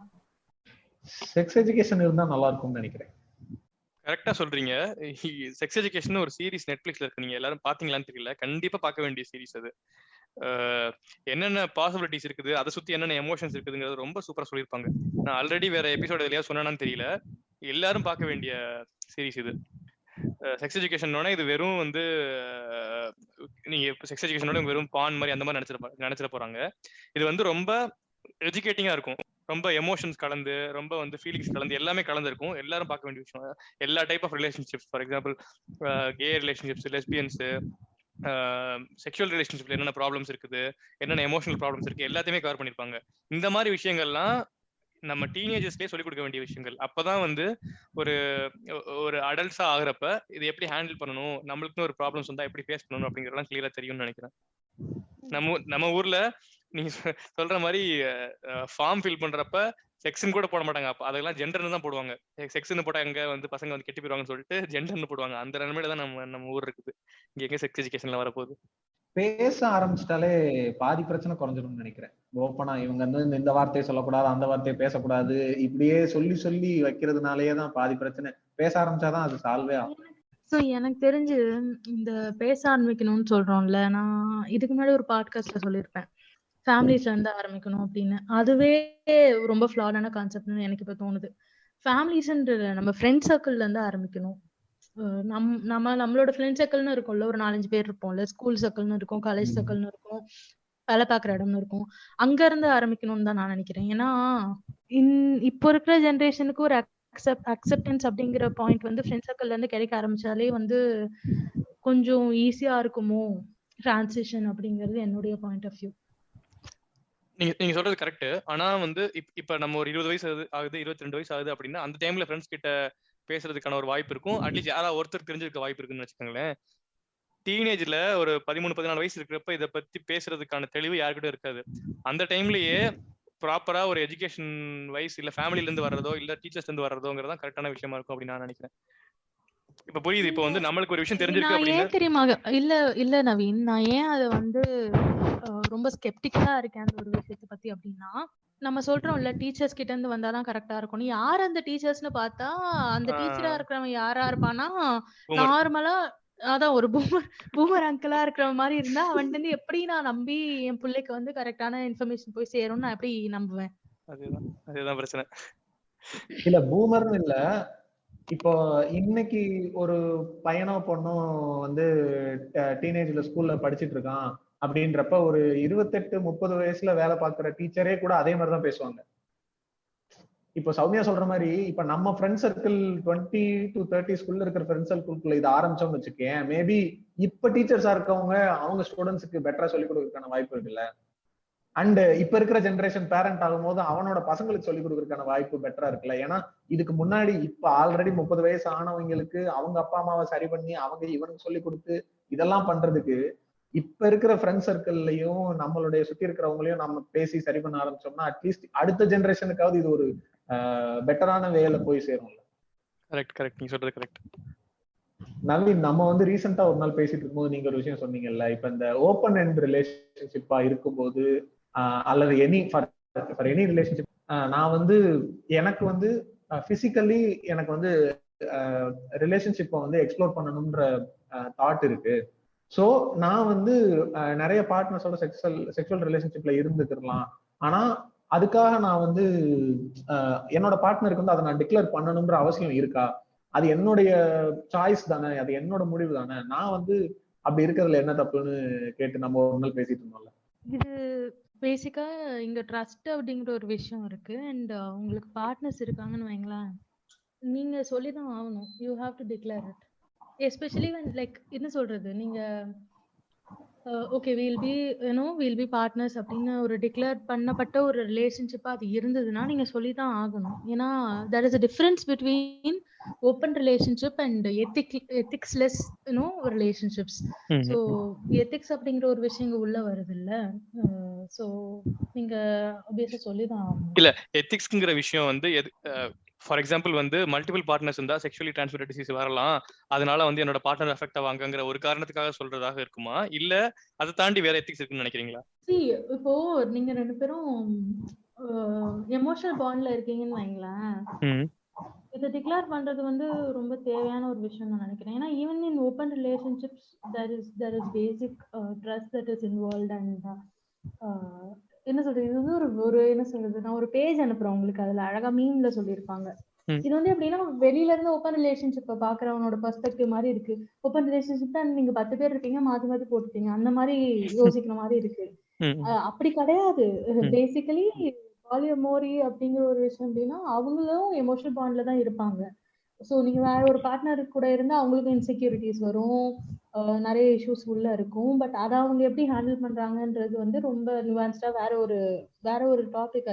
செக்ஸ் எஜுகேஷன் இருந்தா நல்லா இருக்கும்னு நினைக்கிறேன். கரெக்டா சொல்றீங்க. செக்ஸ் எஜுகேஷன் ஒரு சீரிஸ் நெட்ஃபிளிக்ஸ்ல இருக்கு, நீங்க எல்லாரும் பாத்தீங்களான்னு தெரியல, கண்டிப்பா பார்க்க வேண்டிய சீரிஸ் அது. என்னென்ன பாசிபிலிட்டிஸ் இருக்குது, அதை சுத்தி என்னென்ன எமோஷன்ஸ் இருக்குதுங்கிறது ரொம்ப சூப்பரா சொல்லியிருப்பாங்க. நான் ஆல்ரெடி வேற எபிசோட் எதுலயா சொன்னான்னு தெரியல, எல்லாரும் பார்க்க வேண்டிய சீரிஸ் இது. செக்ஸ் எஜுகேஷனோட இது வெறும் வந்து நீங்க செக்ஸ் எஜுகேஷனோட வெறும் பான் மாதிரி அந்த மாதிரி நினைச்சிட போறாங்க. இது வந்து ரொம்ப எஜுகேட்டிங்கா இருக்கும், ரொம்ப எமோஷன்ஸ் கலந்து, ரொம்ப வந்து ஃபீலிங்ஸ் கலந்து, எல்லாமே கலந்து இருக்கும். எல்லாரும் பார்க்க வேண்டிய விஷயம். எல்லா டைப் ஆஃப் ரிலேஷன்ஷிப்ஸ், ஃபார் எக்ஸாம்பிள் கே ரிலேஷன்ஷிப்ஸ், லெஸ்பியன்ஸ், செக்ஷுவல் ரிலேஷன்ஷிப்ல என்னென்ன ப்ராப்ளம்ஸ் இருக்குது, என்னென்ன எமோஷனல் ப்ராப்ளம்ஸ் இருக்கு, எல்லாத்தையுமே கவர் பண்ணிருப்பாங்க. இந்த மாதிரி விஷயங்கள்லாம் நம்ம டீனேஜர்ஸ்லேயே சொல்லிக் கொடுக்க வேண்டிய விஷயங்கள். அப்பதான் வந்து ஒரு அடல்ட்ஸா ஆகுறப்ப இது எப்படி ஹேண்டில் பண்ணணும், நம்மளுக்குன்னு ஒரு ப்ராப்ளம்ஸ் வந்தா எப்படி ஃபேஸ் பண்ணணும் அப்படிங்கறதெல்லாம் கிளியரா தெரியும்னு நினைக்கிறேன். நம்ம ஊர்ல நீங்க சொல்ற மாதிரி ஃபார்ம் ஃபில் பண்றப்ப செக்ஸ்ன்னு கூட போட மாட்டாங்க. அப்ப அதெல்லாம் ஜெண்டர்னு தான் போடுவாங்க. செக்ஸ்ன்னு போட்டா எங்க வந்து பசங்க வந்து கெட்டி போயிருவாங்கன்னு சொல்லிட்டு ஜெண்டர்னு போடுவாங்க. அந்த நிலைமையில தான் நம்ம ஊர் இருக்குது. இங்க எங்க செக்ஸ் எஜுகேஷன்ல வரப்போகுது. பேச ஆரம்பிச்சிட்டாலே பாதி பிரச்சனை குறைஞ்சிடும்னு நினைக்கிறேன். ஓப்பனா இவங்க வந்து இந்த வார்த்தையை சொல்லக்கூடாது, அந்த வார்த்தையை பேசக்கூடாது, இப்படியே சொல்லி சொல்லி வைக்கிறதுனாலயே தான் பாதி பிரச்சனை. பேச ஆரம்பிச்சாதான் அது சால்வே ஆகும். ஸோ எனக்கு தெரிஞ்சு இந்த பேச ஆரம்பிக்கணும்னு சொல்றோம்ல, நான் இதுக்கு முன்னாடி ஒரு பாட்காஸ்ட்ல சொல்லியிருப்பேன், ஃபேமிலிஸ்ல இருந்து ஆரம்பிக்கணும் அப்படின்னு. அதுவே ரொம்ப ஃபிளாடான கான்செப்ட்னு எனக்கு இப்ப தோணுது. ஃபேமிலிஸ்ன்ற நம்ம ஃப்ரெண்ட் சர்க்கிள்ல இருந்து ஆரம்பிக்கணும். நம்மளோட ஃப்ரெண்ட் சர்க்கிள்னு இருக்கும்ல, ஒரு 4-5 பேர் இருப்போம்ல, ஸ்கூல் சர்க்கிள்னு இருக்கும், காலேஜ் சர்க்கிள்னு இருக்கும், வேலை பார்க்குற இடம்னு இருக்கும். அங்க இருந்து ஆரம்பிக்கணும்னு தான் நான் நினைக்கிறேன். ஏன்னா இப்போ இருக்கிற ஜென்ரேஷனுக்கு ஒரு அக்செப்டன்ஸ் அப்படிங்கிற பாயிண்ட் வந்து ஃப்ரெண்ட் சர்க்கிள்ல இருந்து கிடைக்க ஆரம்பிச்சாலே வந்து கொஞ்சம் ஈஸியா இருக்குமோ டிரான்சிஷன் அப்படிங்கிறது என்னுடைய பாயிண்ட் ஆஃப் வியூ. நீங்க சொல்றது கரெக்ட். ஆனா வந்து இப்ப நம்ம ஒரு 20 வயசு ஆகுது, 22 வயசு ஆகுது அப்படின்னா அந்த டைம்ல ஃப்ரெண்ட்ஸ் கிட்ட பேசுறதுக்கான ஒரு வாய்ப்பு இருக்கும். அட்லீஸ்ட் யாராவது ஒருத்தர் தெரிஞ்சிருக்க வாய்ப்பு இருக்குன்னு வச்சுக்கோங்களேன். டீனேஜ்ல ஒரு 13-14 வயசு இருக்கிறப்ப இதை பத்தி பேசுறதுக்கான தெளிவு யாருக்கிட்டும் இருக்காது. அந்த டைம்லயே ப்ராப்பரா ஒரு எஜுகேஷன் வைஸ் இல்ல ஃபேமிலில இருந்து வர்றதோ இல்ல டீச்சர்ஸ் இருந்து வர்றதோங்கிறதா கரெக்டான விஷயமா இருக்கும் அப்படின்னு நான் நினைக்கிறேன். இப்ப புரியுது. இப்ப வந்து நம்மளுக்கு ஒரு விஷயம் தெரிஞ்சிருக்கு அப்படின்னா, ஏன் தெரியுமா இல்ல நவீன், நான் ஏன் அதை வந்து ரொம்ப ஸ்கெப்டிக்கலா இருக்கேன் அந்த ஒரு விஷயத்தை பத்தி அப்படின்னா, நம்ம சொல்றோம்ல டீச்சர்ஸ் கிட்ட இருந்து வந்தாதான் கரெக்டா இருக்கும். யார் அந்த டீச்சர்ஸ்னு பார்த்தா அந்த டீச்சரா இருக்கிறவன் யாரா இருப்பானா, நார்மலா அதான் ஒரு பூமர் அங்கிளா இருக்கிற மாதிரி இருந்தா அவன்கிட்ட இருந்து எப்படி நான் நம்பி என் பிள்ளைக்கு வந்து கரெக்டான இன்ஃபர்மேஷன் போய் சேரும்னு நான் எப்படி நம்புவேன்? அதுதான் பிரச்சனை. இல்ல பூமர்னு இல்ல, இப்போ இன்னைக்கு ஒரு பையனோ பொண்ணோ வந்து டீனேஜ்ல ஸ்கூல்ல படிச்சுட்டு இருக்கான் அப்படின்றப்ப ஒரு 28-30 வயசுல வேலை பார்க்குற டீச்சரே கூட அதே மாதிரிதான் பேசுவாங்க. இப்போ சௌமியா சொல்ற மாதிரி இப்ப நம்ம ஃப்ரெண்ட் சர்க்கிள் 20 to 30 இருக்கிற ஃப்ரெண்ட் சர்க்கிள்குள்ள இது ஆரம்பிச்சோம்னு வச்சுக்கேன், மேபி இப்ப டீச்சர்ஸா இருக்கவங்க அவங்க ஸ்டூடெண்ட்ஸுக்கு பெட்டரா சொல்லிக் கொடுக்கறதுக்கான வாய்ப்பு இருக்குல்ல. அண்ட் இப்ப இருக்கிற ஜென்ரேஷன் பேரண்ட் ஆகும்போது அவனோட பசங்களுக்கு சொல்லிக் கொடுக்கறதுக்கான வாய்ப்பு பெட்டரா இருக்குல்ல. ஏன்னா இதுக்கு முன்னாடி இப்ப ஆல்ரெடி 30 வயசு ஆனவங்களுக்கு அவங்க அப்பா அம்மாவை சரி பண்ணி அவங்க இவனுக்கு சொல்லி கொடுத்து இதெல்லாம் பண்றதுக்கு இப்ப இருக்கிற ஃப்ரெண்ட் சர்க்கிள்லயும் நம்மளுடைய சுத்தி இருக்கிறவங்களையும் நம்ம பேசி சரி பண்ண ஆரம்பிச்சோம்னா அட்லீஸ்ட் அடுத்த ஜென்ரேஷனுக்காவது இது ஒரு பெட்டரான வேல போய் சேரும்ல. கரெக்ட், நீங்க சொல்றது கரெக்ட். நவீன், நம்ம வந்து ரீசெண்டா ஒரு நாள் பேசிட்டு இருக்கும்போது நீங்க ஒரு விஷயம் சொன்னீங்கல்ல, இப்ப இந்த ஓப்பன் எண்ட் ரிலேஷன்ஷிப்பா இருக்கும்போது அல்லது எனி ரிலேஷன்ஷிப், நான் வந்து எனக்கு வந்து பிசிக்கலி எனக்கு வந்து ரிலேஷன்ஷிப்பை வந்து எக்ஸ்ப்ளோர் தாட் இருக்கு. ஸோ நான் வந்து நிறைய பார்ட்னர்ஸோட செக்ஷுவல் ரிலேஷன்ஷிப்ல இருந்துக்கலாம். ஆனா அதுக்காக நான் வந்து என்னோட பார்ட்னருக்கு வந்து அதை நான் டிக்ளேர் பண்ணணும்ன்ற அவசியம் இருக்கா? அது என்னுடைய சாய்ஸ் தானே, அது என்னோட முடிவு தானே, நான் வந்து அப்படி இருக்கிறதுல என்ன தப்புன்னு கேட்டு நம்ம ஒரு நாள் பேசிட்டு இருந்தோம்ல. இது பேசிக்கா இங்க ட்ரஸ்ட் அப்படிங்கிற ஒரு விஷயம் இருக்கு. அண்ட் உங்களுக்கு பார்ட்னர்ஸ் இருக்காங்கன்னு வைங்களேன், நீங்க சொல்லிதான் ஆகணும். You have to declare it. Especially when like என்ன சொல்றது, நீங்க ஓகே வில் பி பார்ட்னர்ஸ் அப்படின்னு ஒரு டிக்ளேர் பண்ணப்பட்ட ஒரு ரிலேஷன்ஷிப்பா அது இருந்ததுன்னா நீங்க சொல்லிதான் ஆகணும். ஏன்னா there is a difference between open relationship and ethics-less relationships. So ethics அப்படிங்கிற ஒரு விஷயம் இங்க உள்ள வருது இல்ல. ஸோ நீங்க obviously சொல்லிதான் ஆகணும். இல்ல எத்திக்ஸ்ங்கிற விஷயம் வந்து ஃபார் எக்ஸாம்பிள் வந்து மல்டிபிள் பார்ட்னர்ஸ் இருந்தா செக்ஷுவலி டிரான்ஸ்மிட்டட் டிசீஸ் வரலாம், அதனால வந்து என்னோட பார்ட்னர் அஃபெக்ட் ஆவாங்கங்கிற ஒரு காரணத்துக்காக சொல்றதாக இருக்குமா, இல்ல அதை தாண்டி வேற எத்திக்ஸ் இருக்குன்னு நினைக்கிறீங்களா? இப்போ நீங்க 2 பேரும் எமோஷனல் பாண்ட்ல இருக்கீங்கன்னு வைங்களேன், இதை டிக்ளேர் பண்றது வந்து ரொம்ப தேவையான ஒரு விஷயம் நான் நினைக்கிறேன். ஏன்னா even in open relationships there is basic trust that is involved. and என்ன சொல்றது, இது வந்து ஒரு என்ன சொல்றது, நான் ஒரு பேஜ் அனுப்புறேன் உங்களுக்கு, அதுல அழகா மீம்ல சொல்லியிருப்பாங்க. இது வந்து எப்படின்னா வெளியில இருந்து ஓப்பன் ரிலேஷன்ஷிப்பை பாக்குறவனோட பெர்ஸ்பெக்டிவ் மாதிரி இருக்கு. ஓப்பன் ரிலேஷன்ஷிப் தான் நீங்க 10 பேர் இருக்கீங்க, மாத்தி மாத்தி போட்டுட்டீங்க, அந்த மாதிரி யோசிக்கிற மாதிரி இருக்கு. அப்படி கிடையாது. பேசிக்கலி பாலியமோரி அப்படிங்கிற ஒரு விஷயம் அப்படின்னா அவங்களும் எமோஷனல் பாண்ட்ல தான் இருப்பாங்க. ஸோ நீங்க வேற ஒரு பார்ட்னர் கூட இருந்தா அவங்களுக்கு இன்செக்யூரிட்டிஸ் வரும், நிறைய இஷ்யூஸ் உள்ள இருக்கும். பட் அதை அவங்க எப்படி ஹேண்டில் பண்றாங்கன்றது வந்து ரொம்ப நியூவான்ஸ்டா வேற ஒரு டாபிக்.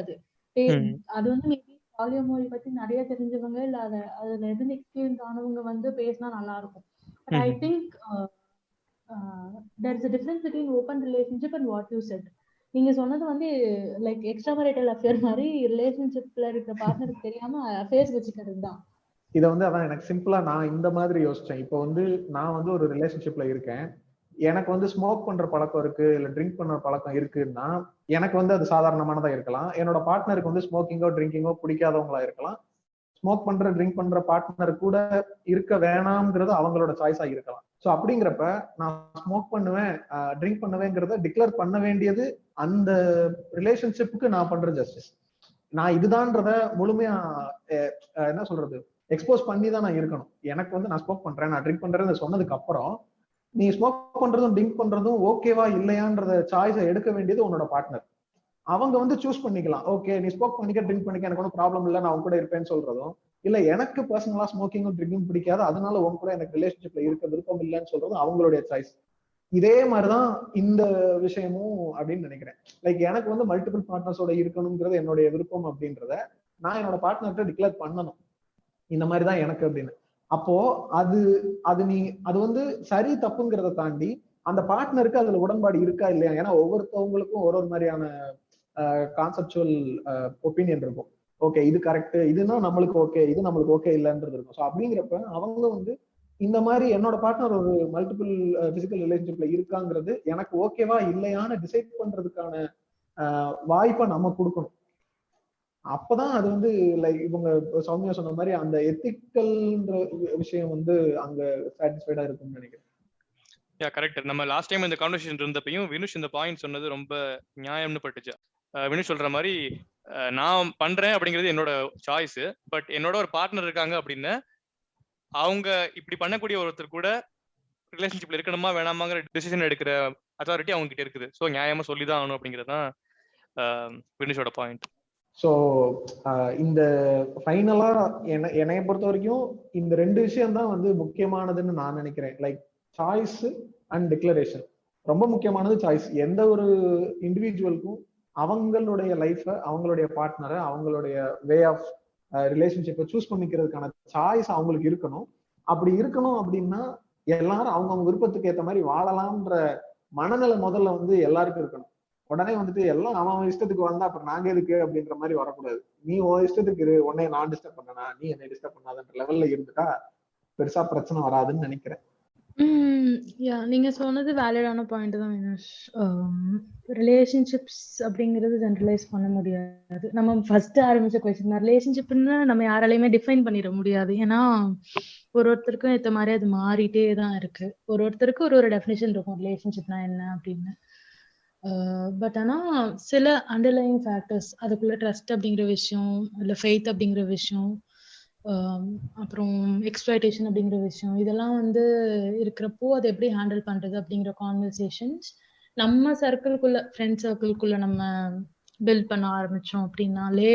அது வந்து மேபி பாலியமோரி பத்தி நிறைய தெரிஞ்சவங்க இல்ல அதுல எது எக்ஸ்பீரியன்ஸ் ஆனவங்க வந்து பேசினா நல்லா இருக்கும். But I think there is a difference between open relationship and what you said. நீங்க சொன்னது வந்து லைக் எக்ஸ்ட்ரா மேரிட்டல் அஃபேர் மாதிரி ரிலேஷன்ஷிப்ல இருக்கிற பார்ட்னருக்கு தெரியாம அஃபேர்ஸ் வச்சுக்கிறது தான். இதை வந்து அதான் எனக்கு சிம்பிளா நான் இந்த மாதிரி யோசிச்சேன். இப்போ வந்து நான் வந்து ஒரு ரிலேஷன்ஷிப்ல இருக்கேன், எனக்கு வந்து ஸ்மோக் பண்ற பழக்கம் இருக்கு இல்ல ட்ரிங்க் பண்ற பழக்கம் இருக்குன்னா எனக்கு வந்து அது சாதாரணமானதா இருக்கலாம். என்னோட பார்ட்னருக்கு வந்து ஸ்மோக்கிங்கோ ட்ரிங்கிங்கோ பிடிக்காதவங்களா இருக்கலாம். ஸ்மோக் பண்ற ட்ரிங்க் பண்ற பார்ட்னர் கூட இருக்க வேணாம்ங்கிறது அவங்களோட சாய்ஸா இருக்கலாம். ஸோ அப்படிங்கிறப்ப நான் ஸ்மோக் பண்ணுவேன் ட்ரிங்க் பண்ணுவேங்கிறத டிக்ளேர் பண்ண வேண்டியது அந்த ரிலேஷன்ஷிப்புக்கு நான் பண்ற ஜஸ்டிஸ். நான் இதுதான்றத முழுமையா என்ன சொல்றது எக்ஸ்போஸ் பண்ணி தான் நான் இருக்கணும். எனக்கு வந்து நான் ஸ்மோக் பண்றேன் நான் ட்ரிங்க் பண்றேன்னு சொன்னதுக்கு அப்புறம் நீ ஸ்மோக் பண்றதும் ட்ரிங்க் பண்றதும் ஓகேவா இல்லையான்றத சாய்ஸை எடுக்க வேண்டியது உன்னோட பார்ட்னர். அவங்க வந்து சூஸ் பண்ணிக்கலாம். ஓகே நீ ஸ்மோக் பண்ணிக்க ட்ரிங்க் பண்ணிக்க எனக்கு ஒன்றும் ப்ராப்ளம் இல்லை, நான் உங்க கூட இருப்பேன்னு சொல்றதும், இல்ல எனக்கு பர்சனலா ஸ்மோக்கிங்கும் ட்ரிங்கிங் பிடிக்காது அதனால உங்க கூட எனக்கு ரிலேஷன்ஷிப்ல இருக்க விருப்பம் இல்லைன்னு சொல்றதும் அவங்களுடைய சாய்ஸ். இதே மாதிரிதான் இந்த விஷயமும் அப்படின்னு நினைக்கிறேன். லைக் எனக்கு வந்து மல்டிபிள் பார்ட்னர்ஸோட இருக்கணுங்கிறது என்னுடைய விருப்பம் அப்படின்றத நான் என்னோட பார்ட்னர்கிட்ட டிக்ளேர் பண்ணணும், இந்த மாதிரிதான் எனக்கு அப்படின்னு. அப்போ அது வந்து சரி தப்புங்கிறத தாண்டி அந்த பார்ட்னருக்கு அதுல உடன்பாடு இருக்கா இல்லையா. ஏன்னா ஒவ்வொருத்தவங்களுக்கும் ஒரு மாதிரியான கான்செப்சுவல் ஒப்பீனியன் இருக்கும். ஓகே இது கரெக்ட், இதுனா நம்மளுக்கு ஓகே, இது நம்மளுக்கு ஓகே இல்லைன்றது இருக்கும். ஸோ அப்படிங்கிறப்ப அவங்க வந்து இந்த மாதிரி என்னோட பார்ட்னர் ஒரு மல்டிபிள் பிசிக்கல் ரிலேஷன்ஷிப்ல இருக்காங்கிறது எனக்கு ஓகேவா இல்லையான்னு டிசைட் பண்றதுக்கான வாய்ப்பை நம்ம கொடுக்கணும். அப்பதான் அது வந்து லைக் இவங்க சௌமியா சொன்ன மாதிரி அந்த எத்திக்கல்ன்ற விஷயம் வந்து அங்க சாட்டிஸ்ஃபைடா இருக்கும்னு நினைக்கிறேன். கரெக்ட். நம்ம லாஸ்ட் டைம் இந்த கான்வர்சேஷன் இருந்தப்பையும் வினுஷ் இந்த பாயிண்ட் சொன்னது ரொம்ப நியாயம்னு பட்டுச்சு. வினுஷ் சொல்ற மாதிரி நான் பண்றேன் அப்படிங்கிறது என்னோட சாய்ஸ். பட் என்னோட ஒரு பார்ட்னர் இருக்காங்க அப்படின்னு அவங்க இப்படி பண்ணக்கூடிய ஒருத்தர் கூட ரிலேஷன்ஷிப்ல இருக்கணுமா வேணாமாங்கிற டிசிஷன் எடுக்கிற அத்தாரிட்டி அவங்க கிட்ட இருக்குது. ஸோ நியாயமா சொல்லிதான் ஆகணும் அப்படிங்கிறது தான் வினுஷோட பாயிண்ட். ஸோ இந்த ஃபைனலா என்னைய பொறுத்த வரைக்கும் இந்த 2 விஷயம் தான் வந்து முக்கியமானதுன்னு நான் நினைக்கிறேன். Like choice and declaration. ரொம்ப முக்கியமானது சாய்ஸ். எந்த ஒரு இண்டிவிஜுவலுக்கும் அவங்களுடைய லைஃப அவங்களுடைய பார்ட்னரை அவங்களுடைய வே ஆஃப் ரிலேஷன்ஷிப்பை சூஸ் பண்ணிக்கிறதுக்கான சாய்ஸ் அவங்களுக்கு இருக்கணும். அப்படி இருக்கணும் அப்படின்னா எல்லாரும் அவங்க விருப்பத்துக்கு ஏற்ற மாதிரி வாழலாம்ன்ற மனநிலை முதல்ல வந்து எல்லாருக்கும் இருக்கணும். உடனே வந்துட்டு எல்லாம் அவன் இஷ்டத்துக்கு வந்தா அப்புறம் நாங்க எதுக்கு அப்படின்ற மாதிரி வரக்கூடாது. நீ உன் இஷ்டத்துக்கு இரு, உன்னை நான் டிஸ்டர்ப் பண்ணனா, நீ என்னை டிஸ்டர்ப் பண்ணாதன்ற லெவல்ல இருந்துட்டா பெருசா பிரச்சனை வராதுன்னு நினைக்கிறேன். நீங்க சொன்னது வேலிடான பாயிண்ட் தான் வினோஷ். ரிலேஷன்ஷிப்ஸ் அப்படிங்கிறது ஜென்ரலைஸ் பண்ண முடியாது. நம்ம ஃபர்ஸ்ட் ஆரம்பிச்ச கொஸ்டின் தான், ரிலேஷன்ஷிப்னு நம்ம யாராலையுமே டிஃபைன் பண்ணிட முடியாது. ஏன்னா ஒருத்தருக்கும் ஏற்ற மாதிரி அது மாறிட்டே தான் இருக்கு. ஒருத்தருக்கு ஒரு டெஃபினேஷன் இருக்கும் ரிலேஷன்ஷிப்னா என்ன அப்படின்னு. பட் ஆனா சில அண்டர்லைங் ஃபேக்டர்ஸ், அதுக்குள்ள ட்ரஸ்ட் அப்படிங்கிற விஷயம், இல்ல ஃபெய்த் அப்படிங்கிற விஷயம், அப்புறம் எக்ஸ்ப்ளாய்டேஷன் அப்படிங்கிற விஷயம், இதெல்லாம் வந்து இருக்கிறப்போ அதை எப்படி ஹேண்டில் பண்றது அப்படிங்கிற கான்வர்சேஷன்ஸ் நம்ம சர்க்கிள்குள்ள ஃப்ரெண்ட் சர்க்கிள்குள்ள நம்ம பில்ட் பண்ண ஆரம்பிச்சோம் அப்படின்னாலே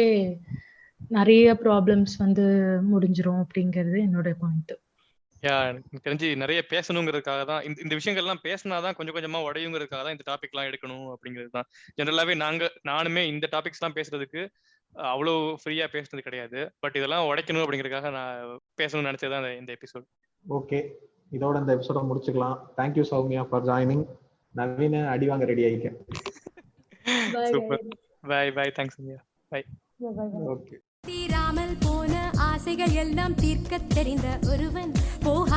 நிறைய ப்ராப்ளம்ஸ் வந்து முடிஞ்சிரும் அப்படிங்கிறது என்னோட பாயிண்ட். எனக்கு தெரிஞ்சு நிறைய பேசணுங்கிறதுக்காக தான் இந்த விஷயங்கள்லாம் பேசினாதான் கொஞ்சம் கொஞ்சமா உடையுங்கிறதுக்காக தான் இந்த டாபிக் எல்லாம் எடுக்கணும் அப்படிங்கிறது தான். ஜெனரலாவே நானுமே இந்த டாபிக்ஸ் எல்லாம் பேசுறதுக்கு அவ்வளவு ஃப்ரீயா பேசுறது கிடையாது. பட் இதெல்லாம் உடைக்கணும் அப்படிங்கறதுக்காக நான் பேசணும்னு நினைச்சதுதான் இந்த எபிசோட். ஓகே, இதோட இந்த எபிசோட முடிச்சுக்கலாம். Thank you Soumya for joining. நவீன அடி வாங்க ரெடி ஆயிக்க. Super. Bye bye. Thanks Soumya. Bye. Okay. தீராமல் போன ஆசைகள் எல்லாம் தீர்க்க தெரிந்த ஒருவன் போக